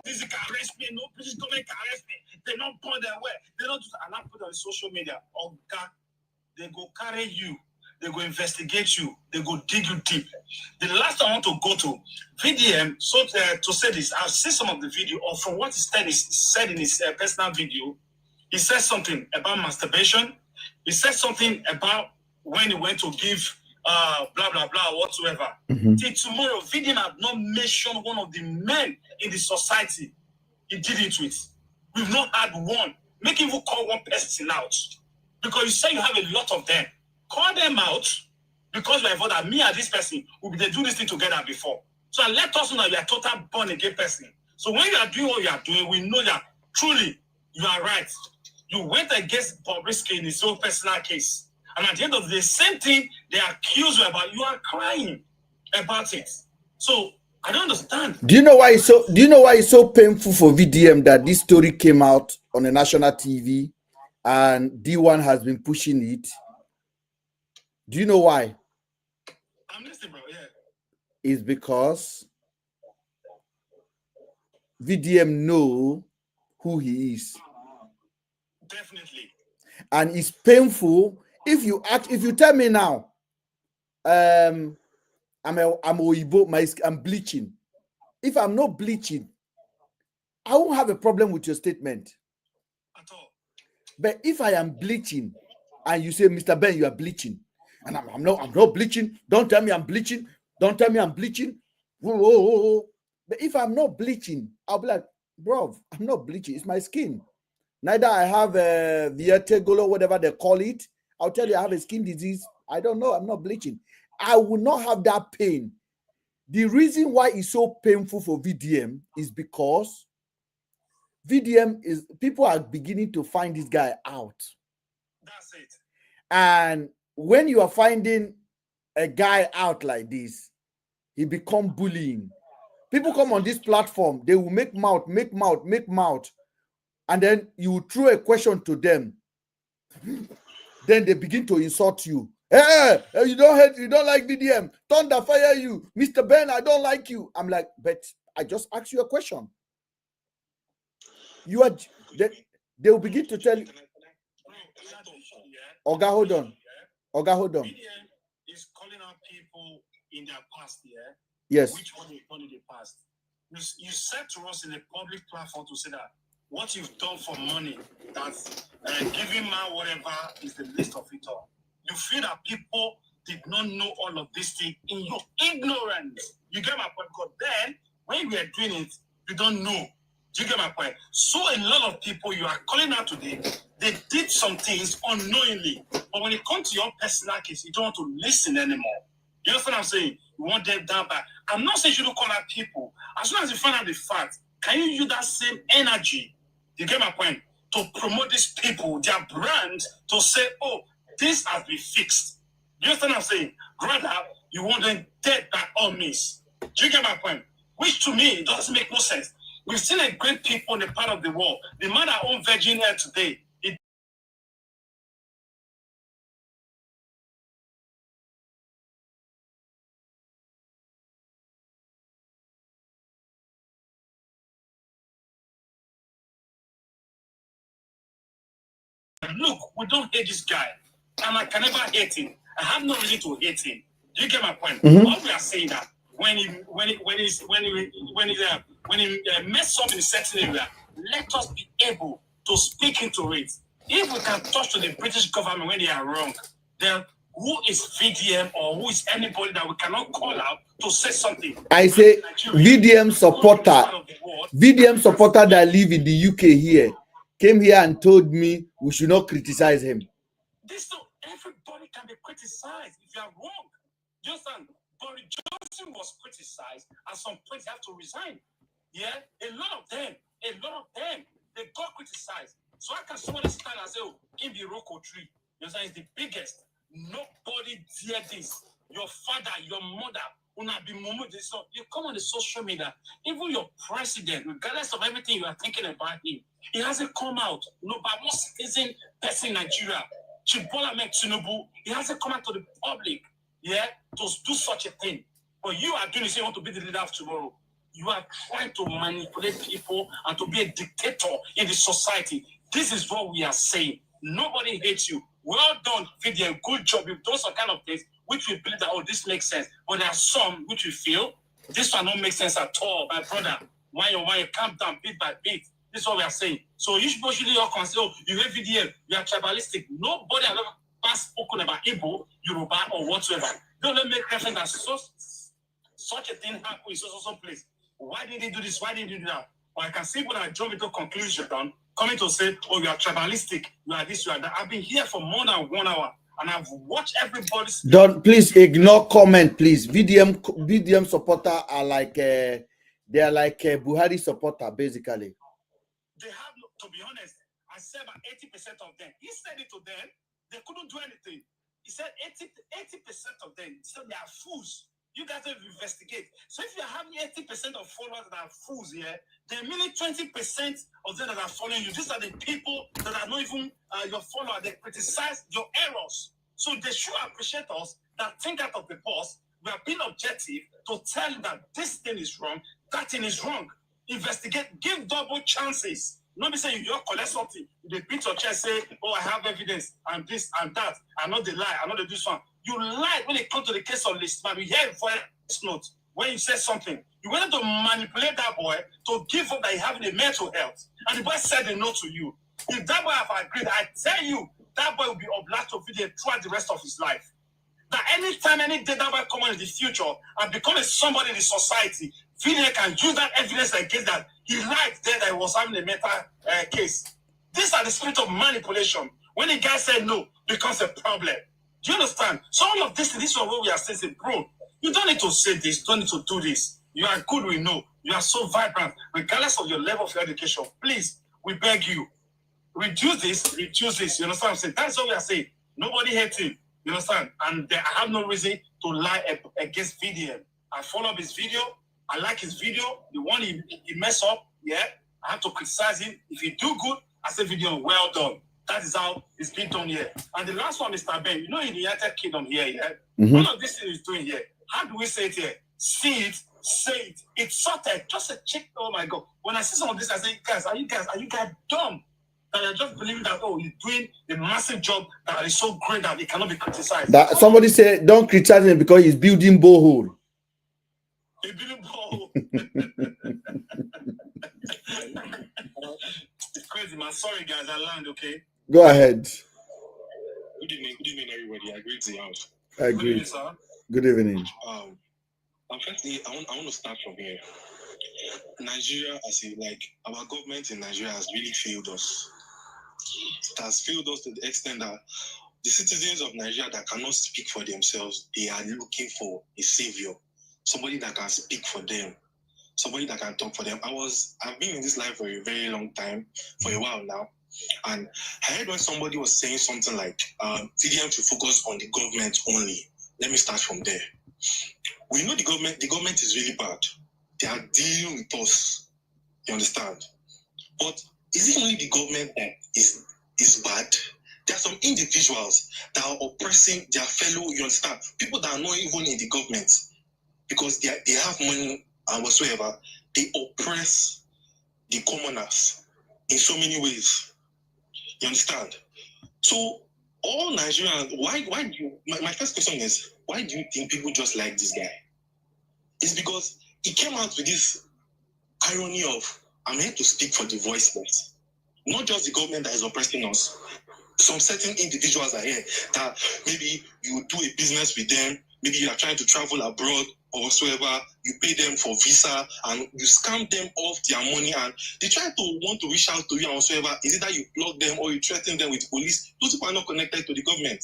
This can arrest me. No British government can arrest me. They don't point their way. They don't just allow put on social media. Oh God, they go carry you. They go investigate you. They go dig you deep. The last I want to go to VDM. So to say this, I've seen some of the video, or from what he said in his personal video. He said something about masturbation. He said something about when he went to give blah blah blah whatsoever. Till tomorrow, VDM have not mentioned one of the men in the society he did it with. We've not had one. Make him call one person out. Because you say you have a lot of them. Call them out because you have thought that me and this person they do this thing together before. So let us know that you are a total born again person. So when you are doing what you are doing, we know that truly you are right. You went against Bobrisky in his own personal case. And at the end of the day, same thing they accuse you about, you are crying about it. So I don't understand. Do you know why it's so painful for VDM that this story came out on a national TV and D1 has been pushing it? Do you know why? I'm listening, bro. Yeah. It's because VDM know who he is. Definitely. And it's painful if you tell me now, I'm Oibo, I'm bleaching. If I'm not bleaching, I won't have a problem with your statement. At all. But if I am bleaching and you say, Mr. Ben, you are bleaching, and I'm not bleaching, don't tell me I'm bleaching, don't tell me I'm bleaching. Whoa. But if I'm not bleaching, I'll be like, bro, I'm not bleaching, it's my skin. Neither I have vertigo, whatever they call it. I'll tell you I have a skin disease. I don't know, I'm not bleaching. I will not have that pain. The reason why it's so painful for VDM is because people are beginning to find this guy out. That's it. And when you are finding a guy out like this, he become bullying. People come on this platform, they will make mouth, and then you throw a question to them. Then they begin to insult you. Hey, you don't like VDM. Thunder fire you. Mr. Ben, I don't like you. I'm like, but I just asked you a question. They will begin to tell you. Oga, hold on. VDM is calling out people in their past, yeah? Yes. Which one they've done in the past. You said to us in a public platform to say that what you've done for money, that's giving man whatever is the least of it all. You feel that people did not know all of this thing in your ignorance. You get my point? Because then, when we are doing it, you don't know. Do you get my point? So a lot of people you are calling out today, they did some things unknowingly. But when it comes to your personal case, you don't want to listen anymore. You understand what I'm saying? You want them down back. I'm not saying you don't call out people. As soon as you find out the fact, can you use that same energy? You get my point? To promote these people, their brand, to say, oh, this has been fixed. You understand what I'm saying? Rather, you want them dead by all means. Do you get my point? Which to me doesn't make no sense. We've seen a great people in the part of the world. The man that owns Virgin Air today, look, we don't hate this guy, and I can never hate him. I have no reason to hate him. Do you get my point? All we are saying that when he mess up in a certain area, let us be able to speak into it. If we can touch to the British government when they are wrong, then who is VDM or who is anybody that we cannot call out to say something? I say VDM supporter that live in the UK here came here and told me we should not criticize him. This so everybody can be criticized if you are wrong. Just Boris Johnson was criticized. At some point, they have to resign. Yeah, a lot of them, they got criticized. So how can somebody stand and say, "Oh, in the Rocco tree, you know, is the biggest. Nobody dare this. Your father, your mother." You come on the social media, even your president, regardless of everything you are thinking about him, he hasn't come out. No, but most citizen person in Nigeria, Chibola Tinubu, he hasn't come out to the public, yeah, to do such a thing. But you are doing this, you want to be the leader of tomorrow. You are trying to manipulate people and to be a dictator in the society. This is what we are saying. Nobody hates you. Well done, Vdm. Good job. You've done some kind of things which we believe that, oh, this makes sense. But there are some which we feel this one don't make sense at all, my brother. Why you calm down bit by bit. This is what we are saying. So you should all consider, oh, you have Vdm, you are tribalistic. Nobody has ever spoken about Igbo, Yoruba, or whatsoever. Don't let me make reference that such a thing happened in some place. Why did they do this? Why did they do that? Or I can see when I jump into conclusion, coming to say, oh, you are tribalistic, you are this, you are that. I've been here for more than 1 hour and I've watched everybody's. Don't please ignore comment, please. VDM supporter are like they are like Buhari supporter, basically. They have, to be honest, I said about 80% of them. He said it to them, they couldn't do anything. He said 80% of them, he said they are fools. You guys have to investigate. So if you're having 80% of followers that are fools here, then meaning 20% of them that are following you. These are the people that are not even your follower. They criticize your errors. So they should appreciate us that think out of the box. We are being objective to tell you that this thing is wrong, that thing is wrong. Investigate, give double chances. Not be saying you collect something, they beat your chest, say, oh, I have evidence, and this and that. I know they lie, I know they do something. You lied when it comes to the case of list, man. We hear it voice note when you said something. You wanted to manipulate that boy to give up that he having a mental health. And the boy said a no to you. If that boy have agreed, I tell you, that boy will be obliged to video throughout the rest of his life. That anytime, any day that boy come on in the future and become a somebody in the society, video can use that evidence against that he lied there that he was having a mental case. These are the spirit of manipulation. When the guy said no, becomes a problem. Do you understand? So all of this is what we are saying, bro. You don't need to say this, you don't need to do this. You are good, we know. You are so vibrant, regardless of your level of your education. Please, we beg you, reduce this, you understand what I'm saying? That's what we are saying. Nobody hates him, you understand? And I have no reason to lie against Vdm. I follow up his video, I like his video, the one he messed up, yeah, I have to criticize him. If he do good, I say Vdm, well done. That is how it's been done here. And the last one, Mr. Ben, you know in the United Kingdom here, yeah? Mm-hmm. One of these things is doing here. How do we say it here? See it, say it. It's sorted. Just a check. Oh my God. When I see some of this, I say, guys, are you guys dumb? That you're just believing that, oh, he's doing a massive job that is so great that it cannot be criticized. That somebody said, don't criticize him because he's building borehole. He's building borehole. It's crazy, man. Sorry, guys. I learned, okay? Go ahead. Good evening, everybody. I greet the house. I agree. Good evening, sir. Good evening. Firstly, I want to start from here. Nigeria, our government in Nigeria has really failed us. It has failed us to the extent that the citizens of Nigeria that cannot speak for themselves, they are looking for a savior, somebody that can speak for them, somebody that can talk for them. I've been in this life for a very long time, for a while now. And I heard when somebody was saying something like, Vdm to focus on the government only. Let me start from there. We know the government is really bad. They are dealing with us. You understand? But is it only the government that is bad? There are some individuals that are oppressing their fellow, you understand, people that are not even in the government because they have money and whatsoever. They oppress the commoners in so many ways. You understand? So all Nigerians, why do you, my first question is, why do you think people just like this guy? It's because he came out with this irony of, I'm here to speak for the voiceless. Not just the government that is oppressing us. Some certain individuals are here that maybe you do a business with them, maybe you are trying to travel abroad or whatsoever, you pay them for visa and you scam them off their money and they try to want to reach out to you and whatsoever. Is it that you block them or you threaten them with the police? Those people are not connected to the government.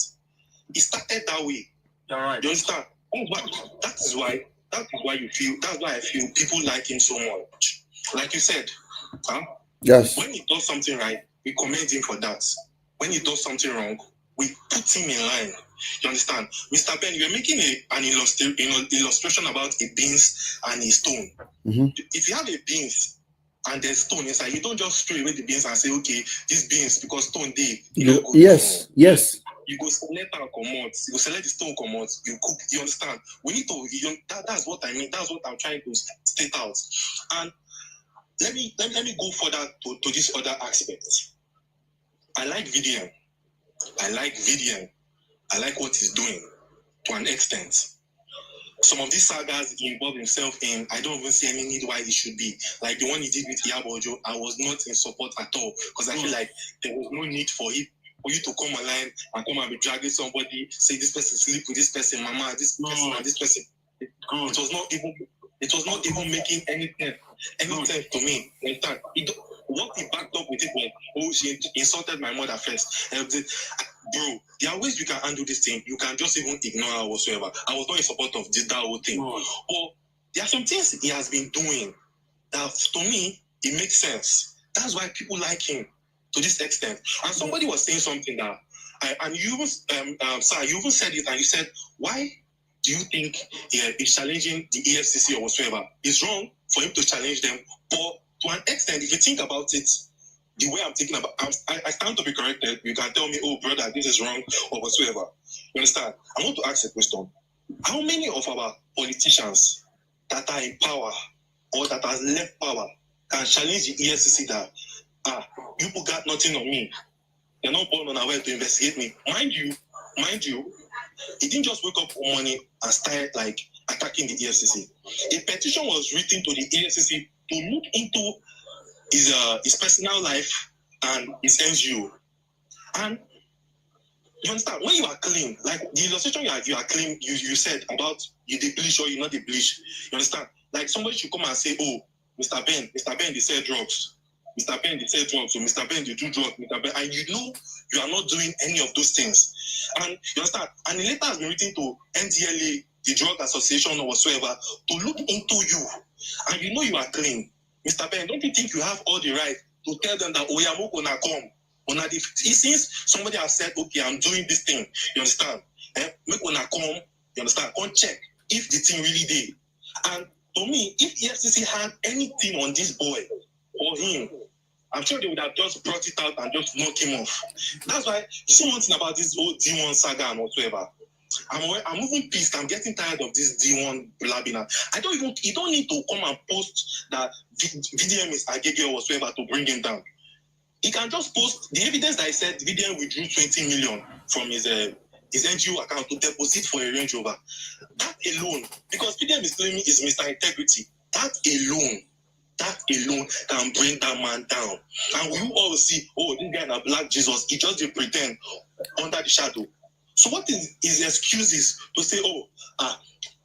It started that way. You're right. You understand? That is why I feel people like him so much. Like you said, Yes. when he does something right, we commend him for that. When he does something wrong, we put him in line. You understand? Mr. Ben, you're making an illustration about a beans and a stone. Mm-hmm. If you have a beans and there's stone inside, you don't just throw away the beans and say, okay, this beans because stone day. Yes. You you go select and commot, you go select the stone commot, you cook, you understand? We need to, that's what I mean, that's what I'm trying to state out. And let me go further to this other aspect. I like Vdm. I like what he's doing to an extent. Some of these sagas he involved himself in, I don't even see any need why he should be. Like the one he did with Yabojo, I was not in support at all, because I feel like there was no need for you to come online and come and be dragging somebody, say this person sleep with this person, mama, this person and this person. It was not even making any sense to me. What he backed up with it was, oh, she insulted my mother first. Bro, there are ways you can handle this thing. You can just even ignore her whatsoever. I was not in support of that whole thing. But there are some things he has been doing that, to me, it makes sense. That's why people like him to this extent. And somebody was saying something that, and you even, sir, you even said it, and you said, why do you think he's challenging the EFCC or whatsoever? It's wrong for him to challenge them, but to an extent, if you think about it, the way I'm thinking about, I stand to be corrected. You can tell me, oh, brother, this is wrong or whatsoever. You understand? I want to ask a question. How many of our politicians that are in power or that have left power can challenge the EFCC that, you people got nothing on me? They're not born on our way to investigate me. Mind you, he didn't just wake up one morning and start like attacking the EFCC. A petition was written to the EFCC to look into his personal life and his NGO. And you understand, when you are clean, like the illustration you are clean, you said about you the bleach or you not the bleach. You understand? Like somebody should come and say, oh, Mr. Ben, they sell drugs. Mr. Ben, they sell drugs. So Mr. Ben, they do drugs. Mr. Ben, and you know you are not doing any of those things. And you understand? And the letter has been written to NDLA, the Drug Association or whatsoever, to look into you. And you know you are clean. Mr. Ben, don't you think you have all the right to tell them that Oyamoko na come? Since somebody has said, okay, I'm doing this thing, you understand? Make una come, you understand? Come check if the thing really did. And to me, if EFCC had anything on this boy or him, I'm sure they would have just brought it out and just knock him off. That's why you see one thing about this whole D1 saga and whatsoever. I'm even pissed. I'm getting tired of this D1 blabbing. You don't need to come and post that Vdm is Agege or whatsoever to bring him down. He can just post the evidence that he said Vdm withdrew 20 million from his NGO account to deposit for a Range Rover. That alone, because Vdm is claiming is Mr. Integrity, that alone can bring that man down. And we all see, oh, this guy is Black Jesus. He just did pretend under the shadow. So what is his excuses to say,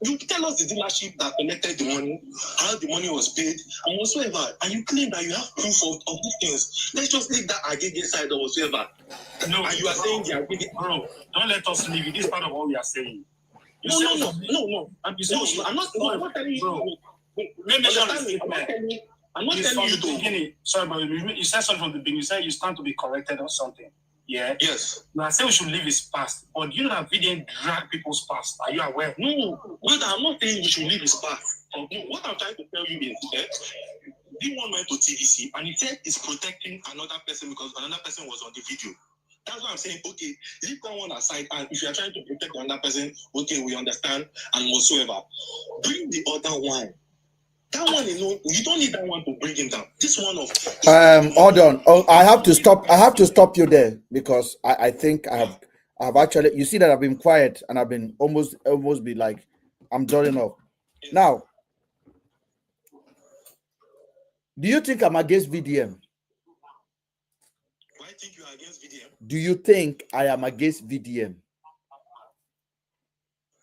you tell us the dealership that collected the money, how the money was paid, and whatsoever, and you claim that you have proof of these things. Let's just leave that Agege side or whatsoever. No, and you are saying the Agege. Bro, don't let us leave it. This is part of what we are saying. No. I'm not telling you. Bro, I'm not telling you to. Beginning. Sorry, but you said something from the beginning. You said you stand to be corrected or something. Yeah. Yes. Now I say we should leave his past, but you know that Vdm drag people's past. Are you aware? No, brother, I'm not saying we should leave his past. No, what I'm trying to tell you is D1 went to TVC and he said he's protecting another person because another person was on the video. That's why I'm saying, okay, leave that one aside, and if you are trying to protect another person, okay, we understand and whatsoever. Bring the other one. That one alone, you don't need that one to bring him down. This one of hold on. Oh, I have to stop you there because I think I've actually, you see that I've been quiet and I've been almost be like I'm drawing off. Now, do you think I'm against Vdm? Why think you are against Vdm? Do you think I am against Vdm?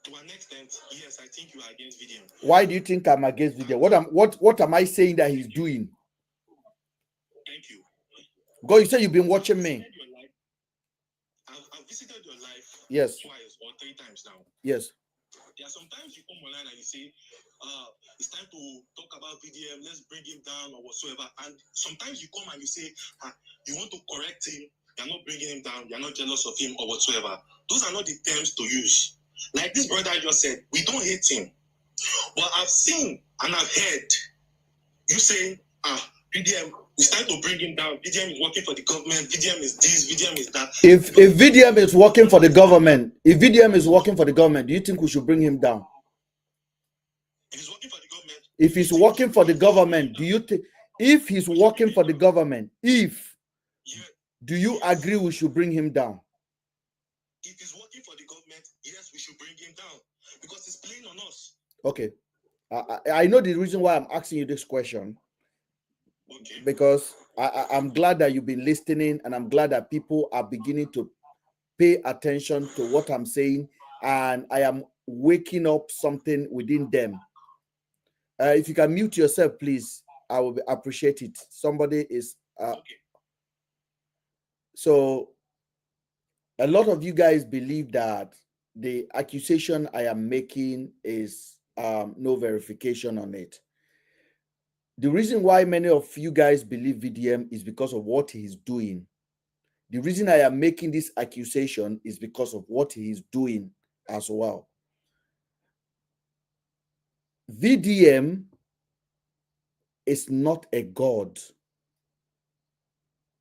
To an extent, yes, I think you are against Vdm. Why do you think I'm against Vdm? What am I saying that he's doing? Thank you. God, you said you've been watching me. I've visited your life yes. Twice or 3 times now. Yes. There are sometimes you come online and you say, it's time to talk about Vdm, let's bring him down or whatsoever. And sometimes you come and you say, you want to correct him, you're not bringing him down, you're not jealous of him or whatsoever. Those are not the terms to use. Like this brother just said, we don't hate him. But I've seen and I've heard you saying, Vdm, It's time to bring him down. VDM is working for the government. VDM is this. VDM is that. If VDM is working for the government, do you think we should bring him down? If he's working for the government. If he's working for the government, do you think? If he's working for the government, do you agree we should bring him down? If he's working for the government, yes, we should bring him down because he's playing on us. Okay, I know the reason why I'm asking you this question. Okay. Because I'm glad that you've been listening, and I'm glad that people are beginning to pay attention to what I'm saying, and I am waking up something within them. If you can mute yourself, please, I will appreciate it. Somebody is Okay. So a lot of you guys believe that the accusation I am making is no verification on it. The reason why many of you guys believe VDM is because of what he's doing. The reason I am making this accusation is because of what he is doing as well. VDM is not a god.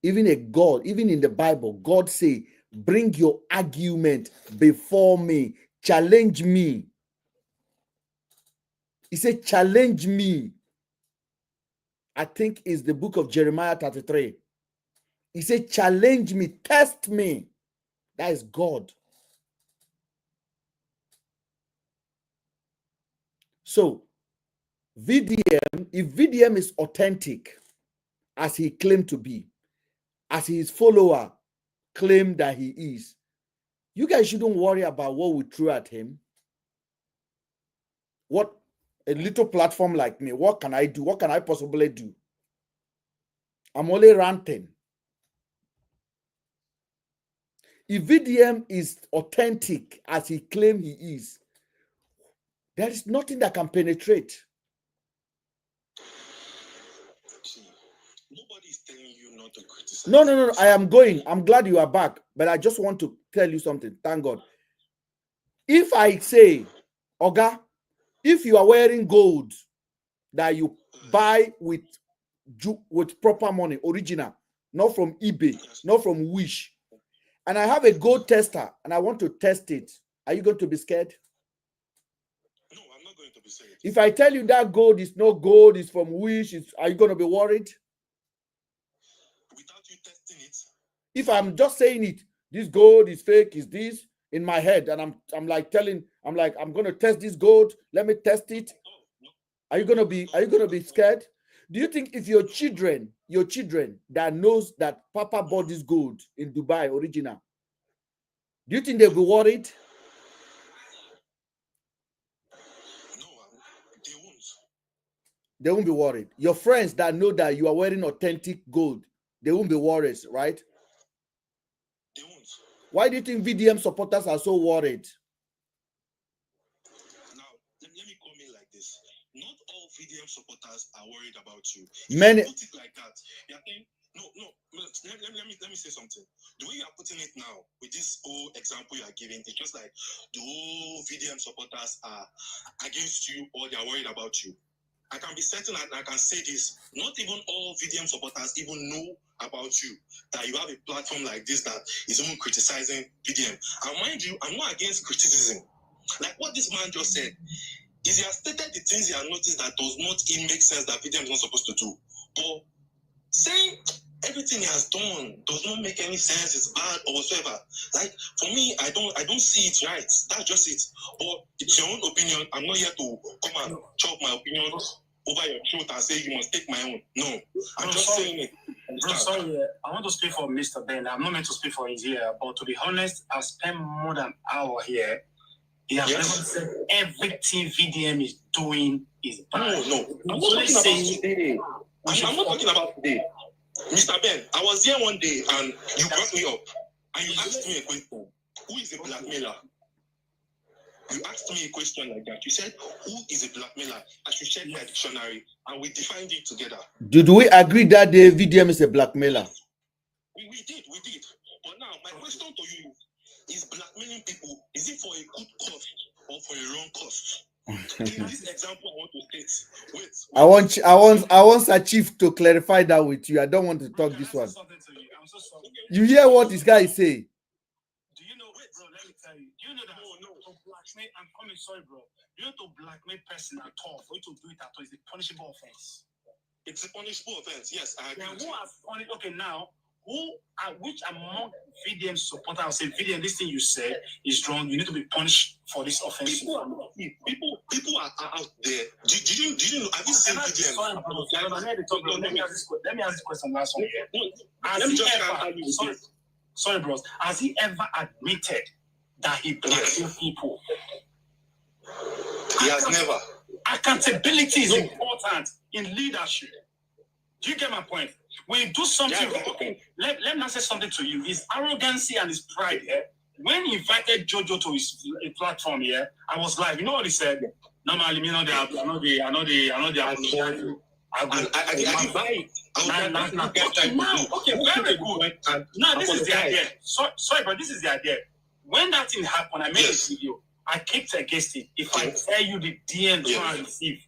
Even a god, even in the Bible, God say, bring your argument before me, challenge me. He said, challenge me. I think it's the book of Jeremiah 33. He said, challenge me, test me. That is God. So, VDM, if VDM is authentic, as he claimed to be, as his follower claim that he is, you guys shouldn't worry about what we threw at him. What a little platform like me, what can I do? What can I possibly do? I'm only ranting. If VDM is authentic as he claims he is, there is nothing that can penetrate. Nobody is telling you not to criticize. No. I am going. I'm glad you are back, but I just want to tell you something. Thank God. If I say, Oga, if you are wearing gold that you buy with proper money, original, not from eBay, not from Wish, and I have a gold tester and I want to test it, are you going to be scared? No, I'm not going to be scared. If I tell you that gold is no gold, it's from Wish, are you going to be worried? Without you testing it. If I'm just saying it, this gold is fake, is this in my head, and I'm going to test this gold, let me test it. Are you gonna be scared? Do you think if your children that knows that Papa bought this gold in Dubai original, do you think they'll be worried? No, they won't. They won't be worried. Your friends that know that you are wearing authentic gold, they won't be worried, right? They won't. Why do you think VDM supporters are so worried? Now, let me come in like this. Not all VDM supporters are worried about you. Many. If you put it like that, you're saying, no. Let me say something. The way you are putting it now, with this whole example you are giving, it's just like the whole VDM supporters are against you or they are worried about you. I can be certain and I can say this. Not even all VDM supporters even know about you, that you have a platform like this that is even criticizing VDM. And mind you, I'm not against criticism. Like what this man just said, is he has stated the things he has noticed that does not even make sense that VDM is not supposed to do. But saying everything he has done does not make any sense, it's bad or whatsoever. Like for me, I don't see it right. That's just it. But it's your own opinion. I'm not here to come and chop my opinion over your throat and say you must take my own. No, I'm just saying it. Bro, sorry, I want to speak for Mr. Ben. I'm not meant to speak for his ear, but to be honest, I spent more than an hour here. He has never said everything VDM is doing is bad. No. I'm not talking about today. Mr. Ben, I was here one day and you brought me up and you asked me a question. Who is a blackmailer? You asked me a question like that. You said, who is a blackmailer? I should check my dictionary and we defined it together. Did we agree that the VDM is a blackmailer? We did. But now, my question to you is blackmailing people, is it for a good cause or for a wrong cause? In this example, I want to state. Wait. I want a chief to clarify that with you. I don't want to talk this one. I'm so sorry. You hear what this guy is saying? Do you know, bro? Let me tell you. Do you know that to blackmail? I'm coming, sorry, bro. You know, to blackmail person at all, for you to do it at all is a punishable offense. It's a punishable offense. Yes, I agree. Now, who has punished? Okay, now which among VDM supporters will say, VDM, this thing you said is wrong. You need to be punished for this offense. People are out there. Did you know? Have you seen VDM? Let me ask this question last one. Sorry, bros. Has he ever admitted that he blackmailed people? He has never. Accountability is important in leadership. Do you get my point? When you do something wrong, let me not say something to you. His arrogancy and his pride, when he invited Jojo to his platform, I was like, you know what he said? Normally, I know they okay, very good. Now, this is the idea. Sorry, but this is the idea. When that thing happened, I made a video. I kicked against it. If I tell you the DM I receive,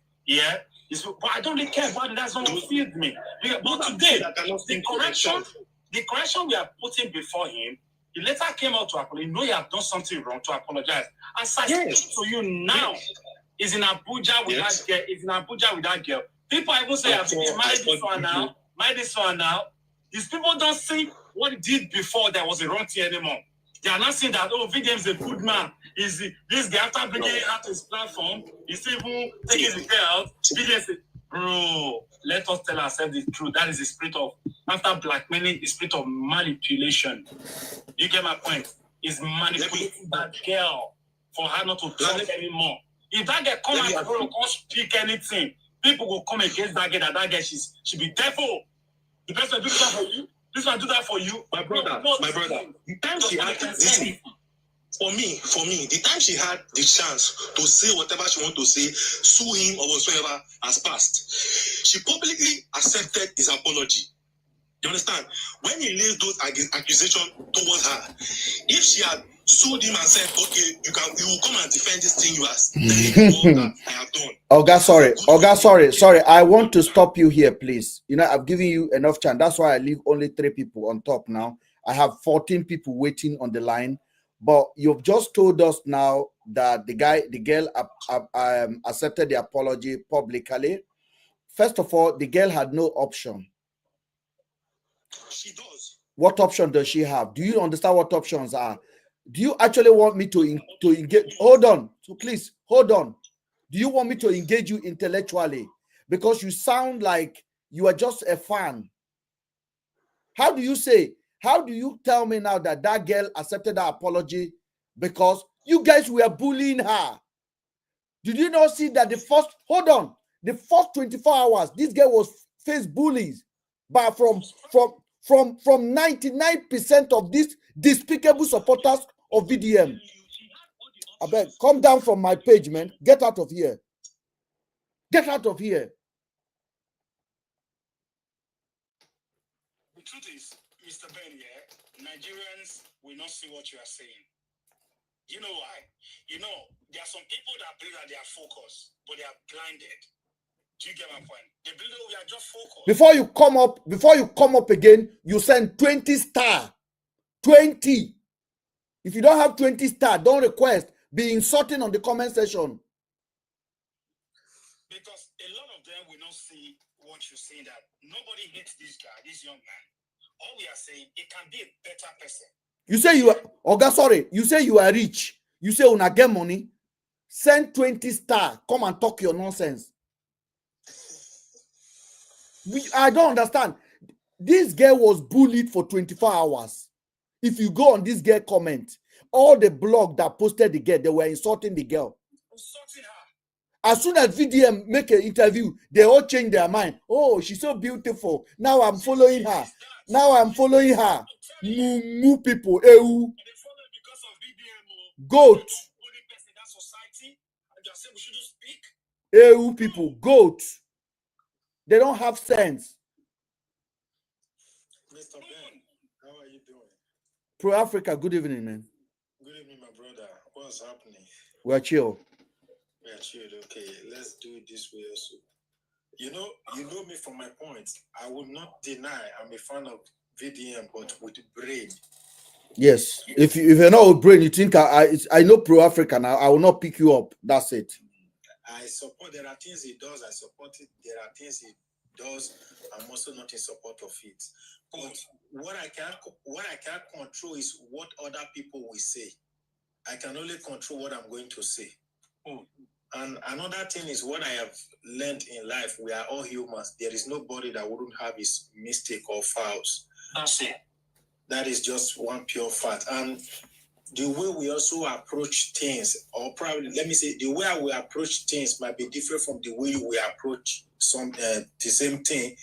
but I don't really care about it. That's not what feels me. But today, the correction we are putting before him, he later came out to apologize. You know you have done something wrong to apologize. As I speak to you now, is in Abuja with that girl. Is in Abuja with that girl. People even say, "I've been married this one now. Married this one now." These people don't see what he did before there was a wrong thing anymore. They are not saying that, oh, Vdm is a good man. Is this guy after bringing it out his platform, he's even taking his girl out. Vdm said, bro, let us tell ourselves the truth. That is the spirit of, after blackmailing, the spirit of manipulation. You get my point? Is manipulating that girl for her not to talk anymore. If that girl come out and can't speak anything, people will come against that girl. That girl, she be devil. The person do that for you. This one do that for you, my brother. The time she had for me, the time she had the chance to say whatever she want to say, sue him or whatsoever has passed. She publicly accepted his apology. You understand? When he laid those accusations towards her, if she had sued him and said, "Okay, you will come and defend this thing you are I have done." Sorry. I want to stop you here, please. You know, I've given you enough time. That's why I leave only 3 people on top now. I have 14 people waiting on the line. But you've just told us now that the girl accepted the apology publicly. First of all, the girl had no option. She does. What option does she have? Do you understand what options are? Do you actually want me to engage? Hold on. So please, hold on. Do you want me to engage you intellectually? Because you sound like you are just a fan. How do you tell me now that that girl accepted that apology because you guys were bullying her? Did you not see that the first 24 hours, this girl was face bullies, but from 99% of these despicable supporters of VDM. I beg, come down from my page, man. Get out of here. Get out of here. The truth is, Mr. Ben, Nigerians will not see what you are saying. You know why? You know, there are some people that believe that they are focused, but they are blinded. Do you get my point? They believe that we are just focused. Before you come up again, you send 20 star. 20. If you don't have 20 star, don't request. Be insulting on the comment section. Because a lot of them will not see what you're saying, that nobody hates this guy, this young man. All we are saying, it can be a better person. You say you are, you say you are rich. You say una get money. Send 20 star. Come and talk your nonsense. I don't understand. This girl was bullied for 24 hours. If you go on this girl comment, all the blog that posted the girl, they were insulting the girl. Insulting her. As soon as VDM make an interview, they all change their mind. Oh, she's so beautiful. Now I'm following her. Moo people. Goat. People. Goat. They don't have sense. Mr. Ben, how are you doing? Pro Africa, good evening, man. Good evening, my brother. What's happening? We're chill. Yeah, sure. Okay, let's do it this way also. You know me from my point. I would not deny I'm a fan of VDM, but with brain. Yes. If you're not with brain, you think I know pro-African, I will not pick you up. That's it. I support. There are things he does. I support it. There are things he does. I'm also not in support of it. But what I can't control is what other people will say. I can only control what I'm going to say. And another thing is what I have learned in life. We are all humans. There is nobody that wouldn't have his mistake or fouls. That's it. That is just one pure fact. And the way we also approach things, or probably let me say, the way we approach things might be different from the way we approach the same thing.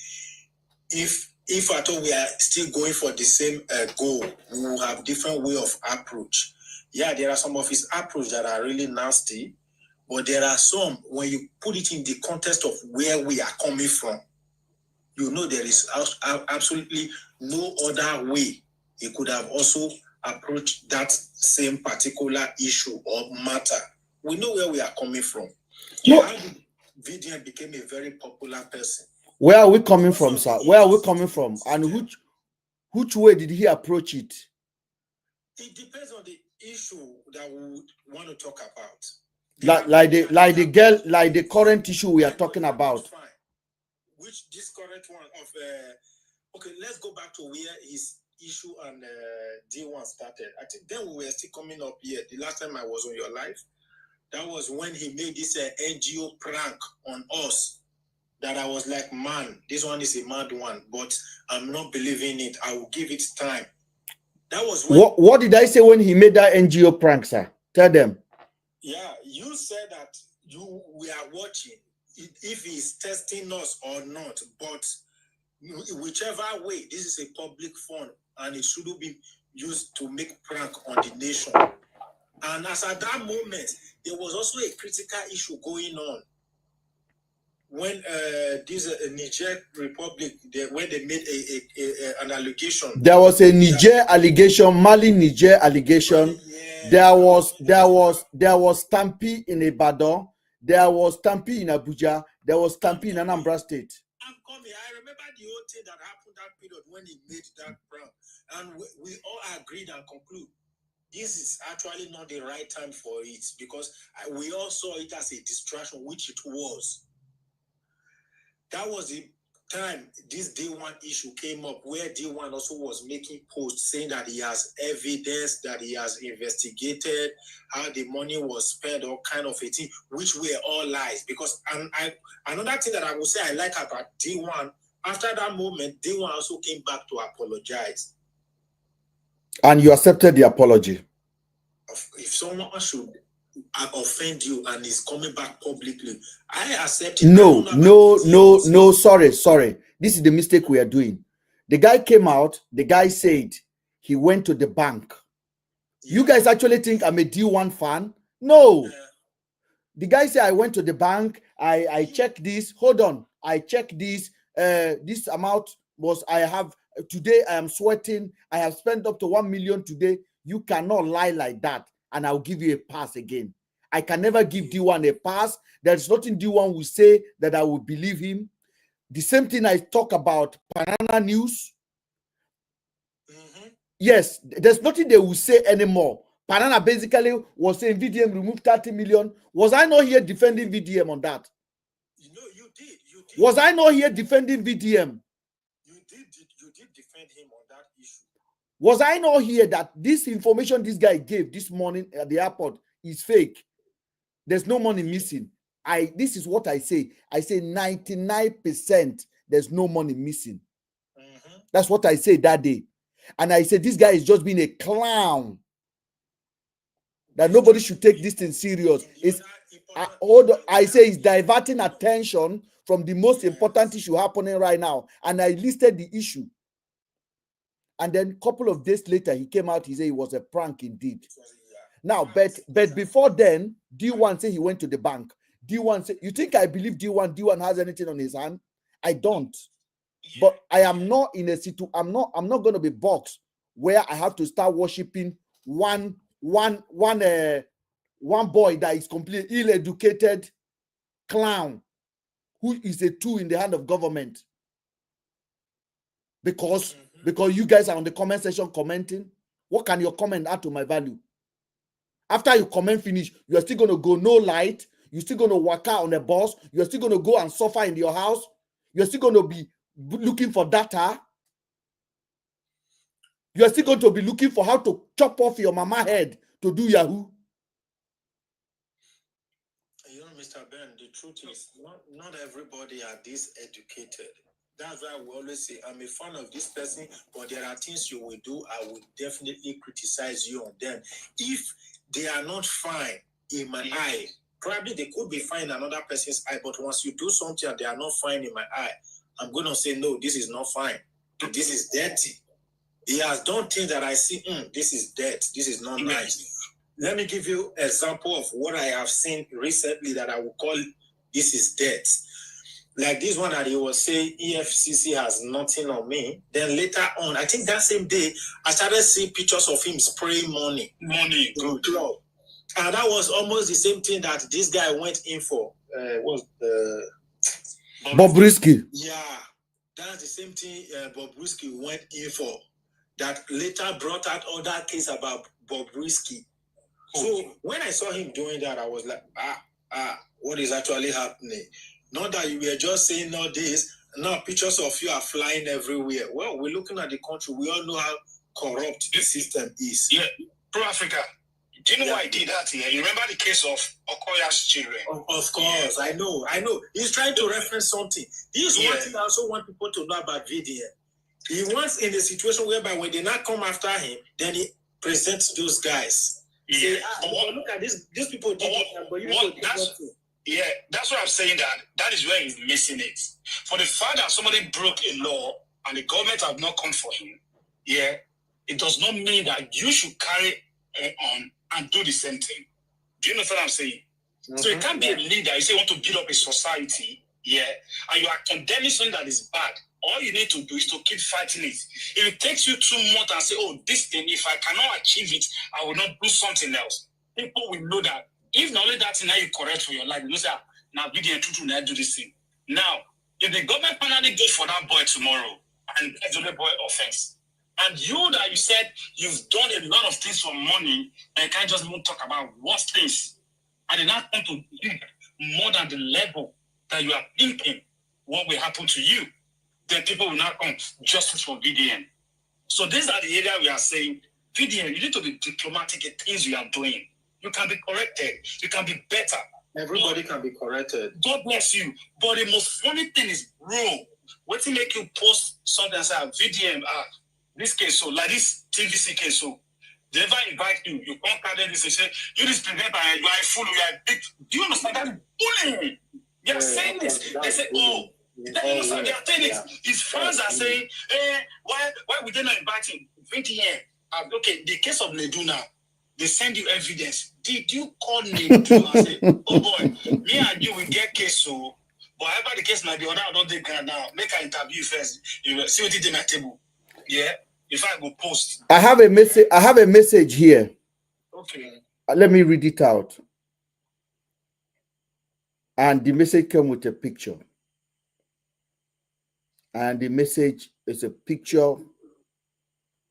If at all we are still going for the same goal, we will have different way of approach. Yeah, there are some of his approach that are really nasty, but there are some when you put it in the context of where we are coming from, you know there is absolutely no other way he could have also approached that same particular issue or matter. We know where we are coming from. No. How VDM became a very popular person. Where are we coming from, sir? Where are we coming from? And which way did he approach it? It depends on the issue that we would want to talk about. Like the current issue we are talking about. Fine. Which this current one of okay, let's go back to where his issue and D1 started. I think then we were still coming up here. The last time I was on your live, that was when he made this NGO prank on us. That I was like, man, this one is a mad one, but I'm not believing it. I will give it time. That was when, what did I say when he made that NGO prank, sir? Tell them. Yeah, you said that we are watching if he's testing us or not, but whichever way, this is a public fund and it shouldn't be used to make prank on the nation. And as at that moment, there was also a critical issue going on when this Niger Republic, when they made an allegation. There was a Niger allegation, Mali Niger allegation. Yeah. There was Stampede in Ibadan. There was Stampede in Abuja. There was Stampede in Anambra State. I'm coming. I remember the whole thing that happened that period when he made that prank, and we all agreed and conclude this is actually not the right time for it because we all saw it as a distraction, which it was. That was the time this D1 issue came up, where D1 also was making posts saying that he has evidence, that he has investigated how the money was spent, all kind of a thing, which were all lies. Because another thing that I would say I like about D1, after that moment, D1 also came back to apologize. And you accepted the apology. If someone should offend you and is coming back publicly, I accept it. No, sorry. This is the mistake we are doing. The guy came out, the guy said he went to the bank. Yeah. You guys actually think I'm a D1 fan? No. Yeah. The guy said I went to the bank, I checked this. Hold on, I checked this. This amount was I have today. I am sweating. I have spent up to 1 million today. You cannot lie like that, and I'll give you a pass again. I can never give D1 a pass. There's nothing D1 will say that I will believe him. The same thing I talk about Banana News. Yes, there's nothing they will say anymore. Banana basically was saying VDM removed 30 million. Was I not here defending VDM on that? No, you did. Was I not here defending VDM? You did defend him on that issue. Was I not here that this information this guy gave this morning at the airport is fake? There's no money missing. This is what I say. I say 99% there's no money missing. That's what I said that day. And I said this guy is just being a clown. That nobody should take this thing serious. I say he's diverting attention from the most important issue happening right now. And I listed the issue. And then a couple of days later, he came out, he said it was a prank indeed. Now, but before then, D1 said he went to the bank. D1 said, you think I believe D1? D1 has anything on his hand? I don't. But I am not in a situation, I'm not going to be boxed where I have to start worshiping one one boy that is completely ill-educated clown who is a tool in the hand of government because you guys are on the comment section commenting. What can your comment add to my value? After you comment finish, you are still going to go no light. You're still going to work out on the bus. You're still going to go and suffer in your house. You're still going to be looking for data. You're still going to be looking for how to chop off your mama head to do Yahoo. You know, Mr. Ben, the truth is not everybody are this educated. That's why we always say, I'm a fan of this person, but there are things you will do, I will definitely criticize you on them. If they are not fine in my eye, probably they could be fine in another person's eye, but once you do something and they are not fine in my eye, I'm going to say, no, this is not fine. This is dirty. He has done things that I see, this is dirt. This is not nice. Let me give you an example of what I have seen recently that I will call this is dirt. Like this one that he was saying, EFCC has nothing on me. Then later on, I think that same day, I started seeing pictures of him spraying money. Good. And that was almost the same thing that this guy went in for. Bobrisky. Yeah, that's the same thing Bobrisky went in for. That later brought out other case about Bobrisky. So when I saw him doing that, I was like, what is actually happening? Not that you were just saying all this. Now pictures of you are flying everywhere. Well, we're looking at the country. We all know how corrupt the system is. Yeah, Pro-Africa. Do you know why he did that here? You remember the case of Okoya's children? Of course, I know. He's trying to reference something. This is one thing I also want people to know about Vdm. He wants in a situation whereby when they not come after him, then he presents those guys. Yeah. Say, look at this. These people did it, but you people did not too. Yeah, that's what I'm saying. That is where he's missing it. For the fact that somebody broke a law and the government have not come for him, yeah, it does not mean that you should carry on and do the same thing. Do you know what I'm saying? So you can't be a leader. You say you want to build up a society, yeah, and you are condemning something that is bad. All you need to do is to keep fighting it. If it takes you 2 months and say, oh, this thing, if I cannot achieve it, I will not do something else. People will know that. If not only that thing now you correct for your life, you know, say, now Vdm Tutu now do this thing. Now, if the government finally goes for that boy tomorrow and gets the boy offense, and you that you said you've done a lot of things for money and you can't just even talk about worse things, and they're not going to think more than the level that you are thinking what will happen to you, then people will not come justice for Vdm. So these are the areas we are saying, Vdm, you need to be diplomatic in things you are doing. You can be corrected. You can be better. Everybody can be corrected. God bless you. But the most funny thing is, bro, what to make you post something and say, Vdm, this case, so like this TVC case, so they never invite you. You can't carry this and say, you this presenter, you are a fool, you are a big. Do you understand that? Bullying. They are saying this. They say, they are saying it. His fans are saying, why would they not invite him? Vdm. Okay, the case of Leduna. They send you evidence. Did you call me and say, oh boy, me and you will get case so, but however the case might be, I don't take that now. Make an interview first. You will see what it in my table. Yeah. If I go post. I have a message. I have a message here. Okay. Let me read it out. And the message came with a picture. And the message is a picture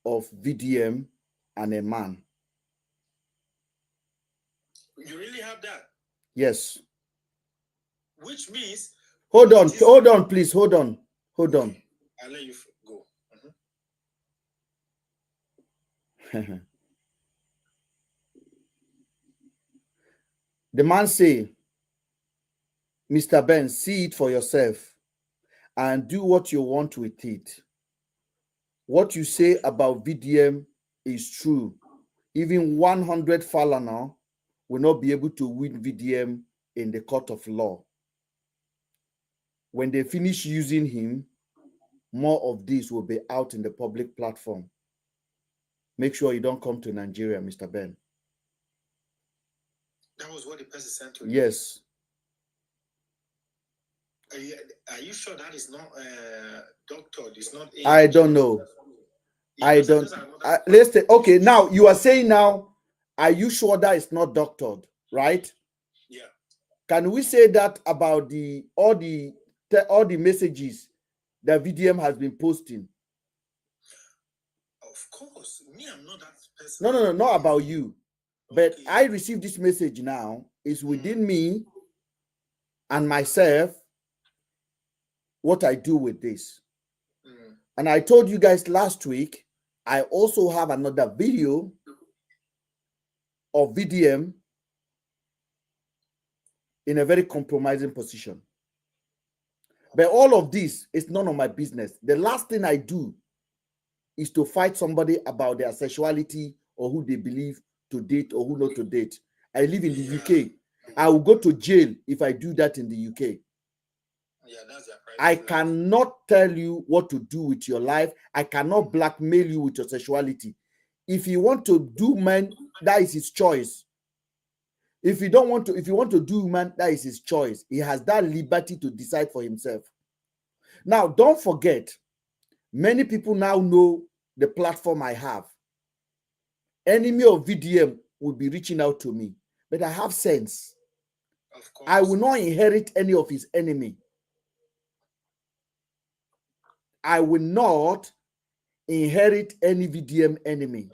of Vdm and a man. You really have that? Yes. Which means... Hold on, please. Hold on. I'll let you go. The man say, Mr. Ben, see it for yourself and do what you want with it. What you say about Vdm is true. Even 100 Falana will not be able to win Vdm in the court of law. When they finish using him, more of this will be out in the public platform. Make sure you don't come to Nigeria, Mr. Ben. That was what the person sent to you? Yes. Are you sure that is not doctored? It's not... I don't know. I don't... let's say, okay, now you are saying now, are you sure that it's not doctored? right? Yeah. Can we say that about all the messages that VDM has been posting? Of course. Me, I'm not that person. No, not about you. But Okay. I received this message now. It's within me and myself what I do with this. And I told you guys last week, I also have another video of VDM in a very compromising position. But all of this is none of my business. The last thing I do is to fight somebody about their sexuality or who they believe to date or who not to date. I live in the UK. I will go to jail if I do that in the UK. Yeah, that's their private I life. cannot tell you what to do with your life. I cannot blackmail you with your sexuality. If you want to do man, that is his choice. If you want to do man, that is his choice. He has that liberty to decide for himself. Now, don't forget, many people now know the platform I have. Enemy of VDM will be reaching out to me, but I have sense. Of course. I will not inherit any of his enemy. I will not inherit any VDM enemy.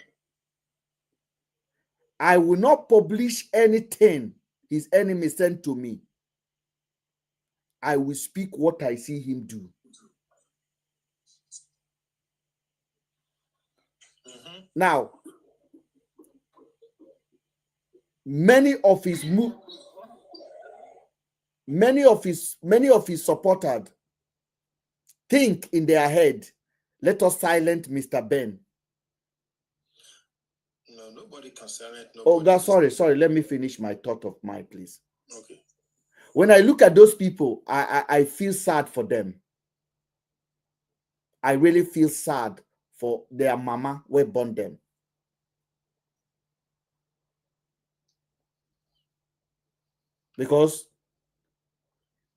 I will not publish anything his enemy sent to me. I will speak what I see him do. Now, many of his supporters think in their head, let us silence Mr. Ben. No, nobody can silence nobody. Oh God, sorry. Let me finish my thought of mine, please. Okay. When I look at those people, I feel sad for them. I really feel sad for their mama who born them. Because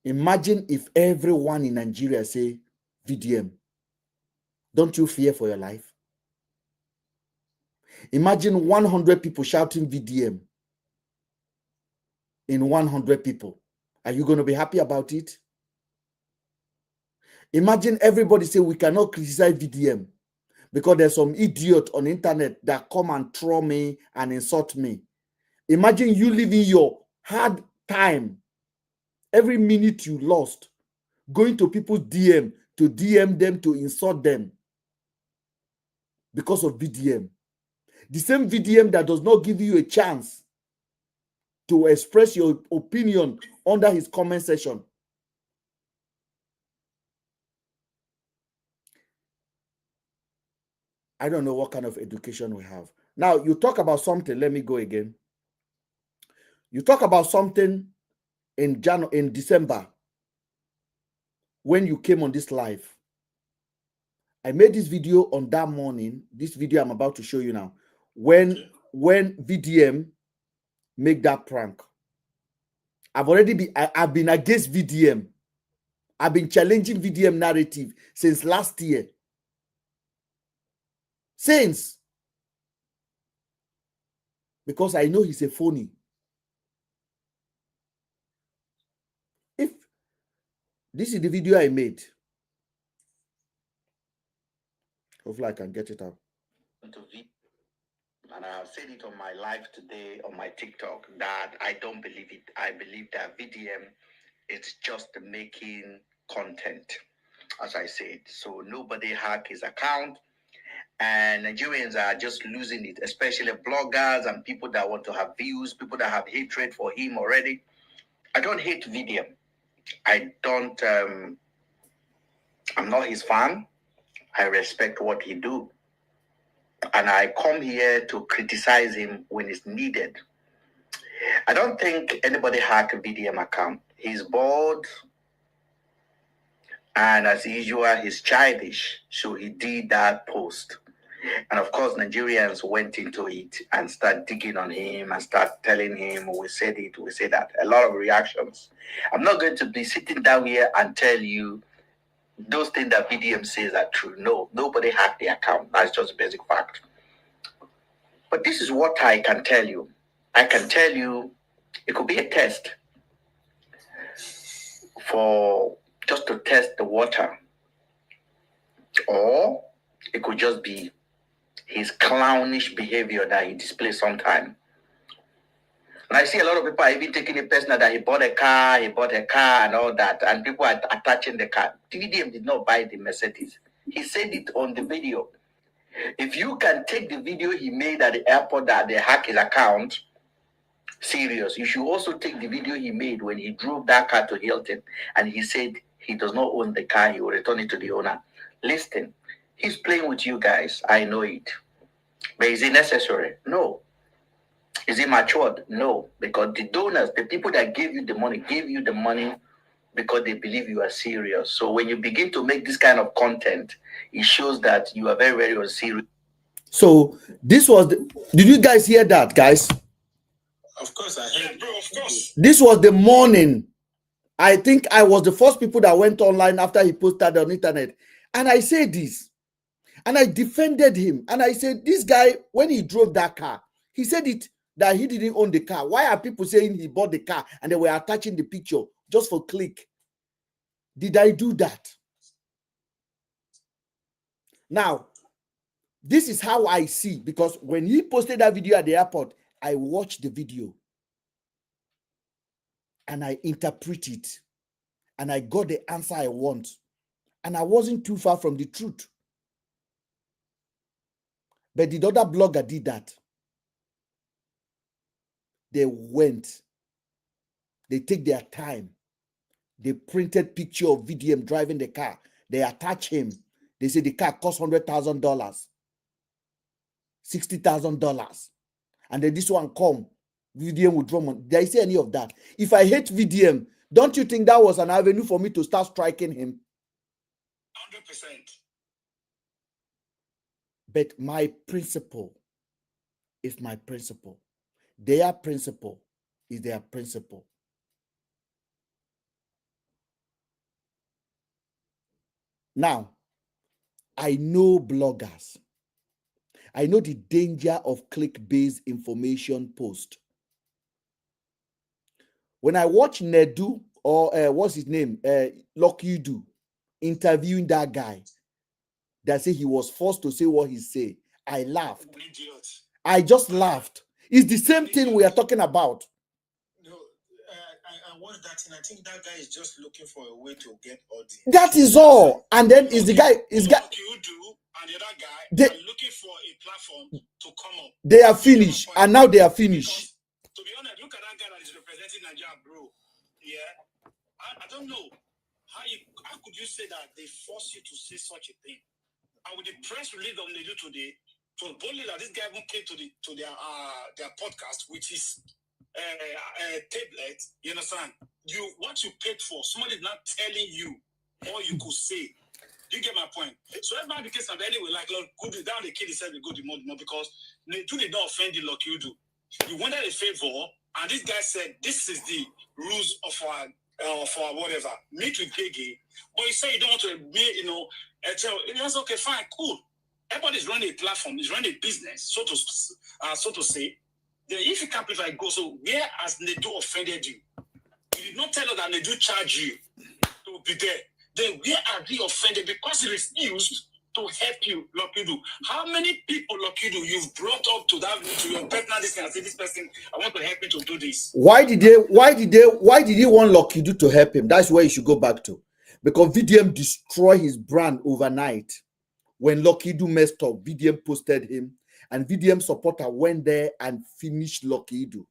imagine if everyone in Nigeria say VDM. Don't you fear for your life? Imagine 100 people shouting VDM in 100 people. Are you going to be happy about it? Imagine everybody say we cannot criticize VDM because there's some idiot on the internet that come and troll me and insult me. Imagine you living your hard time, every minute you lost, going to people's DM to DM them, to insult them because of VDM. The same VDM that does not give you a chance to express your opinion under his comment section. I don't know what kind of education we have. Now, you talk about something. Let me go again. You talk about something in December when you came on this live. I made this video on that morning. This video I'm about to show you now. When VDM make that prank. I've been against VDM. I've been challenging VDM narrative since last year. Since. Because I know he's a phony. If this is the video I made. Hopefully I can get it out. And I have said it on my live today on my TikTok that I don't believe it. I believe that VDM is just making content, as I said. So nobody hack his account. And Nigerians are just losing it, especially bloggers and people that want to have views, people that have hatred for him already. I don't hate VDM. I'm not his fan. I respect what he do. And I come here to criticize him when it's needed. I don't think anybody hacked a VDM account. He's bored. And as usual, he's childish. So he did that post. And of course, Nigerians went into it and start digging on him and start telling him, we said it, we said that. A lot of reactions. I'm not going to be sitting down here and tell you those things that VDM says are true. No, nobody hacked the account. That's just a basic fact. But this is what I can tell you. I can tell you It could be a test for just to test the water, or it could just be his clownish behavior that he displays sometimes. And I see a lot of people are even taking it personal that he bought a car and all that, and people are attaching the car. Vdm did not buy the Mercedes. He said it on the video. If you can take the video he made at the airport that they hacked his account, serious, you should also take the video he made when he drove that car to Hilton and he said he does not own the car, he will return it to the owner. Listen, he's playing with you guys. I know it. But is it necessary? No. Is it matured? No. Because the donors, the people that gave you the money because they believe you are serious. So when you begin to make this kind of content, it shows that you are very, very unserious. So this was did you guys hear that, guys? Of course, I heard, bro. Of course. This was the morning. I think I was the first people that went online after he posted on the internet. And I said this. And I defended him. And I said, this guy, when he drove that car, he said it that he didn't own the car. Why are people saying he bought the car and they were attaching the picture just for click? Did I do that? Now, this is how I see, because when he posted that video at the airport, I watched the video and I interpret it and I got the answer I want. And I wasn't too far from the truth. But the other blogger did that. They went, they take their time. They printed picture of VDM driving the car. They attach him. They say the car cost $100,000, $60,000. And then this one come, VDM will draw money. Did I say any of that? If I hate VDM, don't you think that was an avenue for me to start striking him? 100%. But my principle is my principle. Their principle is their principle. Now, I know bloggers. I know the danger of click-based information post. When I watch Nedu, or what's his name, Lokidu, interviewing that guy that said he was forced to say what he said, I laughed. I just laughed. It's the same thing we are talking about. No, I watched that and I think that guy is just looking for a way to get audience. That is all. And then is the guy you do and the other guy they are looking for a platform to come up. They are finished, and now they are finished. Because, to be honest, look at that guy that is representing Nigeria, bro. Yeah, I don't know how could you say that they force you to say such a thing? And with the press release on they do today, so boldly that this guy even came to their podcast, which is tablet. You understand? What you paid for, somebody is not telling you all you could say. You get my point? So everybody became something anyway, like could be down the kid said we go the more because they did not offend you like you do. You wanted a favor, and this guy said this is the rules of our whatever. Meet with Gege, but you say you don't want to be, it's okay, fine, cool. Everybody's running a platform, is running a business, so to say. Then if you can't play like go, so where has Nedu offended you? You did not tell us that Nedu charged you to be there. Then where are they offended? Because he refused to help you, Lokidu. How many people, Lokidu, you've brought up to your personal distance and say, this person, I want to help you to do this? Why did he want Lokidu to help him? That's where you should go back to. Because VDM destroyed his brand overnight. When Lokidu messed up, VDM posted him, and VDM supporter went there and finished Lokidu.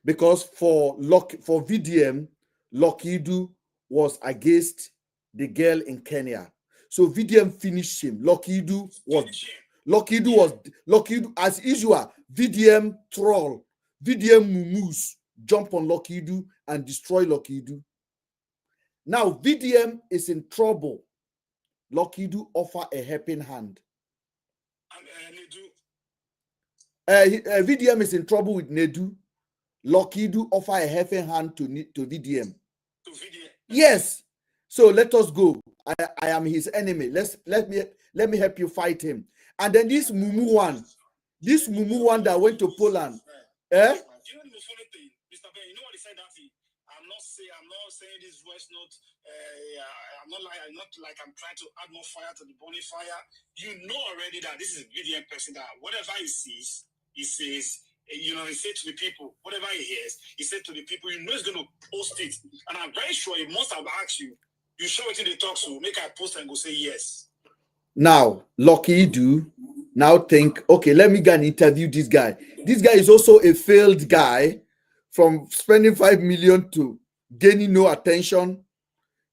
Because for VDM, Lokidu was against the girl in Kenya. So VDM finished him. Lokidu, as usual, VDM troll, VDM mumus, jump on Lokidu and destroy Lokidu. Now VDM is in trouble. Lokidu offer a helping hand. VDM is in trouble with Nedu. Lokidu offer a helping hand to VDM. Yes. So let us go. I am his enemy. Let me help you fight him. And then this Mumu one that went to Poland. Do you know the funny thing, Mr. Ben? You know what he said that I'm not saying this voice note. I'm not like I'm trying to add more fire to the bonny fire. You know already that this is a Vdm person that whatever he sees, he says. He said to the people, whatever he hears, he said to the people, you know he's going to post it. And I'm very sure he must have asked you, you show it in the talk, so make I post and go say yes. Now, Lucky do now think, okay, let me go and interview this guy. This guy is also a failed guy from spending 5 million to gaining no attention.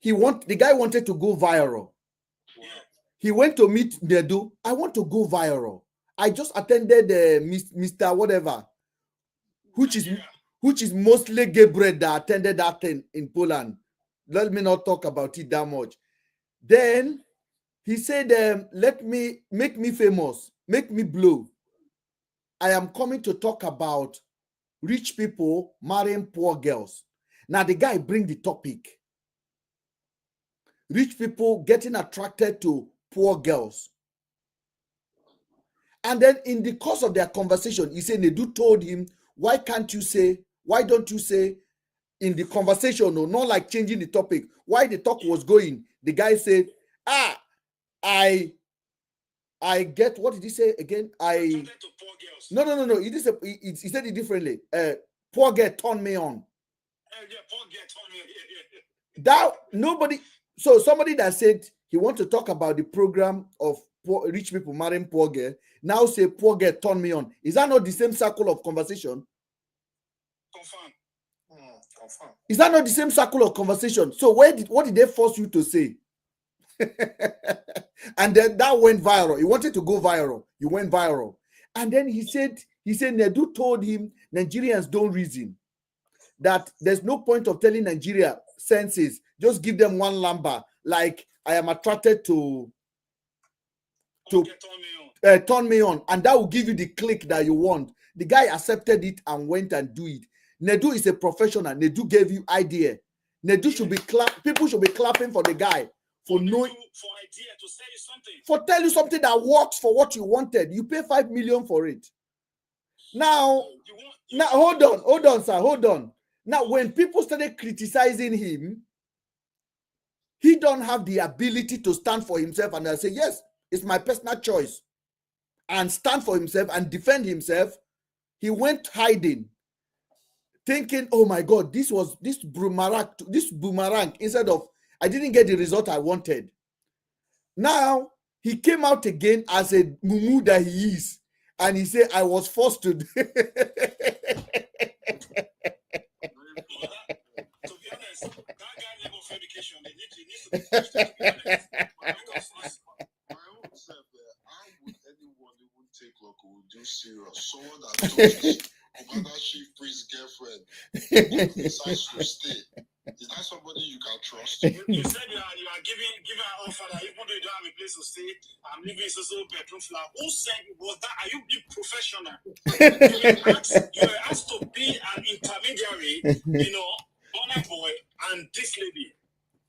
The guy wanted to go viral. Yeah. He went to meet Nedu. I want to go viral. I just attended Mr. Whatever, which is mostly Gabriel that attended that thing in Poland. Let me not talk about it that much. Then he said, make me famous, make me blow. I am coming to talk about rich people marrying poor girls. Now the guy bring the topic. Rich people getting attracted to poor girls. And then in the course of their conversation, he said, Nedu told him, why don't you say in the conversation, no, not like changing the topic, why the talk was going. The guy said, I get, what did he say again? No. He said it differently. Poor girl turned me on. Yeah, poor girl turned me on. That nobody, so somebody that said he want to talk about the program of rich people marrying poor girl, now say poor girl turn me on. Is that not the same circle of conversation? Confirm. Is that not the same circle of conversation? So what did they force you to say? And then that went viral. He wanted to go viral. You went viral. And then he said Nedu told him Nigerians don't reason. That there's no point of telling Nigeria senses. Just give them one number. Like, I am attracted to turn me on, and that will give you the click that you want. The guy accepted it and went and do it. Nedu is a professional. Nedu gave you idea. Nedu should be people should be clapping for the guy for knowing, for idea to say something, for tell you something that works for what you wanted. You pay 5 million for it. Now hold on, sir, hold on. Now, when people started criticizing him, he don't have the ability to stand for himself and say, yes, it's my personal choice, and stand for himself and defend himself. He went hiding, thinking, oh my God, this boomerang, instead of, I didn't get the result I wanted. Now, he came out again as a mumu that he is, and he said, I was forced to do. To be honest, that guy level of education, they need to be questioned, to be honest. My own self, how would anyone even take Loco do serious? Someone that told Commander Chief Priest's girlfriend decides to stay. Is that somebody you can trust? You said you are giving an offer that even though you don't have a place to stay, I'm living in a bedroom flat. Who said it was that? Are you being professional? You were asked to be an intermediary, honor boy, and this lady.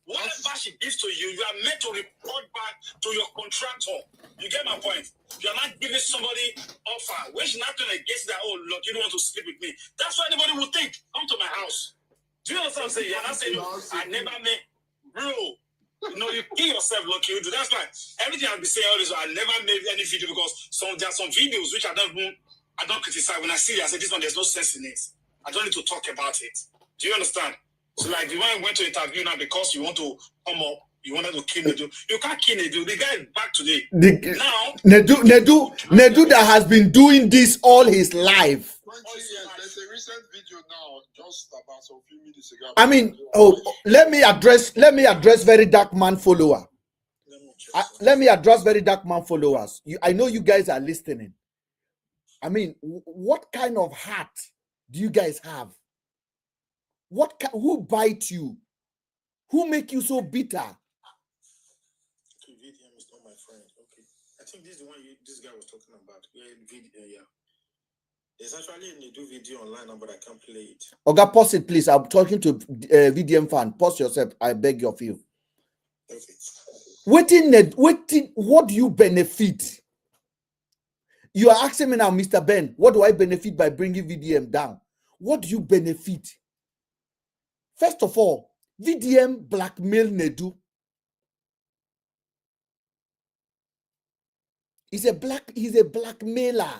Whatever she gives to you, you are meant to report back to your contractor. You get my point? You are not giving somebody offer, which not going to guess that, oh, look, you don't want to sleep with me. That's what anybody would think. Come to my house. Do you understand what I'm saying? You're not saying, I never met, bro. You kill yourself, look, you do. That's why everything I'll be saying all this, I never made any video because there are some videos which I don't criticize. When I see it, I say, this one, there's no sense in it. I don't need to talk about it. Do you understand? So, like, the one went to interview now because you want to come up, you wanted to kill Nedu. You can't kill Nedu. The guy is back today. Now, Nedu that has been doing this all his life. 20 years. There's a recent video now, just about some few minutes ago. I mean, let me address very dark man follower. Let me address very dark man followers. I know you guys are listening. I mean, what kind of heart do you guys have? Who bite you? Who make you so bitter? Vdm is not my friend. Okay, I think this is the one this guy was talking about. Yeah. There's actually a Nedu video online, but I can't play it. Okay, pause it, please. I'm talking to Vdm fan. Pause yourself. I beg of you. Okay. Waiting. What do you benefit You are asking me now, Mr. Ben, what do I benefit by bringing VDM down? What do you benefit? First of all, VDM blackmail Nedu. He's a blackmailer.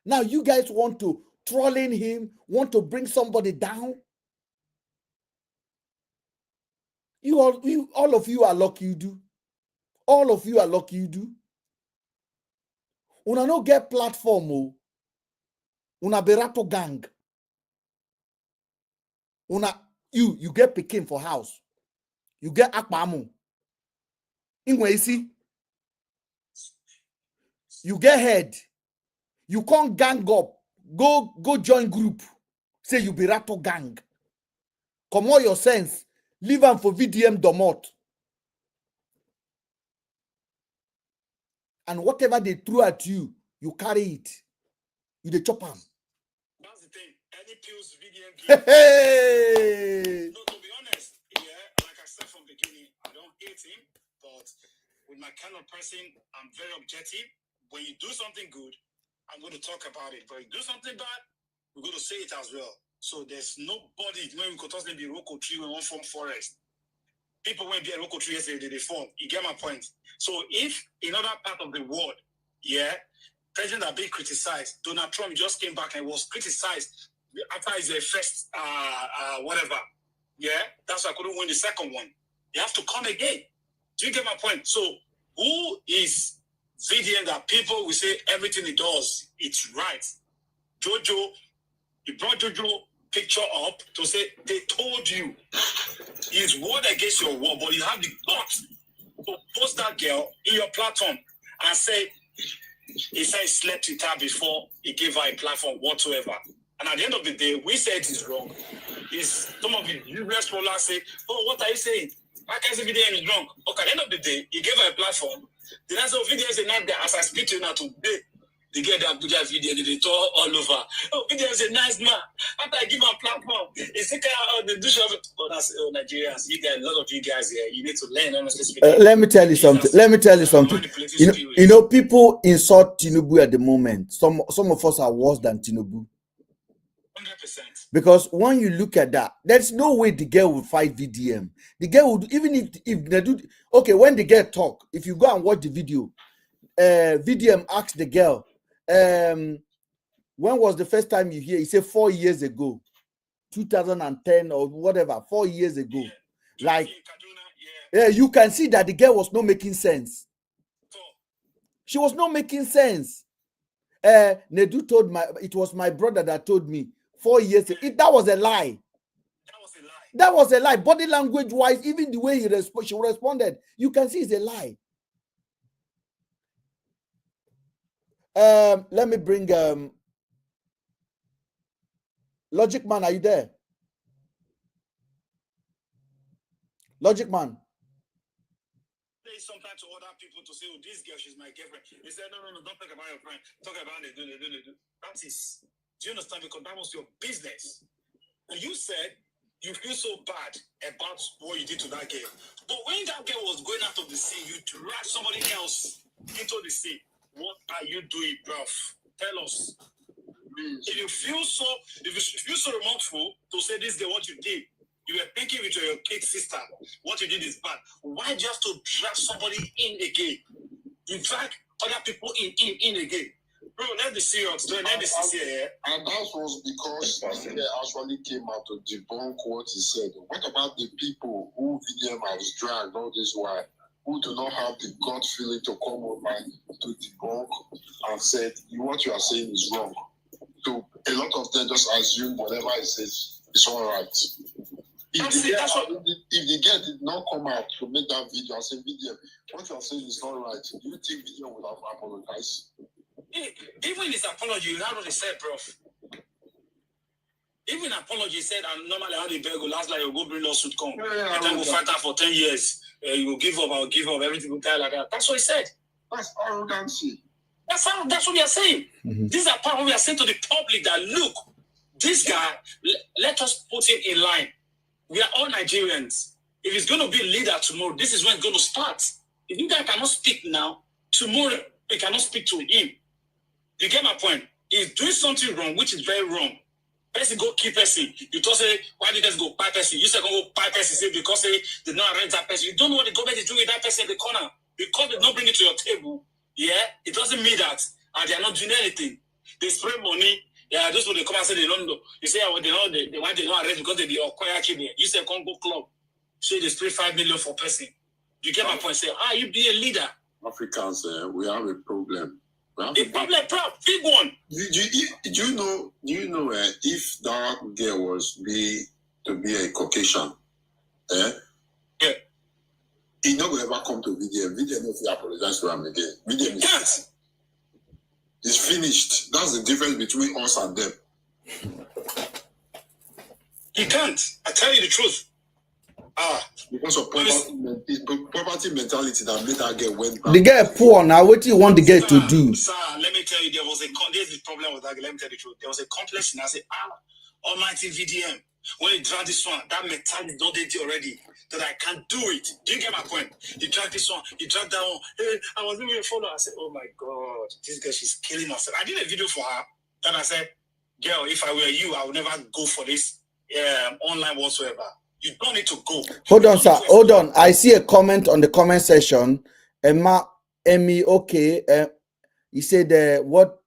Now you guys want to trolling him, want to bring somebody down. All of you are lucky you do. All of you are lucky you do. Una no get platform, oh. Una berato gang. You get Pekin for house. You get Akpamu. Ingwesi. You get head. You can't gang up. Go join group. Say you be rattle gang. Come on your sense. Leave them for VDM Domot. And whatever they threw at you, you carry it. You the chop them. That's the thing. Any pills VDM gives. Hey! No, to be honest, yeah, like I said from the beginning, I don't hate him, but with my kind of person, I'm very objective. When you do something good, I'm going to talk about it. But if you do something bad, we're going to say it as well. So there's nobody when we could toss them be Roko tree when one from forest. People went be a Roko tree yesterday, they form. You get my point. So if in other part of the world, yeah, presidents are being criticized, Donald Trump just came back and was criticized after his first whatever. Yeah, that's why I couldn't win the second one. You have to come again. Do you get my point? So who is VDM that people will say everything he does, it's right? Jojo, he brought Jojo picture up to say they told you his word against your word, but you have the guts to post that girl in your platform and say he said he slept with her before he gave her a platform whatsoever. And at the end of the day, we say it is wrong. Is some of the US rollers say, oh, what are you saying? Why can't the VDM is wrong? Okay, at the end of the day, he gave her a platform. The answer of VDM is a nice guy. As I speak to you now today, they get that Abuja VDM, they talk all over. Oh, VDM is a nice man. After I give him a platform, it's the kind of the douche of it. Oh, that's Nigerians. You guys, a lot of you guys here, you need to learn, honestly speaking. Let me tell you something. You know, people insult Tinubu at the moment. Some of us are worse than Tinubu. 100%. Because when you look at that, there's no way the girl would fight VDM. The girl would, even if they do, okay, when the girl talk, if you go and watch the video, VDM asked the girl, when was the first time you hear? He said 4 years ago, 2010 or whatever, 4 years ago. Yeah. Like, yeah, you can see that the girl was not making sense. She was not making sense. Nedu told it was my brother that told me 4 years ago. That was a lie. That was a lie. Body language wise, even the way she responded, you can see it's a lie. Let me bring Logic Man. Are you there? Logic Man. Sometimes to other people to say, oh, this girl, she's my girlfriend. He said, no, don't talk about your friend. Talk about they do. That is, do you understand? Because that was your business. And you said you feel so bad about what you did to that girl. But when that girl was going out of the sea, you dragged somebody else into the sea. What are you doing, bruv? Tell us. If you feel so remorseful to say this girl, what you did, you were thinking with your kid sister, what you did is bad. Why just to drag somebody in again? You drag other people in again. Bro, let's be serious. Let's be sincere. And that was because they actually came out to debunk what he said. What about the people who VDM has dragged all this while, who do not have the gut feeling to come online to debunk and said, what you are saying is wrong? So a lot of them just assume whatever he says is all right. If the girl did not come out to make that video and say, VDM, what you are saying is not right, do you think VDM would have apologized? Even in his apology, you know what he said, prof. Even apology, he said, and normally how the bear go last, like you go bring lawsuit come. And then we'll fight her for 10 years. You will give up, I'll give up, everything will die like that. That's what he said. That's arrogancy. That's what we are saying. Mm-hmm. These are part of what we are saying to the public that, look, this guy, let us put him in line. We are all Nigerians. If he's going to be a leader tomorrow, this is when it's going to start. If you guys cannot speak now, tomorrow, You cannot speak to him. You get my point? He's doing something wrong, which is very wrong. Person go keep person. You just say, why did you go buy person? You say, go buy person. Say, because they did not arrange that person. You don't know what the government is doing with that person in the corner. Because they don't bring it to your table. Yeah, it doesn't mean that. And they are not doing anything. They spray money. Yeah, those when they come and say they don't know. You say, oh, they why they don't arrange because they acquire kidney. You say, Congo Club. So they spray 5 million for person. You get my point? Say, you be a leader. Africans, we have a problem. The problem, big one. Do you know if that girl was to be a Caucasian, yeah, he not gonna ever come to Vdm. Vdm if he apologize to him again. Vdm can't. It's finished. That's the difference between us and them. He can't. I tell you the truth. Because of poverty mentality that made that girl went back. The girl poor now. What do you want the girl to do? Sir, let me tell you, there's the problem with that girl. Let me tell you the truth. There was a complex and I said, almighty VDM. When you drag this one, that mentality don't date already. That I can't do it. Do you get my point? You drag this one, you drag that one. Hey, I was doing a follow. I said, oh my God, this girl, she's killing herself. I did a video for her. Then I said, girl, if I were you, I would never go for this online whatsoever. You don't need to go. Hold on, sir. Hold on. I see a comment on the comment section. Emmy, okay. He said, what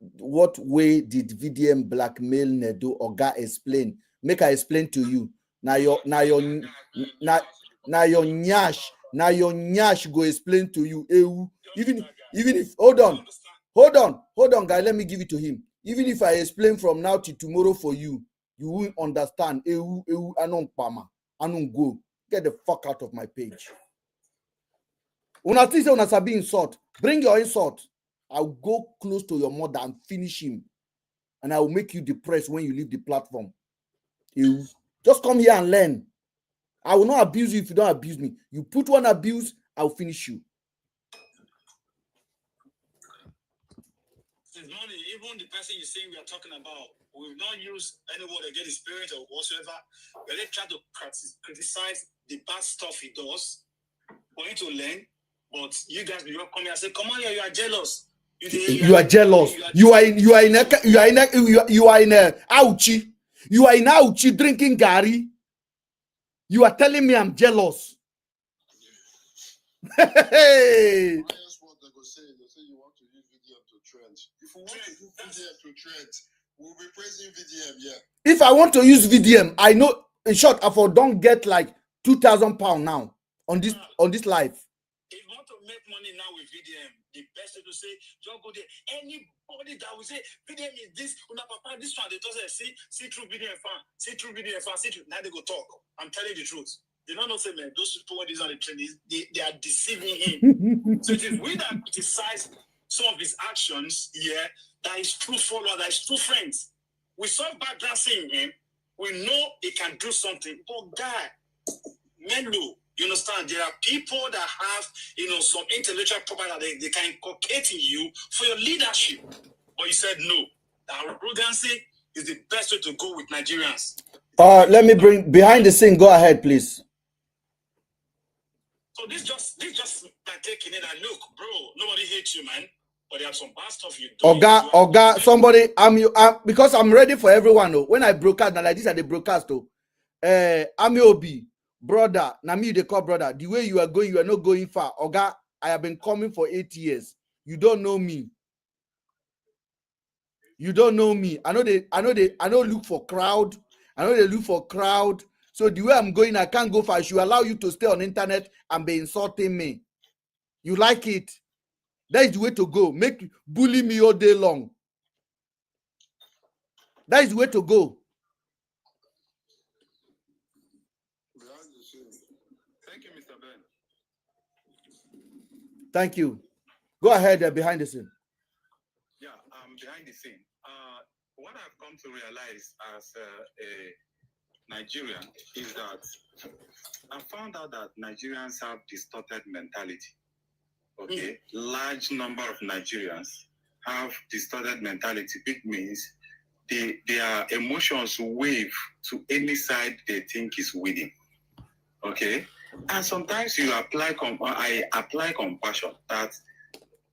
way did Vdm blackmail Nedo? Oga explain. Make I explain to you. Now your nyash go explain to you. Even if hold on, guy. Let me give it to him. Even if I explain from now to tomorrow for you, you won't understand. Anon pama. Anon go. Get the fuck out of my page. Una think say una sabi insult. Bring your insult. I'll go close to your mother and finish him. And I will make you depressed when you leave the platform. You just come here and learn. I will not abuse you if you don't abuse me. You put one abuse, I'll finish you. Since morning, even the person you're saying we are talking about, we've not used any word against his spirit or whatsoever. But they try to criticize the bad stuff he does for you to learn. But you guys will come here and say, come on here, you are jealous. You are jealous. You are in ouchie. You are in ouchie drinking Gary. You are telling me I'm jealous. Hey. That's what they go say. They say you want to use Vdm to trend. If we want to use Vdm to trend, we'll be praising Vdm, yeah. If I want to use Vdm, I know in short, I don't get like £2,000 now on this live. If you want to make money now with VDM, the best way to say, just go there. Anybody that will say, VDM is this, papa, this one, they just say, see through VDM fan, see through VDM fan, see through. Now they go talk. I'm telling you the truth. They don't know, say, man, those people when these are the trend, they are deceiving him. So it is we that criticize some of his actions, yeah, that is true follower, that is true friends. We saw background saying him, we know he can do something, but guy, Melo, you understand? There are people that have, some intellectual property that they can inculcate in you for your leadership. But you said no. The arrogancy is the best way to go with Nigerians. Let me bring behind the scene. Go ahead, please. So this just like taking it and look, bro. Nobody hates you, man. But there are some bad stuff you do. Oga, somebody, because I'm ready for everyone. Though. When I broadcast, now like this are the broadcast. Though, I'm Obi. Brother, now me they call brother. The way you are going, you are not going far. Oga, I have been coming for 8 years. You don't know me. You don't know me. I know look for crowd. I know they look for crowd. So the way I'm going, I can't go far. I should allow you to stay on internet and be insulting me. You like it? That is the way to go. Bully me all day long. That is the way to go. Thank you, Mr. Ben. Thank you. Go ahead behind the scene. Yeah, behind the scene. What I've come to realize as a Nigerian is that I found out that Nigerians have distorted mentality. Okay, large number of Nigerians have distorted mentality. It means their emotions wave to any side they think is winning. Okay, and sometimes I apply compassion that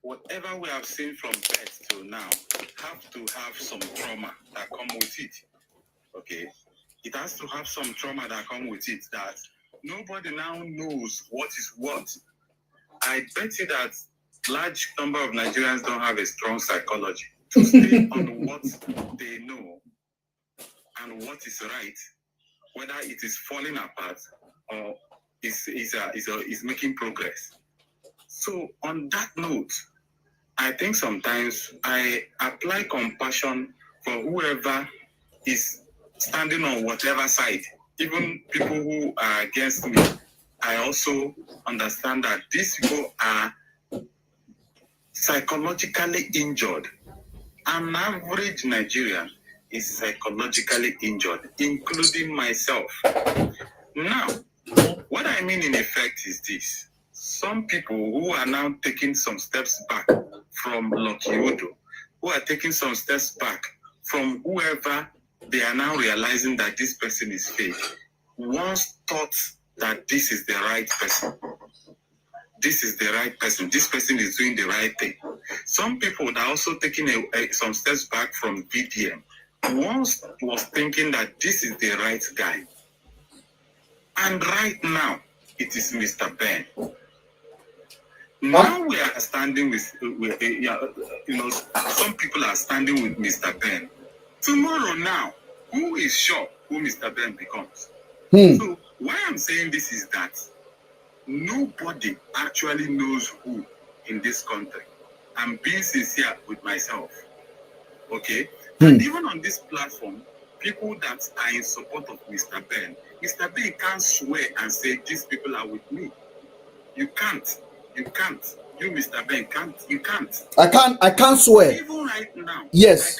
whatever we have seen from birth till now have to have some trauma that come with it. Okay, it has to have some trauma that come with it that nobody now knows what is what. I bet you that large number of Nigerians don't have a strong psychology to stay on what they know and what is right, whether it is falling apart or is making progress. So on that note, I think sometimes I apply compassion for whoever is standing on whatever side, even people who are against me. I also understand that these people are psychologically injured. An average Nigerian is psychologically injured, including myself. Now, what I mean in effect is this. Some people who are now taking some steps back from Lucky Odo, who are taking some steps back from whoever they are now realizing that this person is fake, once thought that this is the right person. This is the right person. This person is doing the right thing. Some people are also taking some steps back from Vdm. Once was thinking that this is the right guy. And right now, it is Mr. Ben. Now we are standing with some people are standing with Mr. Ben. Tomorrow now, who is sure who Mr. Ben becomes? So why I'm saying this is that nobody actually knows who in this country. I'm being sincere with myself. Okay? And even on this platform, people that are in support of Mr. Ben can't swear and say these people are with me. You can't. You can't. You, Mr. Ben, can't. You can't. I can't swear. Even right now. Yes.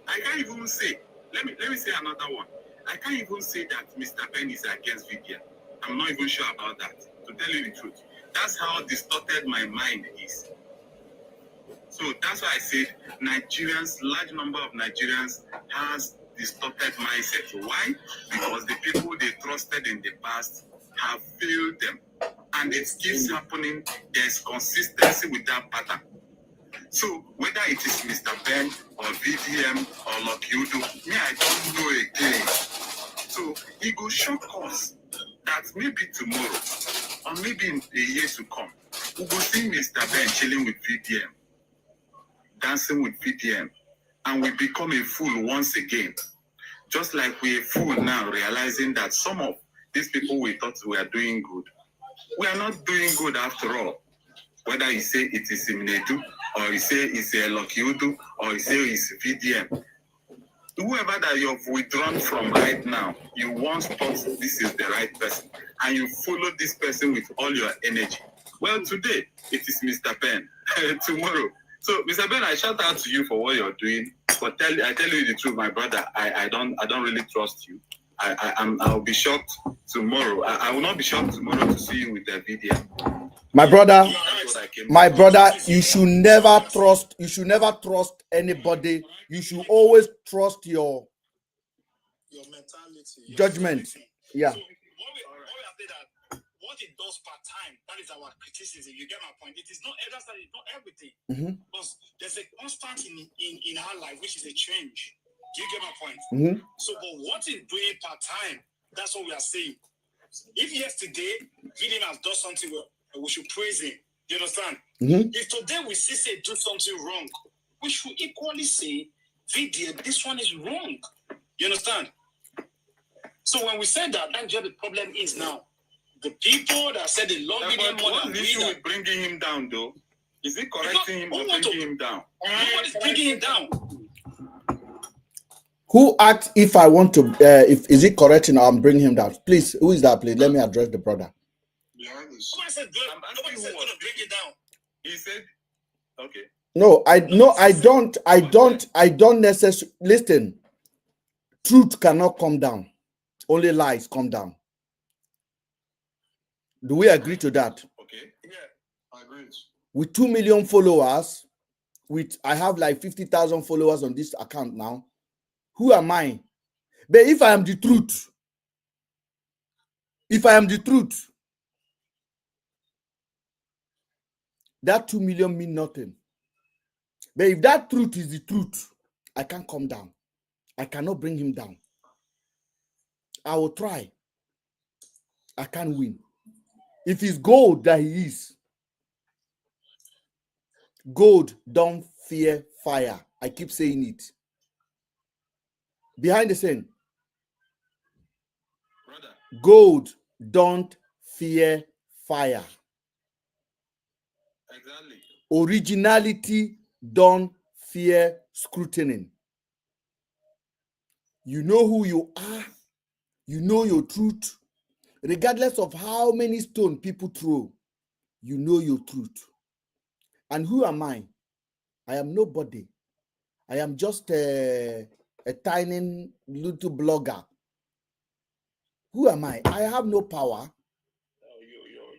I can't even say. Let me say another one. I can't even say that Mr. Ben is against Vdm. I'm not even sure about that. To tell you the truth, that's how distorted my mind is. So that's why I said Nigerians, large number of Nigerians has distorted mindset. Why? Because the people they trusted in the past have failed them. And it keeps happening. There's consistency with that pattern. So whether it is Mr. Ben or Vdm or Lucky Udo, me, I don't know again. So it will shock us that maybe tomorrow or maybe in the years to come, we will see Mr. Ben chilling with Vdm, dancing with Vdm, and we become a fool once again. Just like we're a fool now, realizing that some of these people we thought we are doing good, we are not doing good after all. Whether you say it is Imnedu, or you say it's a Lucky Udo, or you say it's Vdm. Whoever that you have withdrawn from right now, you once thought this is the right person, and you follow this person with all your energy. Well, today it is Mr. Ben. Tomorrow, so Mr. Ben, I shout out to you for what you're doing. But I tell you the truth, my brother, I don't really trust you. I'll be shocked tomorrow. I will not be shocked tomorrow to see you with the video. My brother, you should never trust. You should never trust anybody. You should always trust your mentality, judgment. Yeah. So what it does per time, that is our criticism. You get my point. It is not it's not everything. Because there's a constant in our life, which is a change. Do you get my point? So, but what is doing per time? That's what we are saying. If yesterday Vdm has done something well, we should praise him. You understand? If today we see say do something wrong, we should equally say Vdm, this one is wrong. You understand? So when we said that, that's where the problem is now. The people that said they love Vdm more than the issue with bringing him down, though? Is it correcting him or bringing him down? Nobody's bringing him down. Who asked if I want to, is it correcting or I'm bringing him down? Please, who is that, please? Let me address the brother. Nobody said going to bring it down. He said, okay. No, I don't necessarily, listen, truth cannot come down. Only lies come down. Do we agree to that? Okay. Yeah, I agree. With 2 million followers, I have like 50,000 followers on this account now. Who am I? But if I am the truth, that 2 million mean nothing. But if that truth is the truth, I can't come down. I cannot bring him down. I will try. I can't win. If it's gold that he is, gold don't fear fire. I keep saying it. Behind the scene, Brother, gold don't fear fire. exactly. Originality don't fear scrutiny. You know who you are. You know your truth. Regardless of how many stones people throw, you know your truth. And who am I? I am nobody. I am just a tiny little blogger. Who am I? I have no power.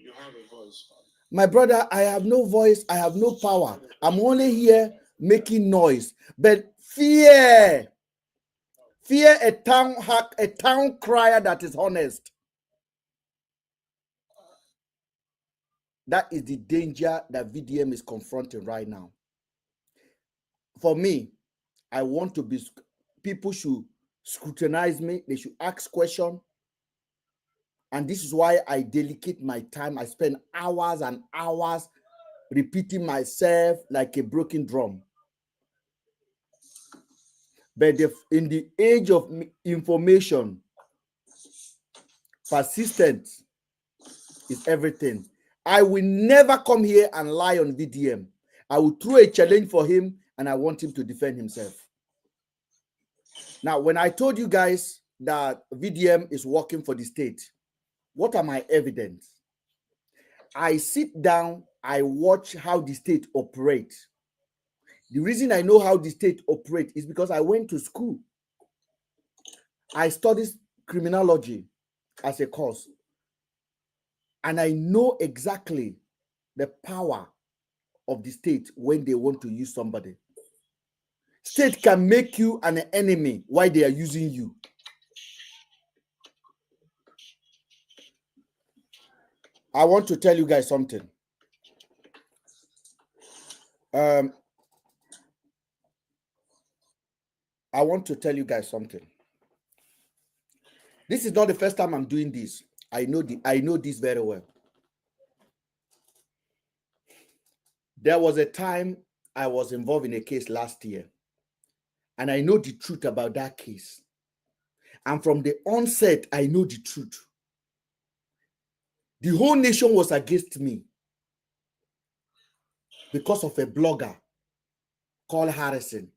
You have a voice. My brother, I have no voice. I have no power. I'm only here making noise. But fear a town hack, a town crier that is honest. That is the danger that VDM is confronting right now. For me, I want to be, people should scrutinize me. They should ask questions. And this is why I dedicate my time. I spend hours and hours repeating myself like a broken drum. But in the age of information, persistence is everything. I will never come here and lie on VDM. I will throw a challenge for him and I want him to defend himself. Now, when I told you guys that VDM is working for the state, what are my evidence? I sit down, I watch how the state operates. The reason I know how the state operates is because I went to school. I studied criminology as a course. And I know exactly the power of the state when they want to use somebody. State can make you an enemy while they are using you. I want to tell you guys something. I want to tell you guys something. This is not the first time I'm doing this. I know this very well. There was a time I was involved in a case last year, and I know the truth about that case. And from the onset, I know the truth. The whole nation was against me because of a blogger called Harrison,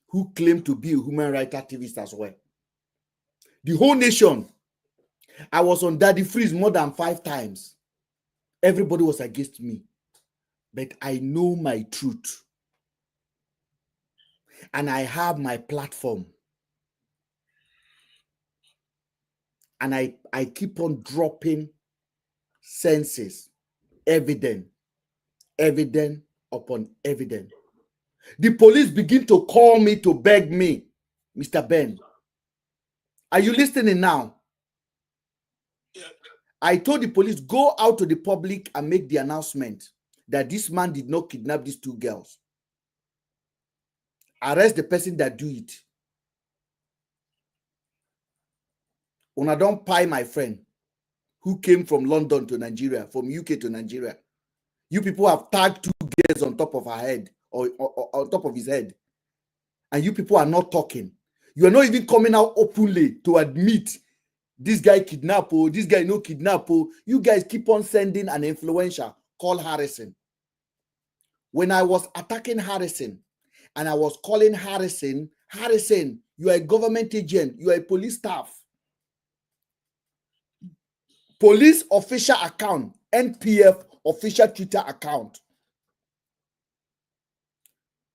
who claimed to be a human rights activist as well. The whole nation. I was on Daddy Freeze more than 5 times. Everybody was against me. But I know my truth. And I have my platform. And I keep on dropping senses, evidence upon evidence. The police begin to call me to beg me, Mr. Ben. Are you listening now? Yeah. I told the police, go out to the public and make the announcement that this man did not kidnap these 2 girls. Arrest the person that do it. Una don't pie my friend who came from London to Nigeria, from UK to Nigeria. You people have tagged 2 girls on top of her head or on top of his head. And you people are not talking. You are not even coming out openly to admit this guy kidnapped, or this guy no kidnap. You guys keep on sending an influencer called Harrison. When I was attacking Harrison and I was calling Harrison, you are a government agent, you are a police staff. Police official account, NPF official Twitter account.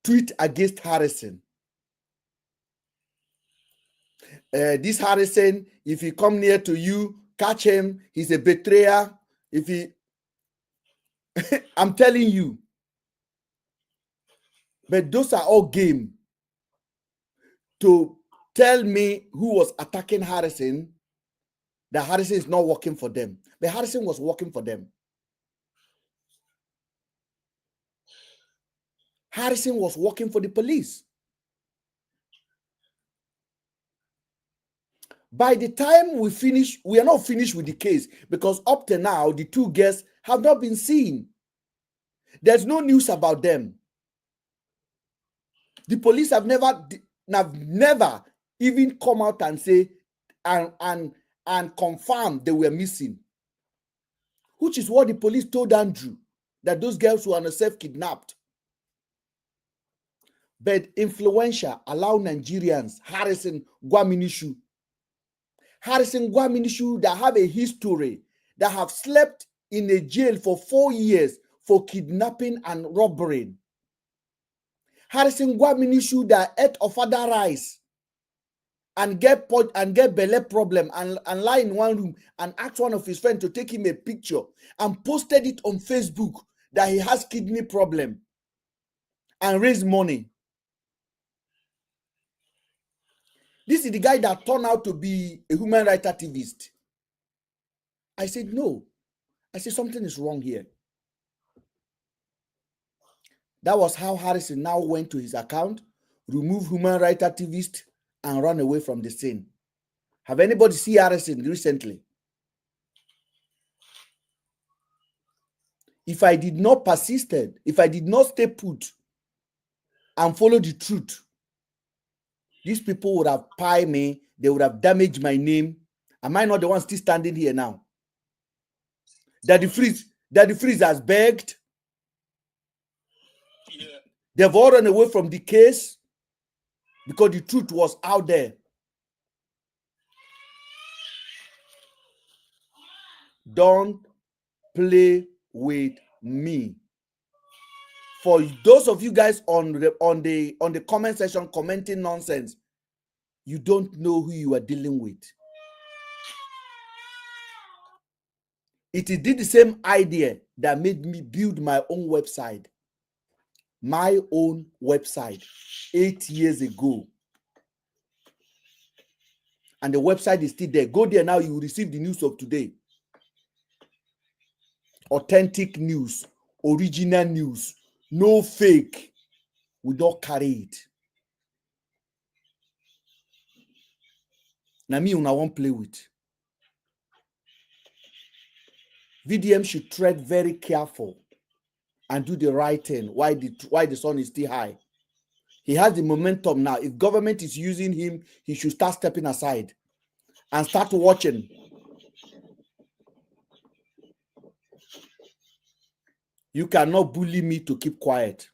Tweet against Harrison. This Harrison, if he come near to you, catch him. He's a betrayer. If he, I'm telling you. But those are all game to tell me who was attacking Harrison, that Harrison is not working for them. But Harrison was working for them. Harrison was working for the police. By the time we finish, we are not finished with the case because up to now, the two girls have not been seen. There's no news about them. The police have never even come out and say and confirm they were missing, which is what the police told Andrew, that those girls were self-kidnapped. But influential allow Nigerians, Harrison Gwaminishu that have a history, that have slept in a jail for 4 years for kidnapping and robbery. Harrison Gwaminishu that ate of other rice and get belly problem and lie in one room and ask one of his friends to take him a picture and posted it on Facebook that he has kidney problem and raise money. This is the guy that turned out to be a human rights activist. I said, no. I said, something is wrong here. That was how Harrison now went to his account, removed human rights activist, and run away from the scene. Have anybody seen Harrison recently? If I did not persisted, if I did not stay put and follow the truth, these people would have pied me. They would have damaged my name. Am I not the one still standing here now? Daddy Freeze has begged. Yeah. They've all run away from the case because the truth was out there. Don't play with me. For those of you guys on the comment section commenting nonsense, you don't know who you are dealing with. It is the same idea that made me build my own website. My own website 8 years ago. And the website is still there. Go there now, you will receive the news of today. Authentic news, original news, no fake. We don't carry it. Now me, I won't play with. VDM should tread very careful and do the right thing while the sun is still high. He has the momentum now. If government is using him, he should start stepping aside and start watching. You cannot bully me to keep quiet.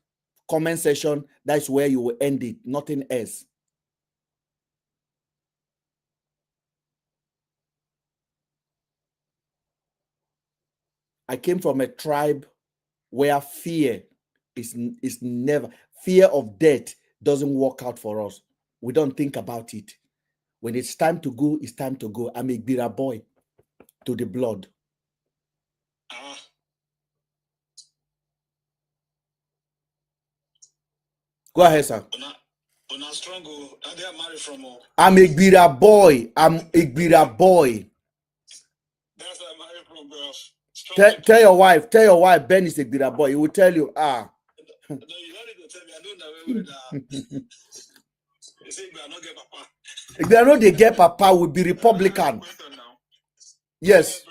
Comment section, that's where you will end it. Nothing else. I came from a tribe where fear is never, fear of death doesn't work out for us. We don't think about it. When it's time to go, it's time to go. I'm a Bira boy to the blood. Go ahead, sir. I'm a Bira boy. I'm a Bira boy. That's where I'm married from, bro. Tell your wife, Ben is a Bira boy. He will tell you, No, you don't need to tell me. I don't know where you say I don't get papa. if they know they get papa, will be Republican. Yes.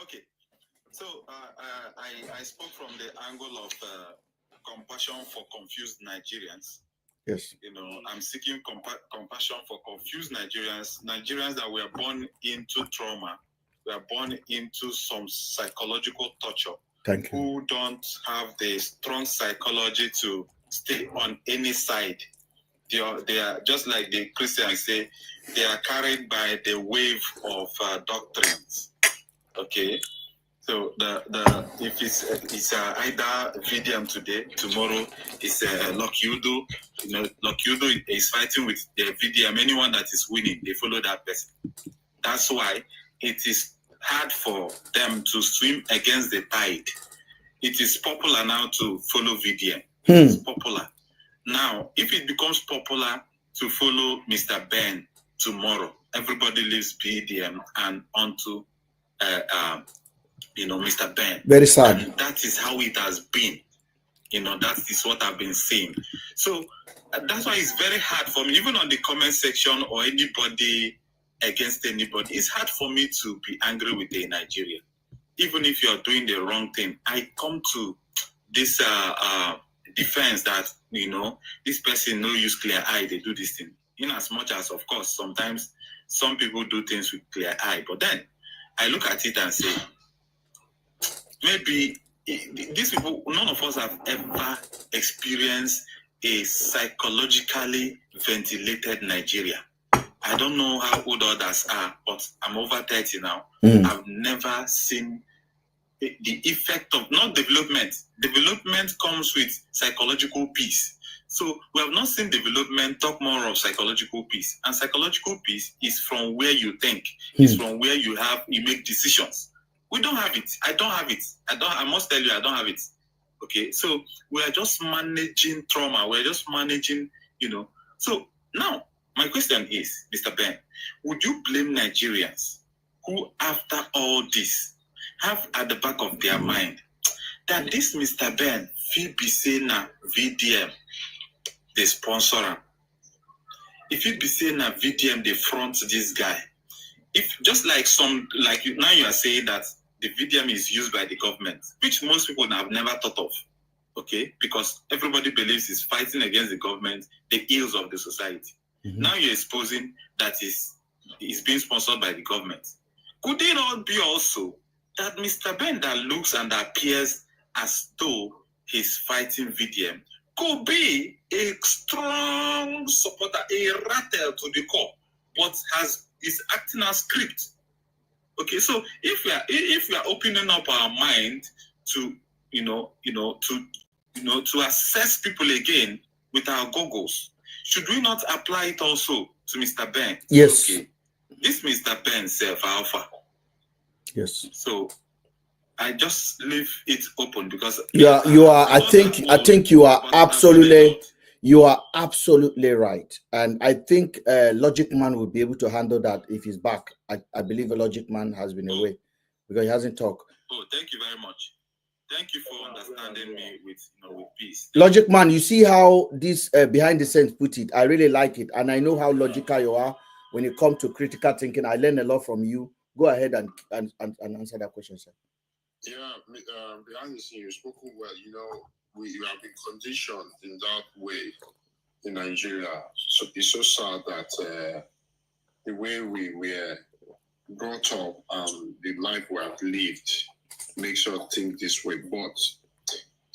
Okay. So I spoke from the angle of compassion for confused Nigerians. Yes. You know, I'm seeking compassion for confused Nigerians that were born into trauma, were born into some psychological torture. Thank you. Who don't have the strong psychology to stay on any side. They are just like the Christians say, they are carried by the wave of doctrines. Okay. So if it's either Vdm today, tomorrow it's Lokiudo. You know, Lokiudo is fighting with the Vdm. Anyone that is winning, they follow that person. That's why it is hard for them to swim against the tide. It is popular now to follow Vdm. It's popular. Now, if it becomes popular to follow Mr. Ben tomorrow, everybody leaves Vdm and onto Mr. Ben. Very sad. And that is how it has been. That is what I've been saying. So that's why it's very hard for me, even on the comment section or anybody against anybody. It's hard for me to be angry with a Nigerian. Even if you're doing the wrong thing, I come to this defense that, this person no use clear eye, they do this thing. In as much as, of course, sometimes some people do things with clear eye. But then I look at it and say, maybe these people, none of us have ever experienced a psychologically ventilated Nigeria. I don't know how old others are, but I'm over 30 now. I've never seen the effect of not development. Development comes with psychological peace. So we have not seen development talk more of psychological peace. And psychological peace is from where you think, it's from where you make decisions. We don't have it. I don't have it. I must tell you, I don't have it. Okay, so we are just managing trauma. We're just managing, So now, my question is, Mr. Ben, would you blame Nigerians who, after all this, have at the back of their mind that this Mr. Ben, be saying na Vdm, they sponsor him? If you be saying na Vdm, they front this guy. If just like now you are saying that the Vdm is used by the government, which most people have never thought of, okay? Because everybody believes it's fighting against the government, the ills of the society. Now you're exposing that is being sponsored by the government. Could it not be also that Mr. Ben that looks and appears as though he's fighting Vdm could be a strong supporter, a rattle to the core, but is acting as script? Okay, so if we are opening up our mind to to assess people again with our goggles, should we not apply it also to Mr. Ben? Yes. Okay, this Mr. Ben self-alpha. Yes. So I just leave it open because you are. I think you are absolutely right, and I think Logic Man will be able to handle that if he's back. I believe a Logic Man has been away because he hasn't talked. Oh, thank you very much. Thank you for understanding me with peace. Logic Man, you see how this behind the scenes put it. I really like it, and I know how logical you are when it comes to critical thinking. I learn a lot from you. Go ahead and answer that question, sir. Yeah, behind the scenes, you've spoken well. We have been conditioned in that way in Nigeria. So it's so sad that the way we were brought up and the life we have lived makes us think this way. But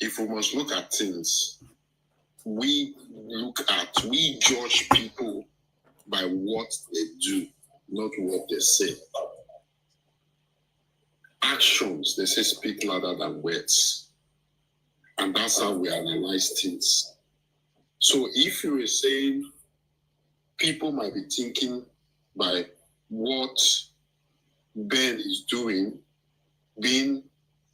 if we must look at things, we judge people by what they do, not what they say. Actions, they say, speak louder than words. And that's how we analyze things. So if you were saying people might be thinking by what Ben is doing, being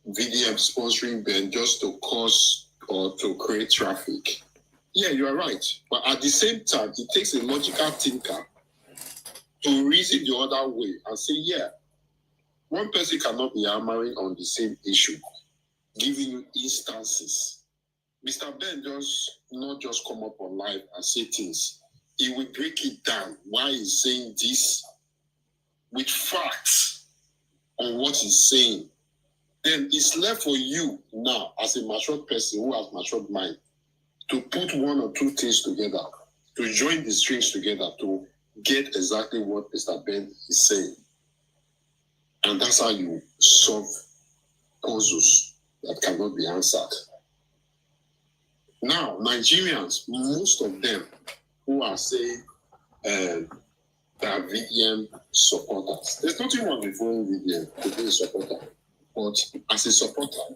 Vdm sponsoring Ben just to cause or to create traffic. Yeah, you are right. But at the same time, it takes a logical thinker to reason the other way and say, yeah, one person cannot be hammering on the same issue, giving you instances. Mr. Ben does not just come up on live and say things. He will break it down why he's saying this with facts on what he's saying. Then it's left for you now, as a matured person who has matured mind, to put one or two things together, to join the strings together to get exactly what Mr. Ben is saying. And that's how you solve puzzles that cannot be answered. Now, Nigerians, most of them who are saying they are Vdm supporters. There's nothing wrong with following Vdm to be a supporter. But as a supporter,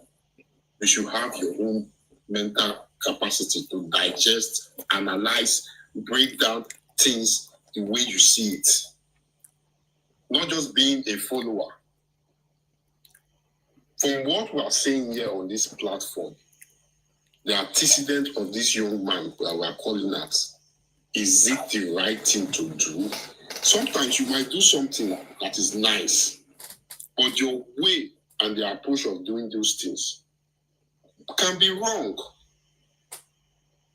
you should have your own mental capacity to digest, analyze, break down things the way you see it. Not just being a follower. From what we are saying here on this platform, the antecedent of this young man that we are calling at, is it the right thing to do? Sometimes you might do something that is nice, but your way and the approach of doing those things can be wrong.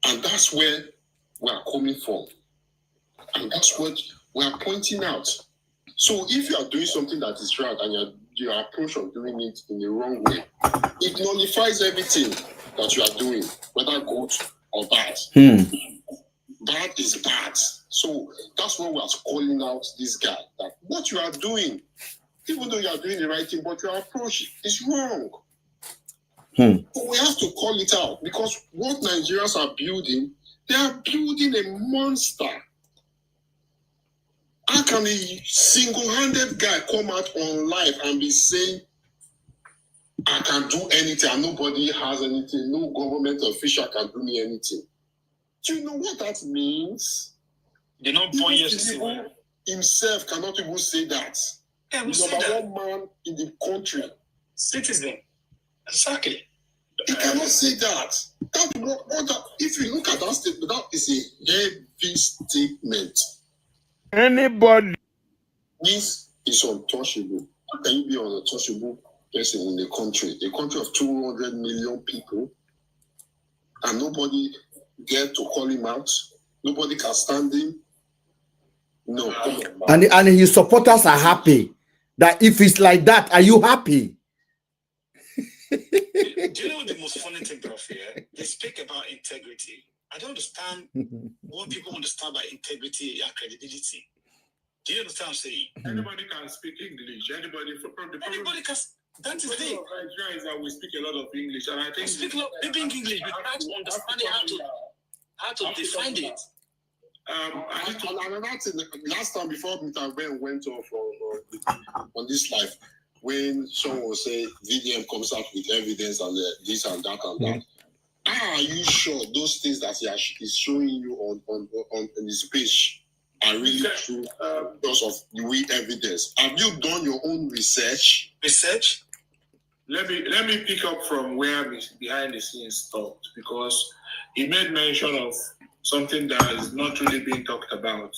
And that's where we are coming from. And that's what we are pointing out. So if you are doing something that is right and your approach of doing it in the wrong way, it nullifies everything that you are doing, whether good or bad. Bad is bad. So that's why we are calling out this guy, that what you are doing, even though you are doing the right thing, but your approach is wrong. So we have to call it out, because what Nigerians are building, they are building a monster. How can a single-handed guy come out on live and be saying, I can do anything and nobody has anything, no government official can do me anything? Do you know what that means? They don't point you himself cannot even say that. Yeah, we the say number that. one man in the country. Citizen. Exactly. He cannot say that. If you look at that statement, that is a heavy statement. Anybody This is untouchable. How can you be an untouchable person in a country of 200 million people, and nobody dare to call him out? Nobody can stand him. No. And his supporters are happy. That if it's like that, are you happy? Do you know the most funny thing, Prof? Yeah? They speak about integrity. I don't understand what people understand by integrity and credibility. Do you understand what I'm saying? Anybody can speak English. Anybody can. That is it. Nigeria is that we speak a lot of English, and I think speak a lot. Maybe English, but not understanding how to define it. Last time before Mr. Ben went off on this live, when someone will say VDM comes out with evidence and this and that and that, how are you sure those things that he is showing you on his page are really true because of the way evidence? Have you done your own research? Let me pick up from where behind the scenes stopped, because he made mention of something that is not really being talked about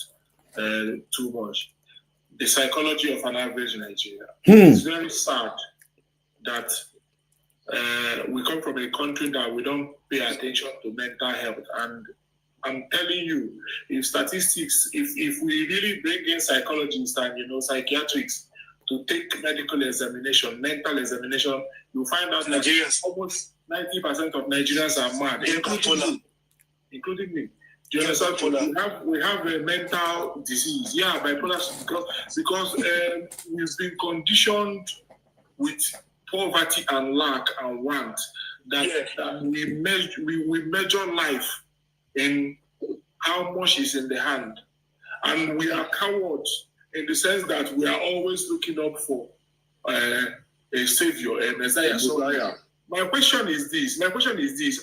too much. The psychology of an average Nigerian. It's very sad that we come from a country that we don't pay attention to mental health. And I'm telling you, if we really bring in psychologists and psychiatrists to take mental examination, you'll find out Nigerians, almost 90% of Nigerians are mad, including me. Do you understand? We have a mental disease. Yeah, bipolar, because we've been conditioned with poverty and lack and want that we measure life in how much is in the hand. And we are cowards in the sense that we are always looking up for a savior, a messiah. So my question is this.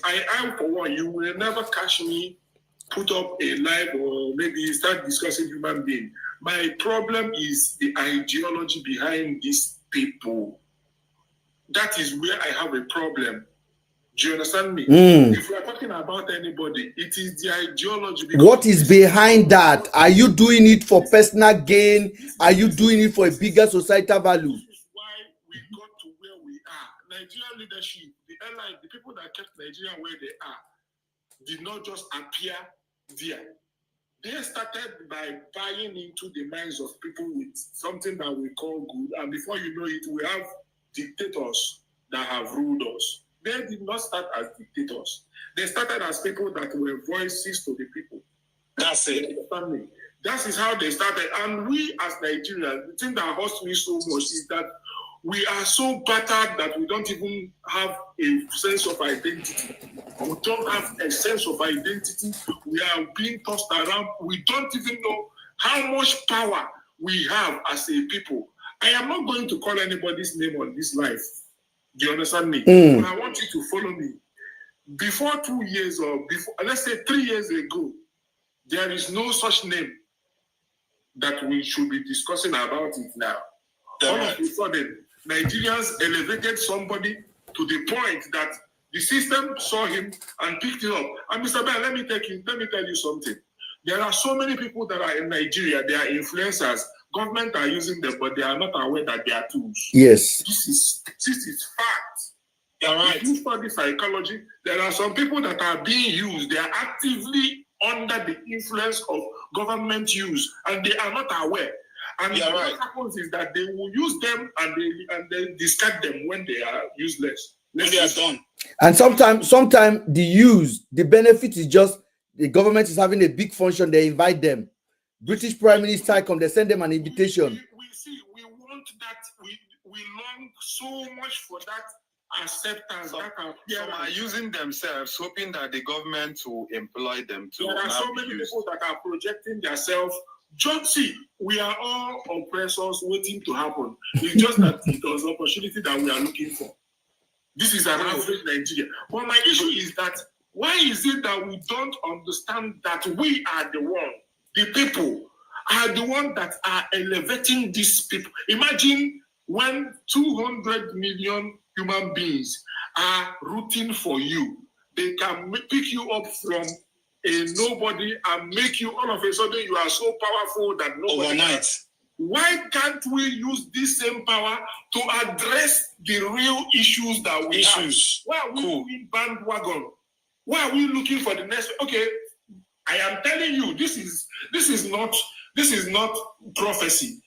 I for one, you will never catch me put up a live or maybe start discussing human being. My problem is the ideology behind these people. That is where I have a problem. Do you understand me? If we are talking about anybody, it is the ideology. What is behind that? Are you doing it for personal gain? Are you doing it for a bigger societal value? This is why we got to where we are. Nigerian leadership, the people that kept Nigeria where they are, did not just appear there. They started by buying into the minds of people with something that we call good, and before you know it, we have dictators that have ruled us. They did not start as dictators. They started as people that were voices to the people. That's it. That is how they started. And we as Nigerians, the thing that hurts me so much is that we are so battered that we don't even have a sense of identity. We don't have a sense of identity. We are being tossed around. We don't even know how much power we have as a people. I am not going to call anybody's name on this life. Do you understand me? But I want you to follow me. Before 2 years or before, let's say 3 years ago, there is no such name that we should be discussing about it now. All of a sudden, Nigerians elevated somebody to the point that the system saw him and picked it up. And Mr. Ben, let me tell you something. There are so many people that are in Nigeria, they are influencers. Government are using them, but they are not aware that they are tools. Yes. This is fact. You're right. If you study psychology, there are some people that are being used. They are actively under the influence of government use, and they are not aware. And what happens is that they will use them and they discard them when they are useless. When they are done. And sometimes the benefit is just the government is having a big function. They invite them. British Prime Minister come, they send them an invitation. We want that. We long so much for that acceptance. Some are using themselves, hoping that the government will employ them to. There are so many people that are projecting themselves. Just see, we are all oppressors waiting to happen. It's just that it was an opportunity that we are looking for. This is an average Nigeria. But my issue is that why is it that we don't understand that we are the one, the people are the one that are elevating these people? Imagine when 200 million human beings are rooting for you. They can pick you up from a nobody and make you all of a sudden you are so powerful that nobody overnight. Why can't we use this same power to address the real issues that we have? Why are we doing bandwagon? Why are we looking for the next? Okay, I am telling you, this is not prophecy.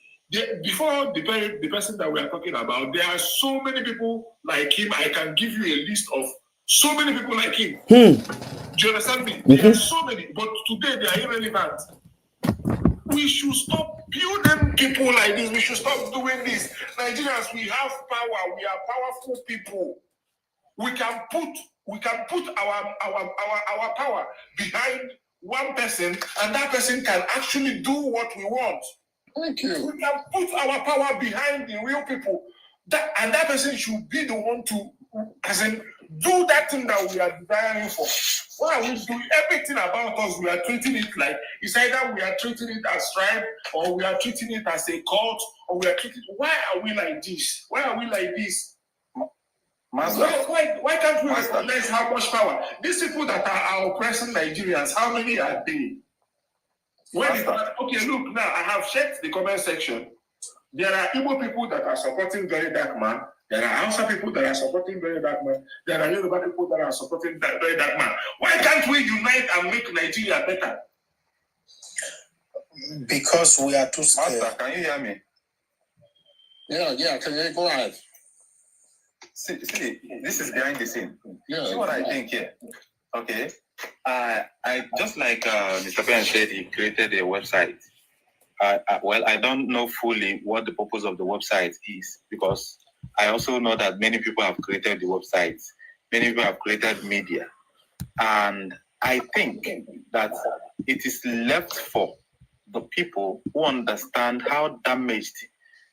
Before the person that we are talking about, there are so many people like him. I can give you a list of so many people like him. Do you understand me? There are so many, but today they are irrelevant. We should stop building people like this. We should stop doing this. Nigerians, we have power. We are powerful people. We can put our power behind one person, and that person can actually do what we want. Thank you. We can put our power behind the real people. And that person should be the one to, do that thing that we are desiring for. Why are we doing everything about us? We are treating it like it's either we are treating it as tribe, or we are treating it as a cult, or we are treating. Why are we like this? Why are we like this? Master. Why can't we recognize how much power these people that are oppressing Nigerians? How many are they? Okay, look now. I have checked the comment section. There are Igbo people that are supporting Very Dark Man. There are Hausa people that are supporting Very Dark Man. There are Yoruba people that are supporting Very Dark Man. Why can't we unite and make Nigeria better? Because we are too scared. Master, can you hear me? Yeah, can you go ahead? See, this is behind the scene. Yeah. See what I think here. Okay. I just like Mr. Ben said, he created a website. Well, I don't know fully what the purpose of the website is, because I also know that many people have created the websites. Many people have created media. And I think that it is left for the people who understand how damaged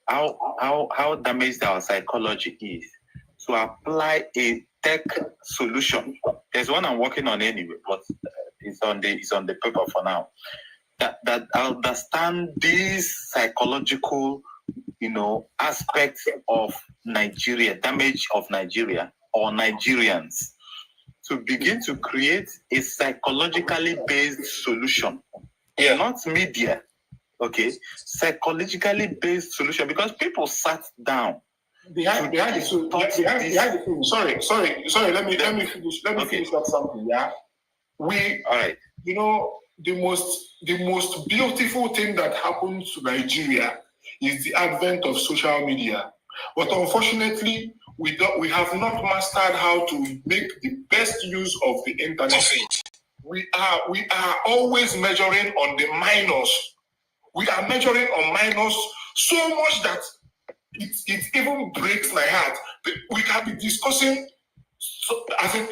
our psychology is to apply a tech solution. There's one I'm working on anyway, but it's on the paper for now. That understand these psychological, aspects of Nigeria, damage of Nigeria or Nigerians, to begin to create a psychologically based solution. Yeah. Not media, okay? Psychologically based solution, because people sat down. Behind the scene. Sorry. Let me finish up something. Yeah. All right. The most beautiful thing that happens to Nigeria is the advent of social media. But unfortunately, we have not mastered how to make the best use of the internet. We are always measuring on the minus. We are measuring on minus so much that it even breaks my heart. We can be discussing,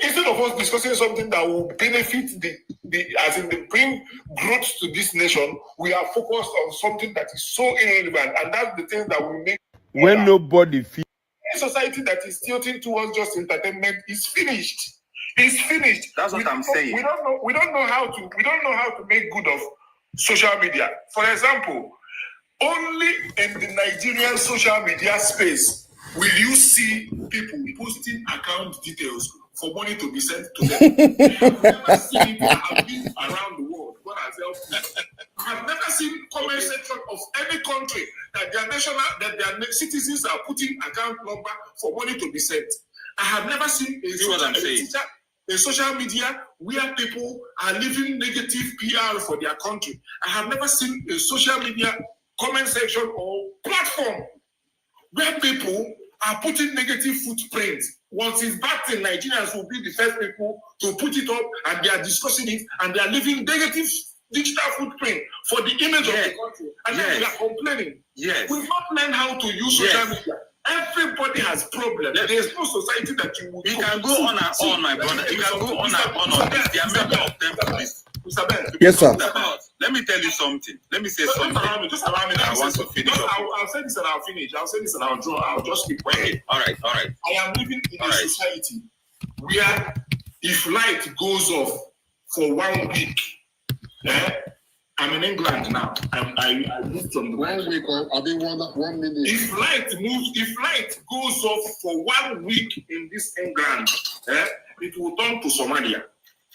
instead of us discussing something that will benefit bring growth to this nation, we are focused on something that is so irrelevant, and that's the thing that will make when nobody feels. A society that is tilting towards just entertainment is finished. It's finished. That's what I'm saying. We don't know how to make good of social media. For example, only in the Nigerian social media space will you see people posting account details for money to be sent to them. I've never seen it. I have been around the world. I have never seen comment section of any country that their citizens are putting account number for money to be sent. I have never seen a social media where people are leaving negative PR for their country. I have never seen a social media comment section or platform where people are putting negative footprints. Once it's back in, Nigerians will be the first people to put it up, and they are discussing it, and they are leaving negative digital footprint for the image of the country. And then they are complaining. Yes. We've not learned how to use social media. Everybody has problems. There is no society that you will. He can go on and on, my brother. He can go on and on. There are many of them to this. Yes, sir. Let me tell you something. Let me say something. Just allow me. I want to finish. I'll say this and I'll finish. I'll say this and I'll draw. I'll just keep quiet. All right. I am living in a society where if light goes off for 1 week, I'm in England now. I moved from the 1 week or I mean 1 minute. If light goes off for 1 week in this England, it will turn to Somalia.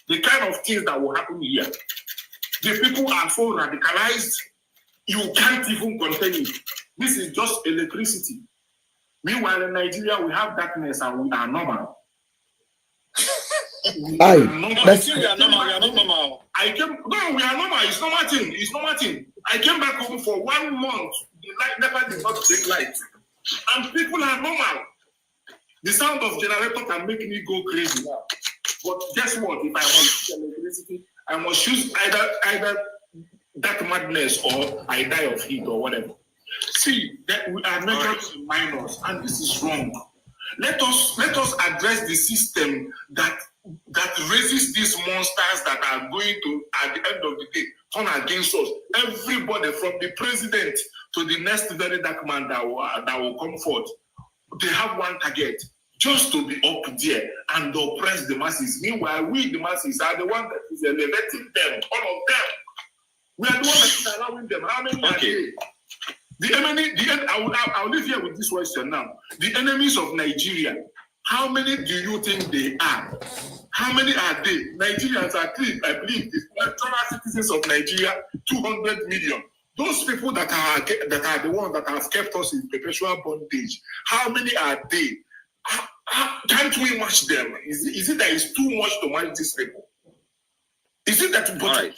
The kind of things that will happen here. The people are so radicalized, you can't even contain it. This is just electricity. Meanwhile, in Nigeria, we have darkness and we are normal. We are normal. We are normal. We are normal. It's normal thing. I came back home for 1 month. The light never did not take light. And people are normal. The sound of generator can make me go crazy now. But guess what? If I want to use electricity, I must choose either that madness or I die of heat or whatever. See, that we are measuring minors, and this is wrong. Let us address the system that raises these monsters that are going to, at the end of the day, turn against us. Everybody, from the president to the next very dark man that will come forth, they have one target. Just to be up there and oppress the masses. Meanwhile, we, the masses, are the one that is elevating them, all of them. We are the one that is allowing them. How many are they? I'll leave here with this question now. The enemies of Nigeria, how many do you think they are? How many are they? Nigerians are, I believe, the natural citizens of Nigeria, 200 million. Those people that are the ones that have kept us in perpetual bondage, how many are they? Can't we match them? Is it that it's too much to match these people? Is it that? Right.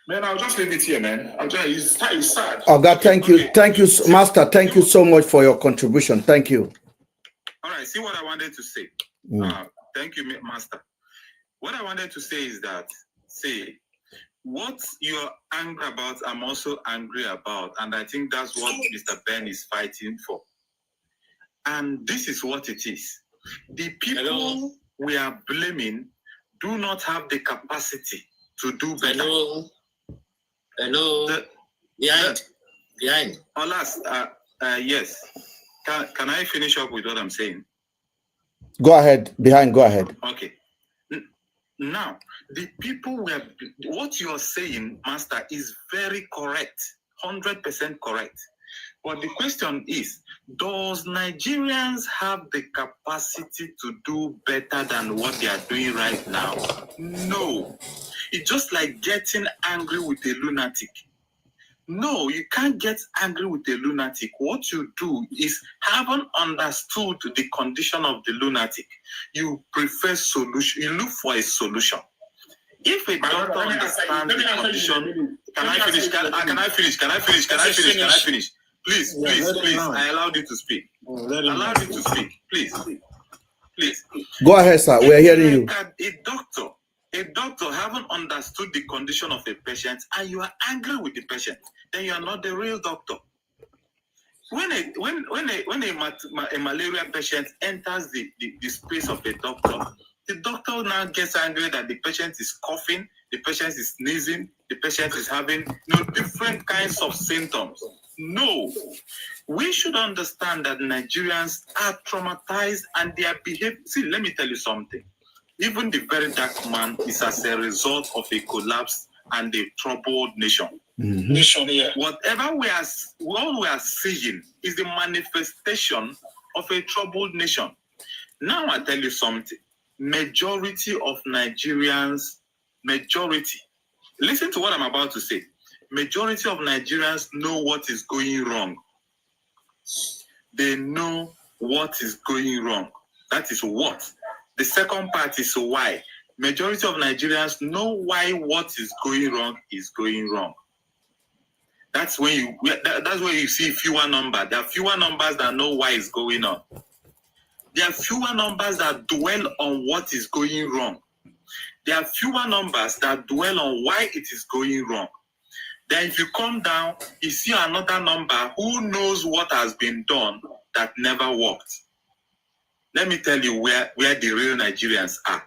Man, I'll just leave it here, man. It's sad. Oh God, thank you, Master. Thank you so much for your contribution. Thank you. All right. See what I wanted to say. Thank you, Master. What I wanted to say is that, see, what you're angry about, I'm also angry about, and I think that's what Mr. Ben is fighting for. And this is what it is. The people we are blaming do not have the capacity to do better. Behind. Alas, yes. Can I finish up with what I'm saying? Go ahead. Go ahead. Okay. Now, the people what you are saying, Master, is very correct. 100% correct. But the question is, does Nigerians have the capacity to do better than what they are doing right now? No. It's just like getting angry with a lunatic. No, you can't get angry with a lunatic. What you do is, having understood the condition of the lunatic, you prefer solution. You look for a solution. If a doctor understands the condition, can I finish? Please. I allowed you to speak. Please. Go ahead, sir. We are hearing you. A doctor haven't understood the condition of a patient, and you are angry with the patient, then you are not the real doctor. When a malaria patient enters the space of a doctor, the doctor now gets angry that the patient is coughing, the patient is sneezing, the patient is having different kinds of symptoms. No, we should understand that Nigerians are traumatized and they are behaving. See, let me tell you something. Even the very dark man is as a result of a collapse and a troubled nation. Whatever we are seeing is the manifestation of a troubled nation. Now I tell you something. Majority of Nigerians, listen to what I'm about to say. Majority of Nigerians know what is going wrong. They know what is going wrong. That is what. The second part is why. Majority of Nigerians know why what is going wrong is going wrong. That's when that's where you see fewer numbers. There are fewer numbers that know why it's going on. There are fewer numbers that dwell on what is going wrong. There are fewer numbers that dwell on why it is going wrong. Then if you come down, you see another number who knows what has been done that never worked. Let me tell you where the real Nigerians are.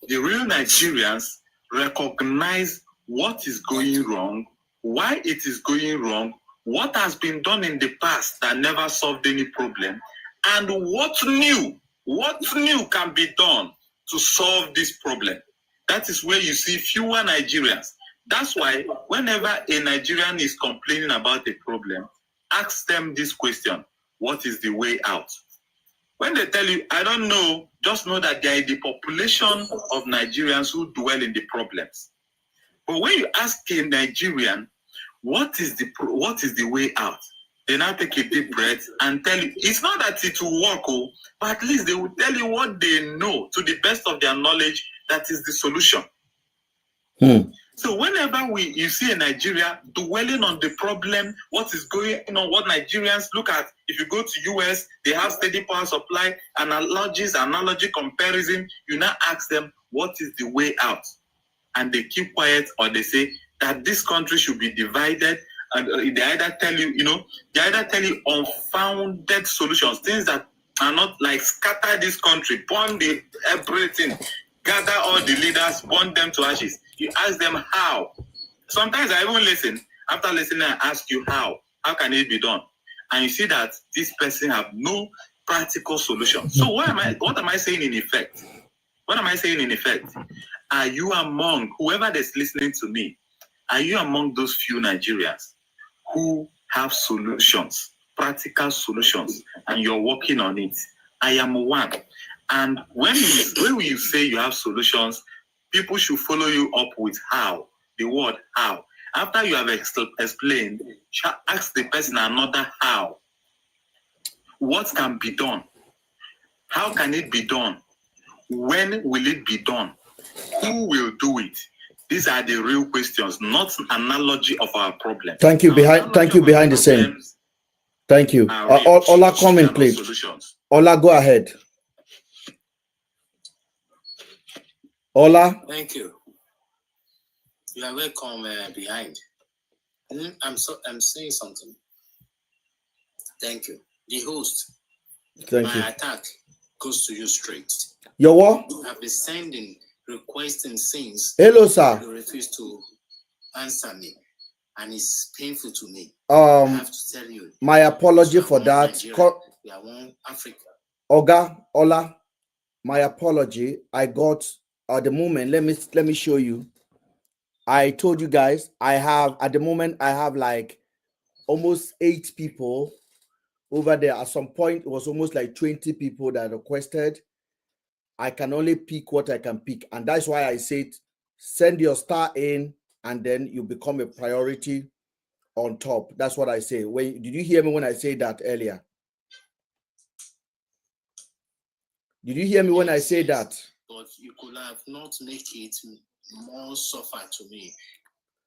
The real Nigerians recognize what is going wrong, why it is going wrong, what has been done in the past that never solved any problem, and what new can be done to solve this problem. That is where you see fewer Nigerians. That's why whenever a Nigerian is complaining about a problem, ask them this question: what is the way out? When they tell you, I don't know, just know that there is the population of Nigerians who dwell in the problems. But when you ask a Nigerian, what is the way out? They now take a deep breath and tell you, it's not that it will work, but at least they will tell you what they know to the best of their knowledge that is the solution. So whenever you see a Nigeria dwelling on the problem, what is going on, what Nigerians look at, if you go to US, they have steady power supply, analogy comparison, you now ask them, what is the way out? And they keep quiet, or they say that this country should be divided, and they either tell you, unfounded solutions, things that are not like scatter this country, burn everything, gather all the leaders, burn them to ashes. You ask them how. Sometimes I even listen. After listening, I ask you how. How can it be done? And you see that this person have no practical solution. So what am I saying in effect? What am I saying in effect? Are you among, whoever that's listening to me, are you among those few Nigerians who have solutions, practical solutions, and you're working on it? I am one. And when you say you have solutions, people should follow you up with how, the word how. After you have explained, ask the person another how. What can be done? How can it be done? When will it be done? Who will do it? These are the real questions, not analogy of our problem. Thank you behind the scene. Thank you. Ola, comment, please. Ola, go ahead. Ola. Thank you. You are welcome behind. I'm saying something. Thank you. The host. Thank you. My attack goes to you straight. Your what? I've been sending, requesting things. Hello, sir. You refuse to answer me, and it's painful to me. I have to tell you. My apology for that. We are one Africa. Ola, my apology. I got at the moment. Let me show you. I told you guys I have like almost 8 people over there. At some point, it was almost like 20 people that requested. I can only pick what I can pick, and that's why I said send your star in, and then you become a priority on top. That's what I say. Did you hear me when I said that earlier? Did you hear me when I said that? But you could have not made it more suffer to me.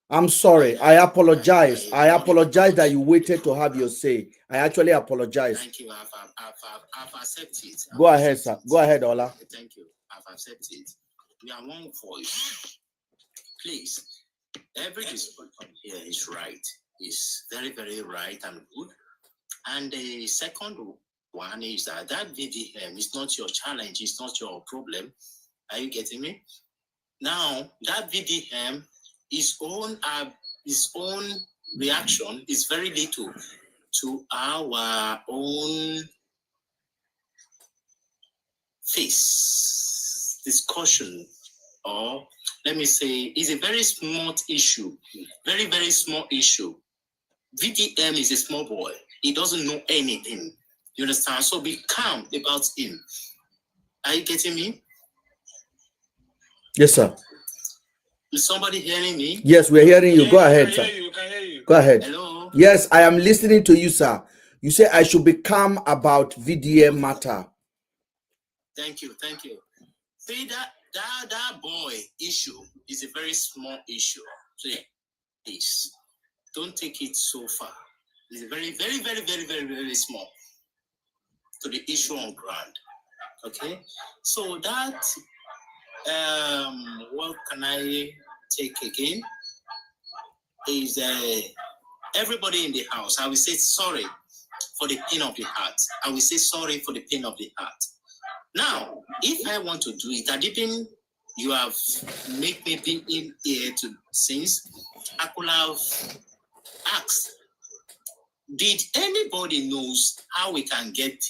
I'm sorry. I apologize. I apologize that you waited to have your say. I actually apologize. Thank you. I've accepted. Go ahead, sir. Go ahead, Ola. Thank you. I've accepted. We are one voice. Please, every discussion here is right. It's very, very right and good. And the second one is that VDM is not your challenge. It's not your problem. Are you getting me? Now, that VDM, his own reaction is very little to our own face discussion, or let me say, it's a very small issue, very, very small issue. VDM is a small boy. He doesn't know anything. You understand? So be calm about him. Are you getting me? Yes, sir. Is somebody hearing me? Yes, we're hearing you. Go ahead, sir. Go ahead. Hello? Yes, I am listening to you, sir. You say I should be calm about VDM matter. Thank you. See that boy issue is a very small issue. Please don't take it so far. It's very, very, very, very, very, very small to the issue on ground. Okay, so that what can I take again? Is everybody in the house? I will say sorry for the pain of the heart. I will say sorry for the pain of the heart. Now, if I want to do it, I didn't. You have made me be in here to since I could have asked. Did anybody knows how we can get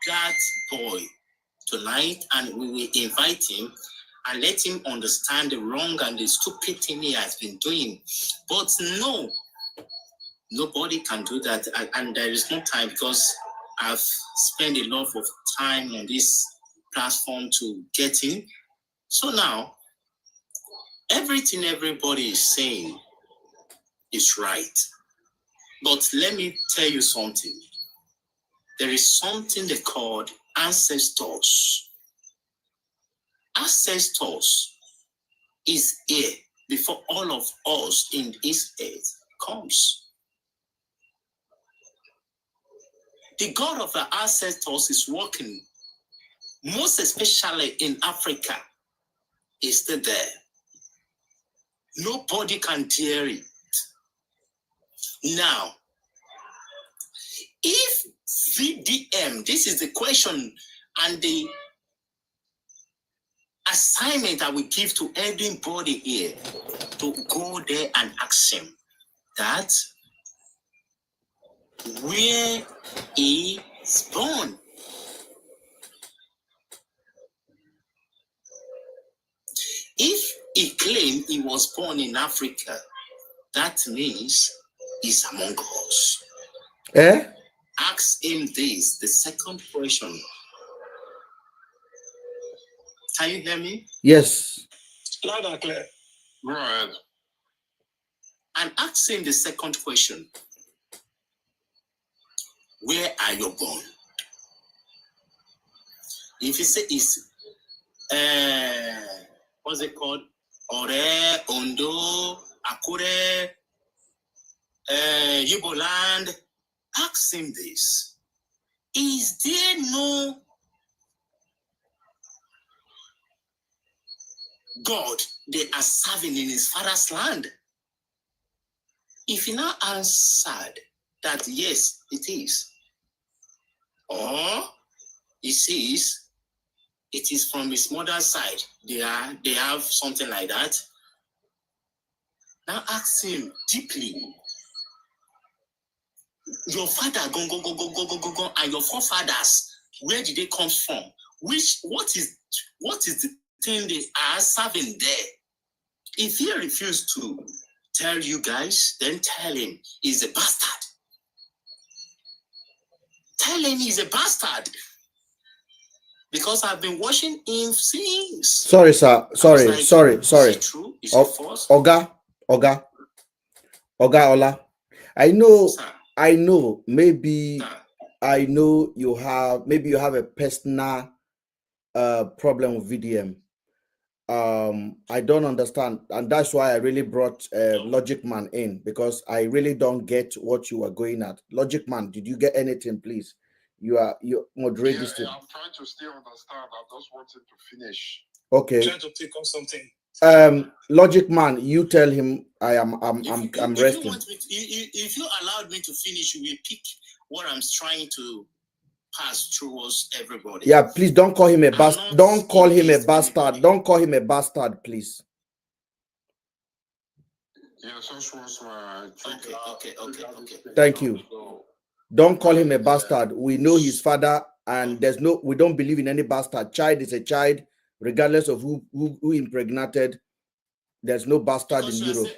that boy tonight, and we will invite him and let him understand the wrong and the stupid thing he has been doing. But no, nobody can do that, and there is no time because I've spent a lot of time on this platform to get in. So now, everything everybody is saying is right. But let me tell you something. There is something they call ancestors. Ancestors is here before all of us in this earth comes. The God of our ancestors is working, most especially in Africa, is still there. Nobody can dare it. Now, if VDM, this is the question and the assignment I will give to everybody here, to go there and ask him that where he is born. If he claimed he was born in Africa, that means he's among us. Ask him this, the second question. Can you hear me? Yes. Loud and clear. Go ahead. And ask him the second question. Where are you born? If he say it's what's it called? Ore, Ondo, Akure, Yuboland, ask him this. Is there no God they are serving in his father's land? If he now answered that yes, it is, or he says it is from his mother's side, they have something like that. Now ask him deeply. Your father go, and your forefathers, where did they come from? What is the thing they are serving there? If he refused to tell you guys, then tell him he's a bastard. Tell him he's a bastard. Because I've been watching him since. Sorry, sir. Sorry. Is it true? Is it false? Oga Ola. I know. Sir. I know. Maybe Sir. I know you have. Maybe you have a personal problem with VDM. I don't understand, and that's why I really brought Logic Man in, because I really don't get what you are going at. Logic Man, did you get anything, please? You moderate this thing. I'm trying to still understand. I just wanted to finish. Okay. Trying to take on something. Logic Man, you tell him I'm resting. If you allowed me to finish, you will pick what I'm trying to pass towards everybody. Yeah, please don't call him a bastard. Don't call him a bastard. Don't call him a bastard, please. Yeah, so was my Okay. Thank you. Don't call him a bastard. We know his father, and we don't believe in any bastard. Child is a child, regardless of who impregnated. There's no bastard in Europe.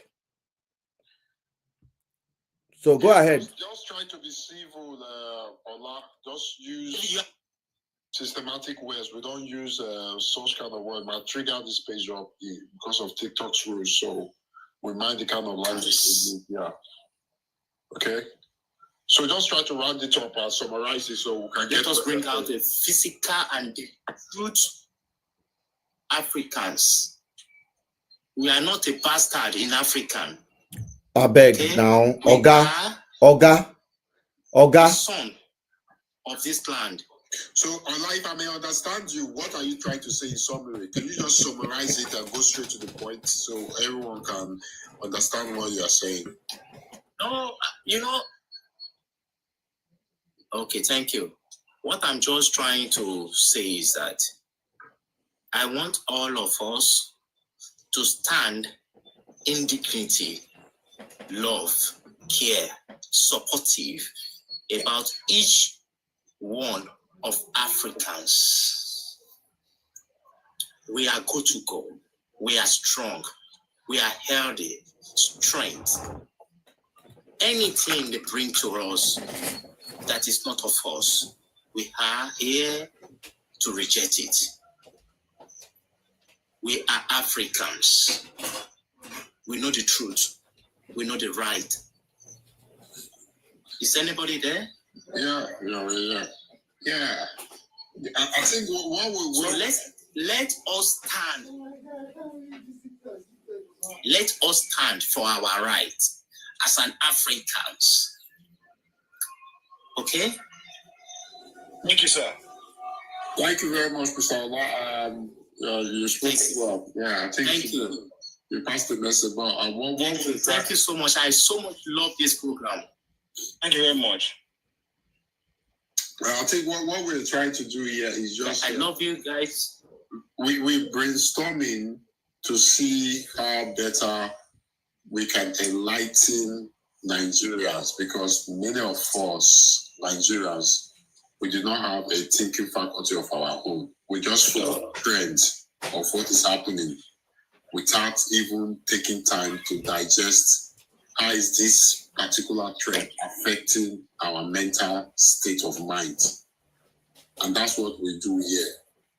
So go ahead. Just try to be civil, Ola. Just use systematic words. We don't use such kind of word. Might trigger this page up because of TikTok's rules. So we mind the kind of language we use. Yeah. Okay. So just try to round it up and summarize it so we can Let us bring out the physical and the truth Africans. We are not a bastard in African. I beg now. Oga. Son of this land. So, Ola, if I may understand you, what are you trying to say in summary? Can you just summarize it and go straight to the point so everyone can understand what you are saying? No, okay, thank you. What I'm just trying to say is that I want all of us to stand in dignity, love, care, supportive about each one of Africans. We are good to go. We are strong. We are healthy. Strength. Anything they bring to us that is not of us, we are here to reject it. We are Africans. We know the truth. We know the right. Is anybody there? Yeah. I think what we will. So let us stand. Let us stand for our rights as an Africans. Okay? Thank you, sir. Thank you very much, Mr. Ola. You spoke well. Yeah, I think Thank you. You passed the message. But Thank you so much. I so much love this program. Thank you very much. I think what we're trying to do here is just. I love you guys. We're brainstorming to see how better we can enlighten Nigerians, because many of us Nigerians, we do not have a thinking faculty of our own. We just follow trends of what is happening without even taking time to digest how is this particular trend affecting our mental state of mind. And that's what we do here.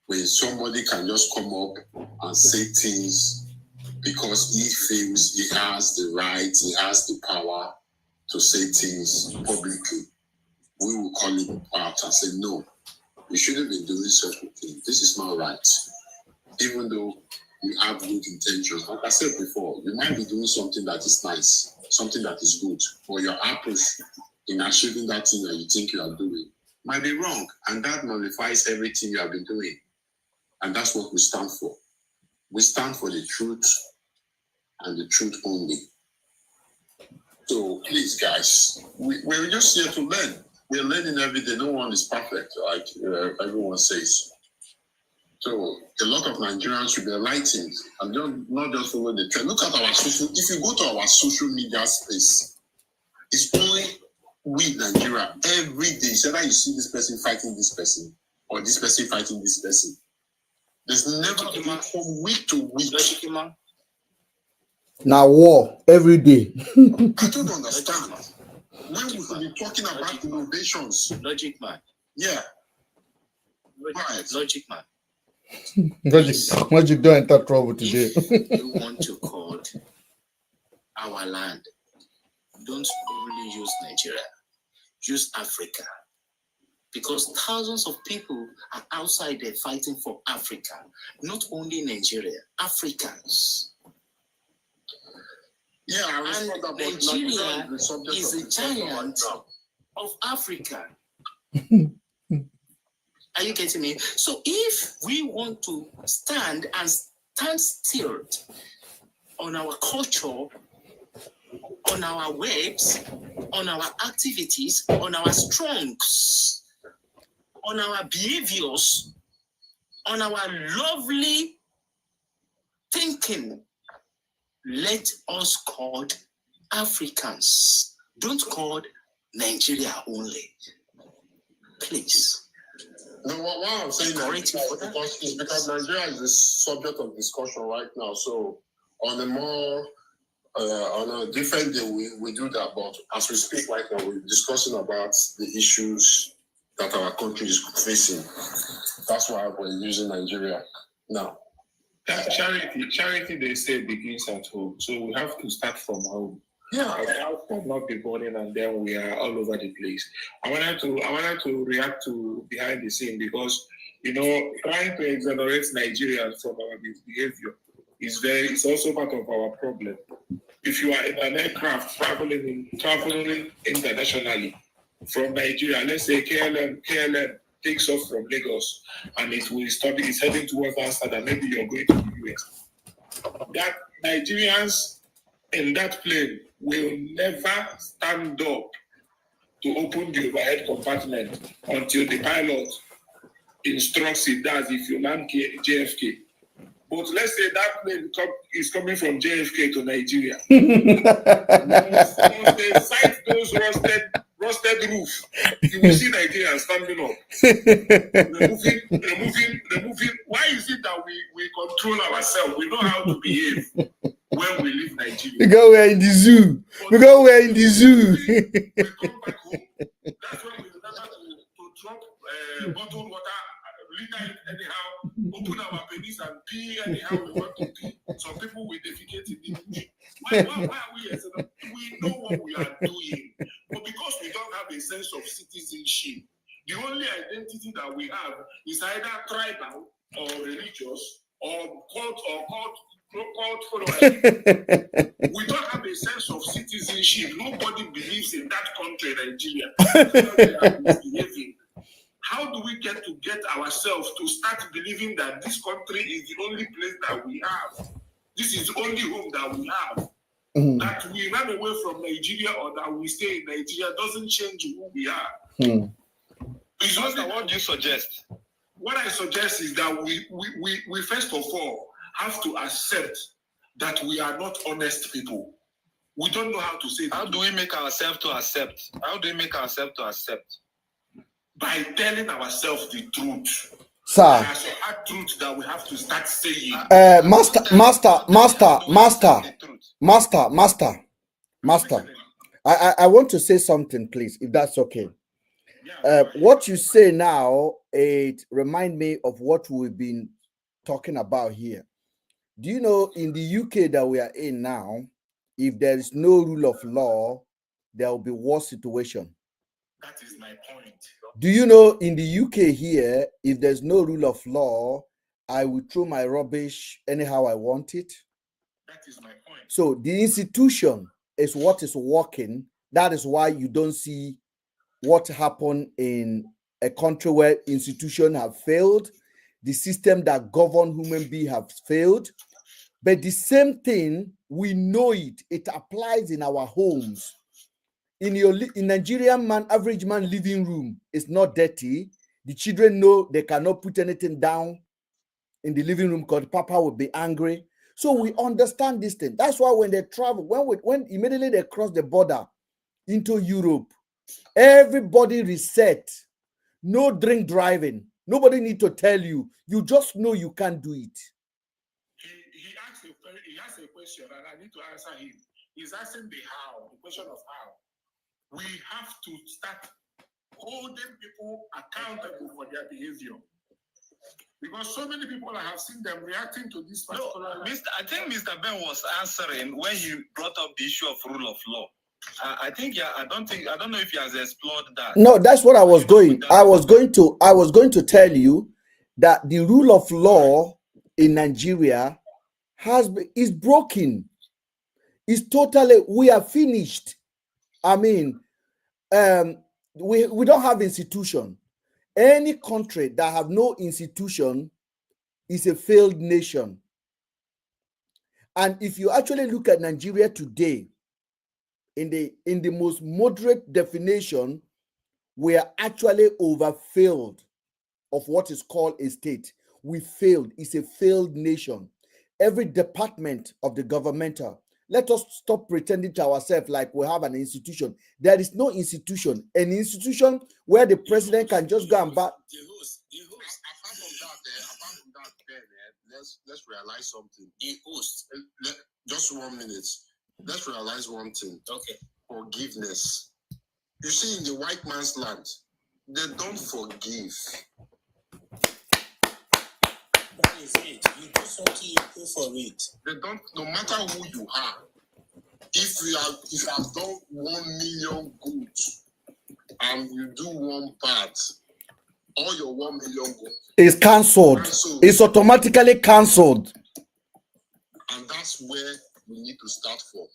When somebody can just come up and say things because he feels he has the right, he has the power to say things publicly, we will call him out and say, no, you shouldn't be doing such a thing. This is not right. Even though you have good intentions. Like I said before, you might be doing something that is nice, something that is good, but your approach in achieving that thing that you think you are doing might be wrong, and that nullifies everything you have been doing. And that's what we stand for. We stand for the truth and the truth only. So please, guys, we're just here to learn. We're learning every day. No one is perfect, like everyone says. So a lot of Nigerians should be enlightened and not just follow the trend. Look at our social. If you go to our social media space, it's only we Nigeria every day. So that you see this person fighting this person or this person fighting this person. There's never from week to week. Now war every day. I don't understand. When we should be talking about innovations. Logic man. Yeah. Logic man. Logic don't enter trouble today. If you want to call our land, don't only use Nigeria. Use Africa. Because thousands of people are outside there fighting for Africa. Not only Nigeria, Africans. Yeah, and Nigeria is a giant of Africa. Are you getting me? So if we want to stand still on our culture, on our ways, on our activities, on our strengths, on our behaviors, on our lovely thinking, let us call Africans. Don't call Nigeria only. Please. No, what I'm saying is because Nigeria is the subject of discussion right now. So on a more on a different day, we do that. But as we speak right now, we're discussing about the issues that our country is facing. That's why we're using Nigeria now. Charity, they say, begins at home. So we have to start from home. Yeah, the house cannot be burning, and then we are all over the place. I wanted to react to behind the scene because trying to exonerate Nigerians from our behavior it's also part of our problem. If you are in an aircraft traveling internationally from Nigeria, let's say KLM takes off from Lagos and it's heading towards Amsterdam, maybe you're going to the US. That Nigerians in that plane will never stand up to open the overhead compartment until the pilot instructs it. That's if you land JFK. But let's say that plane is coming from JFK to Nigeria. once they sight those rusted roof, you will see Nigerians standing up. Removing. Why is it that we control ourselves? We know how to behave when we leave Nigeria. Because we're in the zoo. We come back home. That's when we remember to drop bottled water, litter it anyhow, open our penis and pee anyhow we want to pee. Some people will defecate in the bush. Why are we here? We know what we are doing. But because we don't have a sense of citizenship, the only identity that we have is either tribal or religious or cult followers. We don't have a sense of citizenship. Nobody believes in that country, Nigeria. How do we get ourselves to start believing that this country is the only place that we have? This is the only home that we have. That we run away from Nigeria or that we stay in Nigeria doesn't change who we are. What do you suggest? What I suggest is that we first of all have to accept that we are not honest people. We don't know how to say that. How do we make ourselves to accept? By telling ourselves the truth. Sir. There's some hard truth that we have to start saying. Master. I want to say something, please, if that's okay. What you say now, it reminds me of what we've been talking about here. Do you know in the UK that we are in now, if there is no rule of law, there will be war situation. That is my point. Do you know in the UK here, if there's no rule of law, I will throw my rubbish anyhow I want it? That is my point. So the institution is what is working. That is why you don't see what happened in a country where institutions have failed, the system that govern human beings have failed. But the same thing, we know it applies in our homes. In Nigerian average man living room is not dirty. The children know they cannot put anything down in the living room because Papa will be angry. So we understand this thing. That's why when they travel, when immediately they cross the border into Europe, everybody reset. No drink driving. Nobody need to tell you. You just know you can't do it. He asked a question and I need to answer him. He's asking the question of how. We have to start holding people accountable for their behavior. Because so many people, I have seen them reacting to this particular... I think Mr. Ben was answering when he brought up the issue of rule of law. I don't know if he has explored that. No, that's what I was going. I was going to tell you that the rule of law in Nigeria is broken. It's totally, we are finished. I mean, we don't have institution. Any country that have no institution is a failed nation. And if you actually look at Nigeria today, in the most moderate definition, we are actually overfilled of what is called a state. We failed. It's a failed nation. Every department of the governmental. Let us stop pretending to ourselves like we have an institution. There is no institution. An institution where the president can just go and back. Apart from that, let's realize something. Just 1 minute. Let's realize one thing. Okay. Forgiveness. You see, in the white man's land, they don't forgive. That is it. You do something, you pay for it. They don't, no matter who you are, if you have done 1 million good and you do one bad, all your 1 million good is cancelled. It's automatically cancelled. And that's where we need to start from.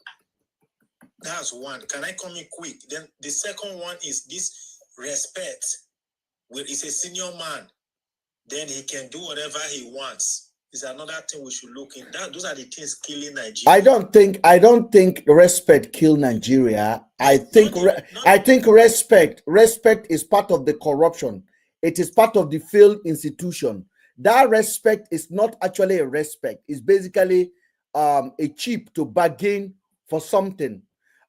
That's one. Can I come in quick? Then the second one is this respect. Well, he's a senior man, then he can do whatever he wants. Is another thing we should look in. Those are the things killing Nigeria. I don't think respect kill Nigeria. I think respect is part of the corruption. It is part of the failed institution. That respect is not actually a respect. It's basically a chip to bargain for something.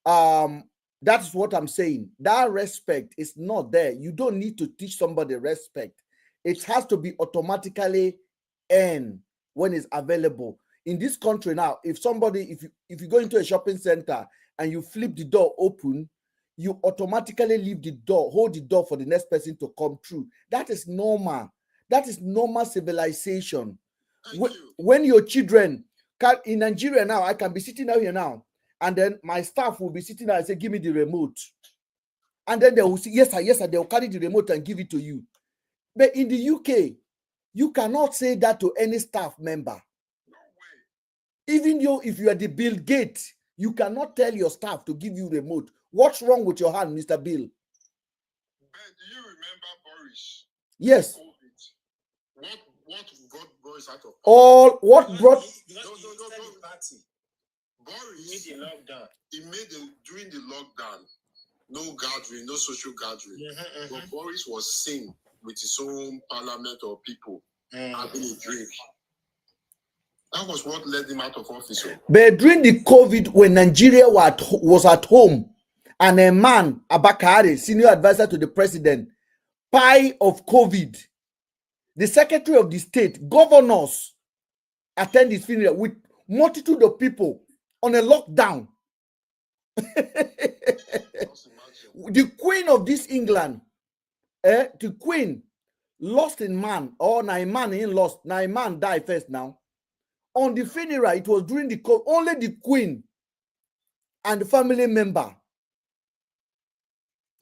That's what I'm saying. That respect is not there. You don't need to teach somebody respect. It has to be automatically earned when it's available. In this country now, if you go into a shopping center and you flip the door open, you automatically leave the door, hold the door for the next person to come through. That is normal. That is normal civilization. When your children in Nigeria now, I can be sitting out here now, and then my staff will be sitting there and say, give me the remote. And then they will say, yes, sir, they'll carry the remote and give it to you. But in the UK, you cannot say that to any staff member. No way. Even if you are the Bill Gates, you cannot tell your staff to give you remote. What's wrong with your hand, Mr. Bill? Ben, do you remember Boris? Yes. What got Boris out of what brought Boris made the lockdown. He during the lockdown, no gathering, no social gathering. But Boris was seen with his own parliament or people having a drink. That was what led him out of office. But during the COVID, when Nigeria was at home, and a man, Abakari, senior advisor to the president, pie of COVID, the secretary of the state, governors attend his funeral with multitude of people on a lockdown. The queen of this England, the queen lost in man, or Naiman in lost. Naiman died first now. On the funeral, it was during the COVID, only the queen and the family member.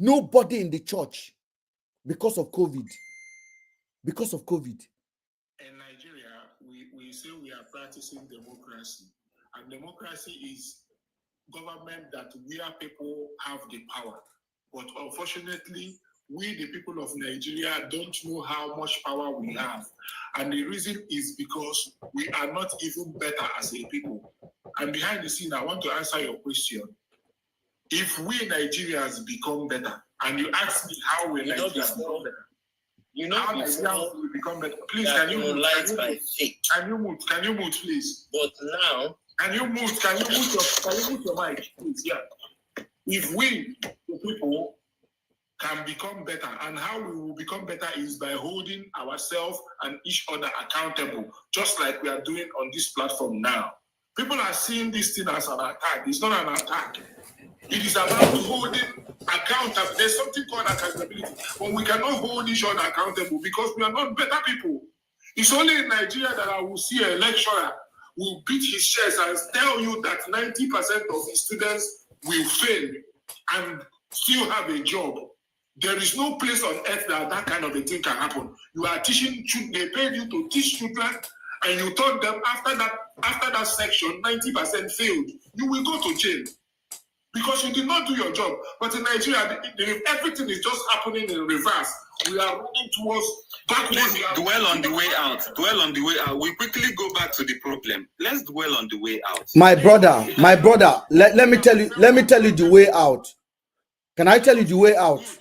Nobody in the church because of COVID. Because of COVID. In Nigeria, we say we are practicing democracy. And democracy is government that where people have the power. But unfortunately, we, the people of Nigeria, don't know how much power we have. And the reason is because we are not even better as a people. And behind the scene, I want to answer your question. If we Nigerians become better, and you ask me how we Nigerians become better, how Nigerians will become better. Please, can you mute? Can you mute, please? But now, can you mute your mic, please? Yeah. If we, the people, can become better, and how we will become better is by holding ourselves and each other accountable, just like we are doing on this platform now. People are seeing this thing as an attack. It's not an attack. It is about holding accountable. There's something called accountability, but we cannot hold each other accountable because we are not better people. It's only in Nigeria that I will see a lecturer will beat his chest and tell you that 90% of his students will fail and still have a job. There is no place on earth that that kind of a thing can happen. You are teaching, they paid you to teach children, and you told them after that section, 90% failed. You will go to jail because you did not do your job. But in Nigeria, everything is just happening in reverse. We are running towards Please dwell on the way out. Dwell on the way out. We quickly go back to the problem. Let's dwell on the way out. My brother, let me tell you the way out. Can I tell you the way out? Yes.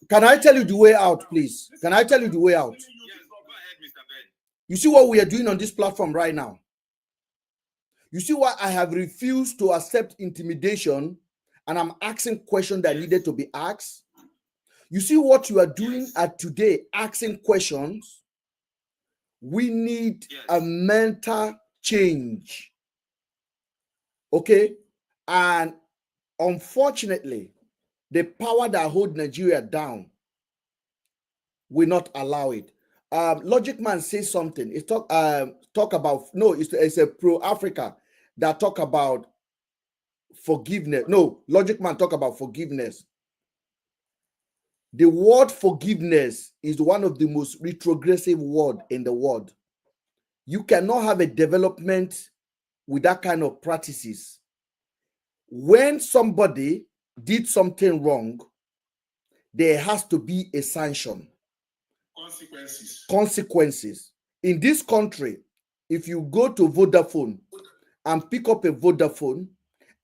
Can I tell you the way out, please? Can I tell you the way out? Yes, go ahead, Mr. Ben. You see what we are doing on this platform right now? You see why I have refused to accept intimidation and I'm asking questions that needed to be asked? You see what you are doing at today, asking questions? We need a mental change. Okay? And unfortunately, the power that holds Nigeria down will not allow it. Logic Man says something. It's talk about, no, it's a pro-Africa that talk about forgiveness. No, Logic Man talk about forgiveness. The word forgiveness is one of the most retrogressive word in the world. You cannot have a development with that kind of practices. When somebody did something wrong, there has to be a sanction. Consequences. In this country, if you go to Vodafone and pick up a Vodafone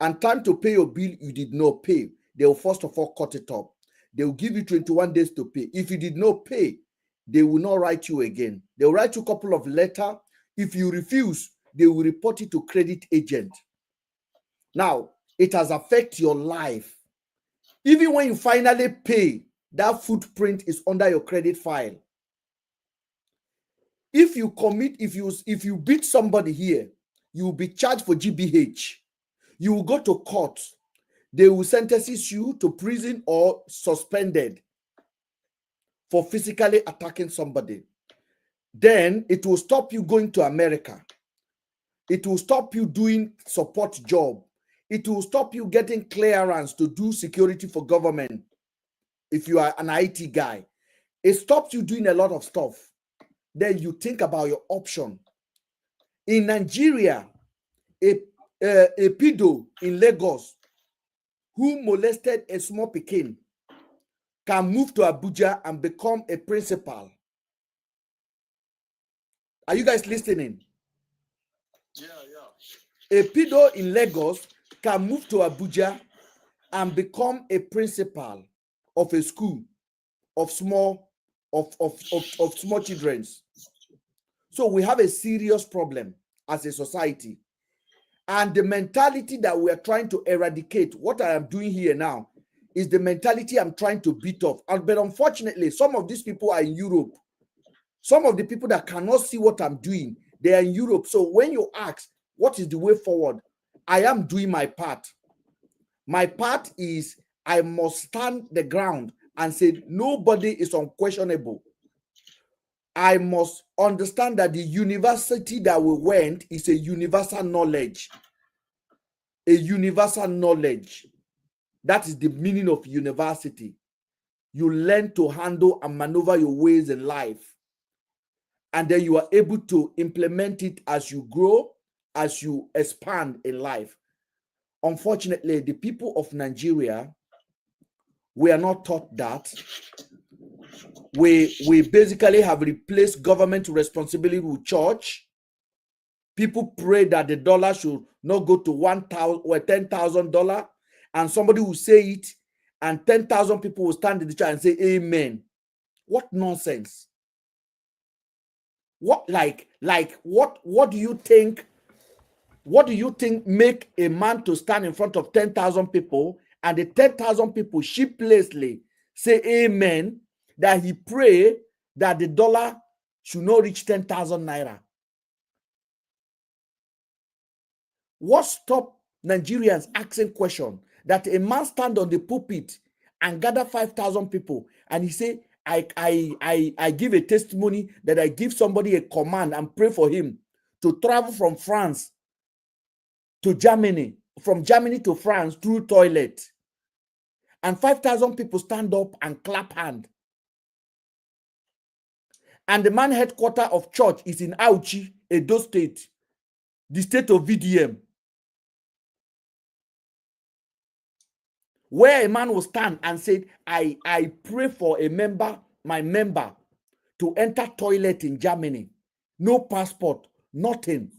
and time to pay your bill you did not pay, they will first of all cut it up. They will give you 21 days to pay. If you did not pay, they will not write you again. They will write you a couple of letters. If you refuse, they will report it to credit agent. Now, it has affected your life. Even when you finally pay, that footprint is under your credit file. If you beat somebody here, you will be charged for GBH. You will go to court. They will sentence you to prison or suspended for physically attacking somebody. Then it will stop you going to America. It will stop you doing support job. It will stop you getting clearance to do security for government if you are an IT guy. It stops you doing a lot of stuff. Then you think about your option. In Nigeria, a pedo in Lagos who molested a small pikin can move to Abuja and become a principal. Are you guys listening? Yeah. A pedo in Lagos can move to Abuja and become a principal of a school of small children. So we have a serious problem as a society. And the mentality that we are trying to eradicate, what I am doing here now, is the mentality I'm trying to beat off. But unfortunately, some of these people are in Europe. Some of the people that cannot see what I'm doing, they are in Europe. So when you ask, what is the way forward? I am doing my part. My part is I must stand the ground and say nobody is unquestionable. I must understand that the university that we went is a universal knowledge. A universal knowledge. That is the meaning of university. You learn to handle and maneuver your ways in life. And then you are able to implement it as you grow, as you expand in life. Unfortunately, the people of Nigeria, we are not taught that. We basically have replaced government responsibility with church. People pray that the dollar should not go to $1,000 or $10,000, and somebody will say it, and 10,000 people will stand in the church and say amen. What nonsense. What what do you think? What do you think make a man to stand in front of 10,000 people and the 10,000 people sheepishly say amen, that he pray that the dollar should not reach 10,000 naira? What stop Nigerians asking question that a man stand on the pulpit and gather 5,000 people and he say, I give a testimony that I give somebody a command and pray for him to travel from France to Germany, from Germany to France through toilet. And 5,000 people stand up and clap hand. And the man headquarters of church is in Auchi, Edo State, the state of VDM. Where a man will stand and say, I pray for a member, my member, to enter toilet in Germany. No passport, nothing.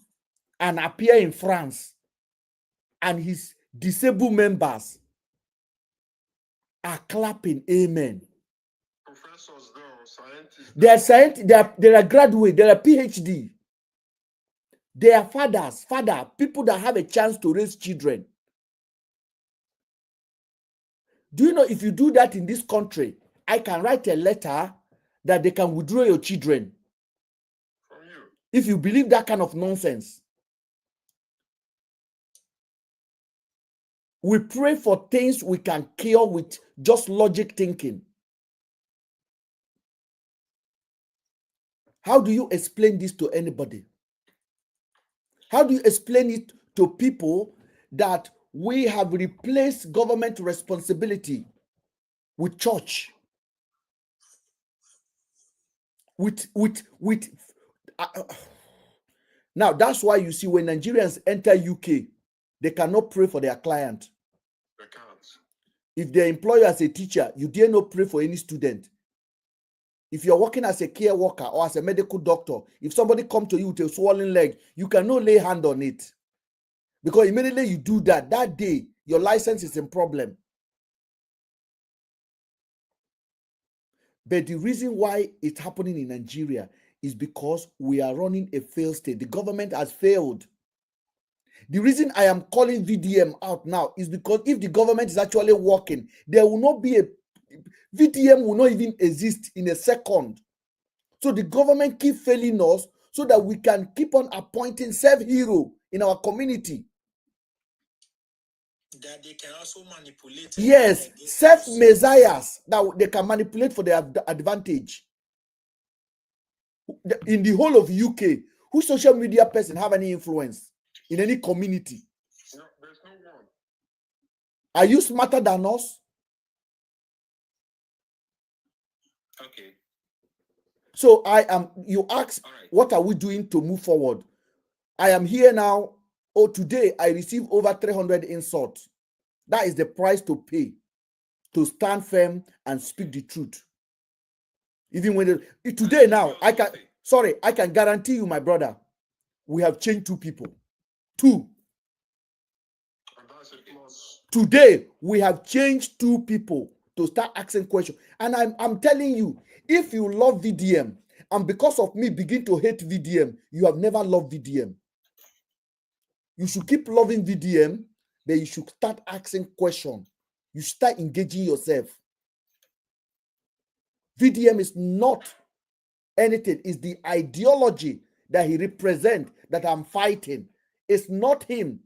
And appear in France. And his disabled members are clapping amen. Professors, though, scientists. They are scientists, they are graduates, they are PhD. They are fathers, people that have a chance to raise children. Do you know if you do that in this country, I can write a letter that they can withdraw your children? From you. If you believe that kind of nonsense. We pray for things we can cure with just logic thinking. How do you explain this to anybody? How do you explain it to people that we have replaced government responsibility with church. Now that's why you see when Nigerians enter UK, they cannot pray for their client. They can't. If their employer as a teacher, you dare not pray for any student. If you're working as a care worker or as a medical doctor, if somebody comes to you with a swollen leg, you cannot lay hand on it. Because immediately you do that, that day, your license is in problem. But the reason why it's happening in Nigeria is because we are running a failed state. The government has failed. The reason I am calling VDM out now is because if the government is actually working, there will not be a VDM will not even exist in a second. So the government keep failing us so that we can keep on appointing self-hero in our community. That they can also manipulate. Yes, self-messiahs that they can manipulate for their advantage. In the whole of UK, who social media person have any influence in any community? No, there's no one. Are you smarter than us? Okay. So you ask, Right. what are we doing to move forward? I am here now. Oh, today I received over 300 insults. That is the price to pay to stand firm and speak the truth. Even when today now, I can guarantee you, my brother, we have changed 2 people. 2. And that's a plus. Today we have changed 2 people to start asking questions. And I'm telling you, if you love VDM and because of me begin to hate VDM, you have never loved VDM. You should keep loving VDM, but you should start asking questions. You start engaging yourself. VDM is not anything. It's the ideology that he represents that I'm fighting. It's not him.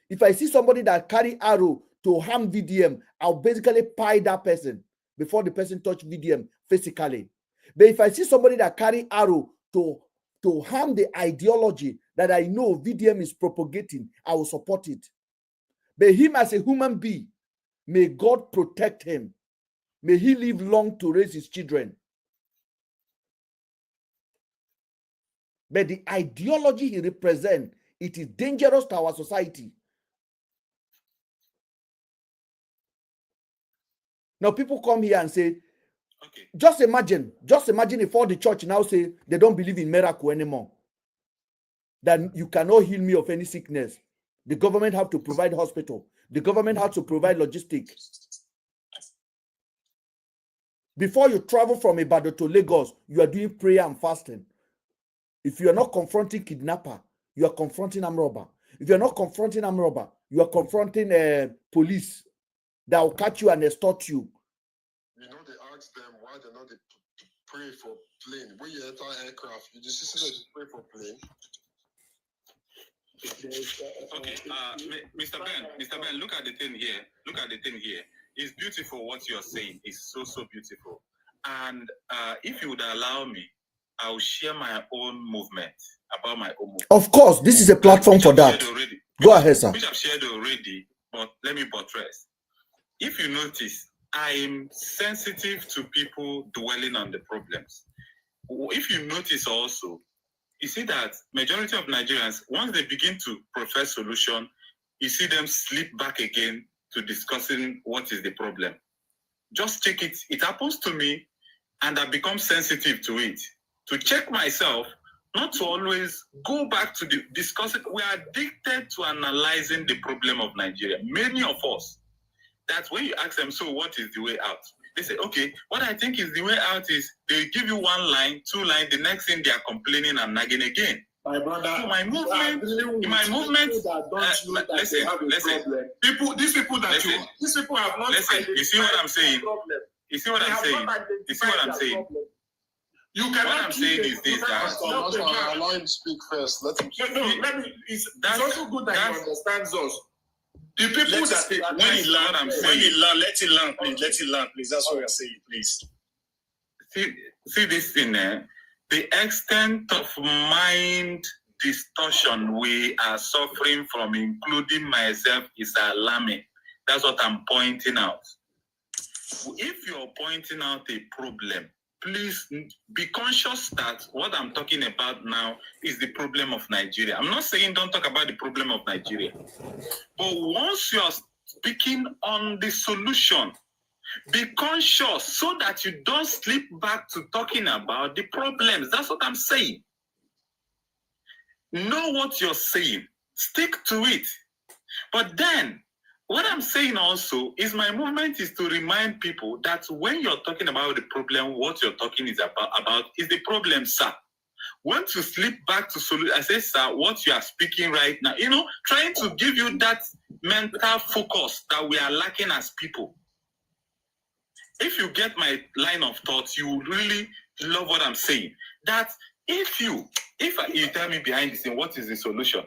If I see somebody that carry arrow to harm VDM, I'll basically pie that person before the person touch VDM physically. But if I see somebody that carry arrow to harm the ideology that I know VDM is propagating, I will support it. But him as a human being, may God protect him. May he live long to raise his children. But the ideology he represents, it is dangerous to our society. Now people come here and say, Okay. just imagine if all the church now say they don't believe in miracle anymore. That you cannot heal me of any sickness. The government have to provide hospital. The government has to provide logistics. Before you travel from Ibadan to Lagos, you are doing prayer and fasting. If you are not confronting kidnapper, you are confronting armed robber. If you are not confronting armed robber, you are confronting police that will catch you and extort you. You know, they ask them why they're not pray for plane. When you enter aircraft, you just see that pray for plane. Okay, Mr. Ben, look at the thing here. Look at the thing here. It's beautiful what you're saying. It's so beautiful. And if you would allow me, I will share my own movement about my own movement. Of course, this is a platform for that. Go ahead, sir. Which I've shared already, but let me buttress. If you notice, I'm sensitive to people dwelling on the problems. If you notice also, you see that majority of Nigerians, once they begin to profess solution, you see them slip back again to discussing what is the problem. Just check it. It happens to me, and I become sensitive to it. To check myself, not to always go back to the discussing. We are addicted to analyzing the problem of Nigeria. Many of us. That's when you ask them, so what is the way out? They say, okay, what I think is the way out is they give you 1 line, 2 lines, the next thing they are complaining and nagging again. My brother, so my movement, listen. These people have not. Listen, you see what I'm saying? You see what I'm saying? You see what I'm saying? You cannot. What I'm saying is this, guys. Allow him speak first. Let him speak. It's also good that he understands us. The people when he learn, let it learn, please. Let it learn, please. That's what we're saying, please. See this thing there. The extent of mind distortion we are suffering from, including myself, is alarming. That's what I'm pointing out. If you're pointing out a problem, please be conscious that what I'm talking about now is the problem of Nigeria. I'm not saying don't talk about the problem of Nigeria. But once you're speaking on the solution, be conscious so that you don't slip back to talking about the problems. That's what I'm saying. Know what you're saying. Stick to it. But then, what I'm saying also is my movement is to remind people that when you're talking about the problem, what you're talking is about is the problem, sir. Once you slip back to solution, I say, sir, what you are speaking right now, trying to give you that mental focus that we are lacking as people. If you get my line of thought, you will really love what I'm saying. That if you tell me behind the scene, what is the solution?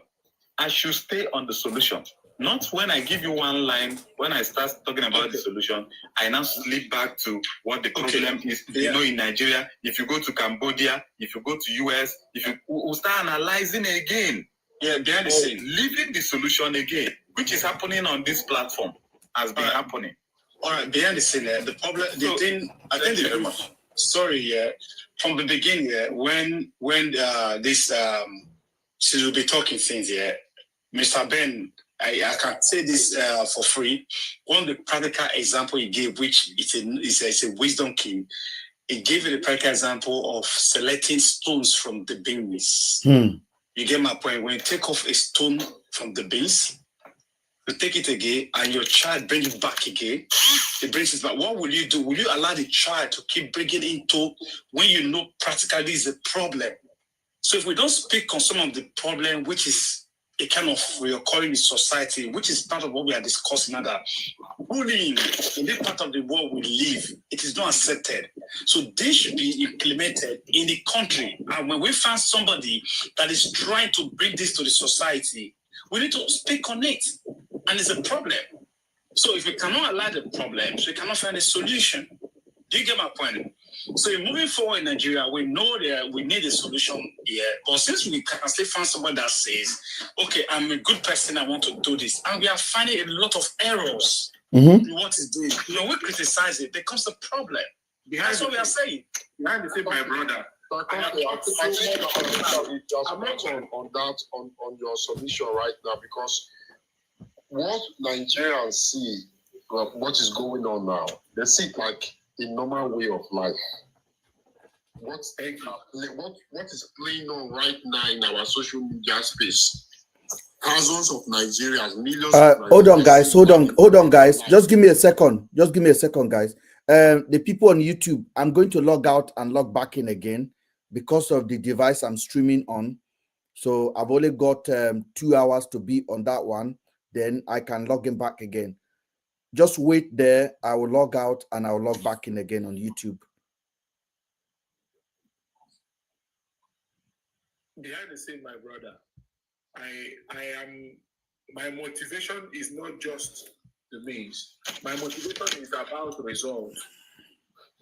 I should stay on the solution. Not when I give you one line, when I start talking about the solution, I now slip back to what the problem is. Yeah. In Nigeria, if you go to Cambodia, if you go to US, we'll start analyzing again. Yeah, behind the scene. Leaving the solution again, which is happening on this platform, has been happening. All right, behind the scene, the problem, thank you very much. Sorry, from the beginning, when this, she will be talking things here, Mr. Ben, I can say this for free. One of the practical example he gave, which is a wisdom king, he gave a practical example of selecting stones from the bins. You get my point? When you take off a stone from the bins, you take it again, and your child brings it back again. It brings it back. What will you do? Will you allow the child to keep bringing into when you know practically is a problem? So if we don't speak on some of the problem, which is a kind of recurring in society, which is part of what we are discussing now, that bullying in this part of the world we live, it is not accepted. So this should be implemented in the country. And when we find somebody that is trying to bring this to the society, we need to speak on it. And it's a problem. So if we cannot allow the problems, we cannot find a solution. Do you get my point? So moving forward in Nigeria, we know that we need a solution here. But since we can still find someone that says, okay, I'm a good person, I want to do this. And we are finding a lot of errors in what is doing. When we criticize it, becomes a problem. That's what we are saying. Behind the scene, my brother. I'm not on your submission right now, because what Nigerians see, what is going on now, they see it like a normal way of life. What is playing on right now in our social media space? Thousands of Nigerians, millions of Nigerians. Hold on, guys. Just give me a second. Guys. The people on YouTube, I'm going to log out and log back in again because of the device I'm streaming on. So I've only got 2 hours to be on that one. Then I can log in back again. Just wait there. I will log out and I will log back in again on YouTube. Behind the scene, my brother, my motivation is not just the means. My motivation is about results,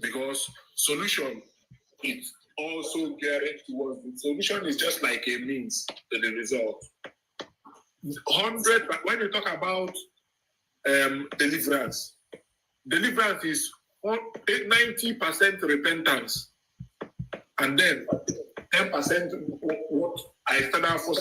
because solution is also gearing towards the solution is just like a means to the result. 100, when you talk about deliverance is 90% repentance, and then 10% what I started out for.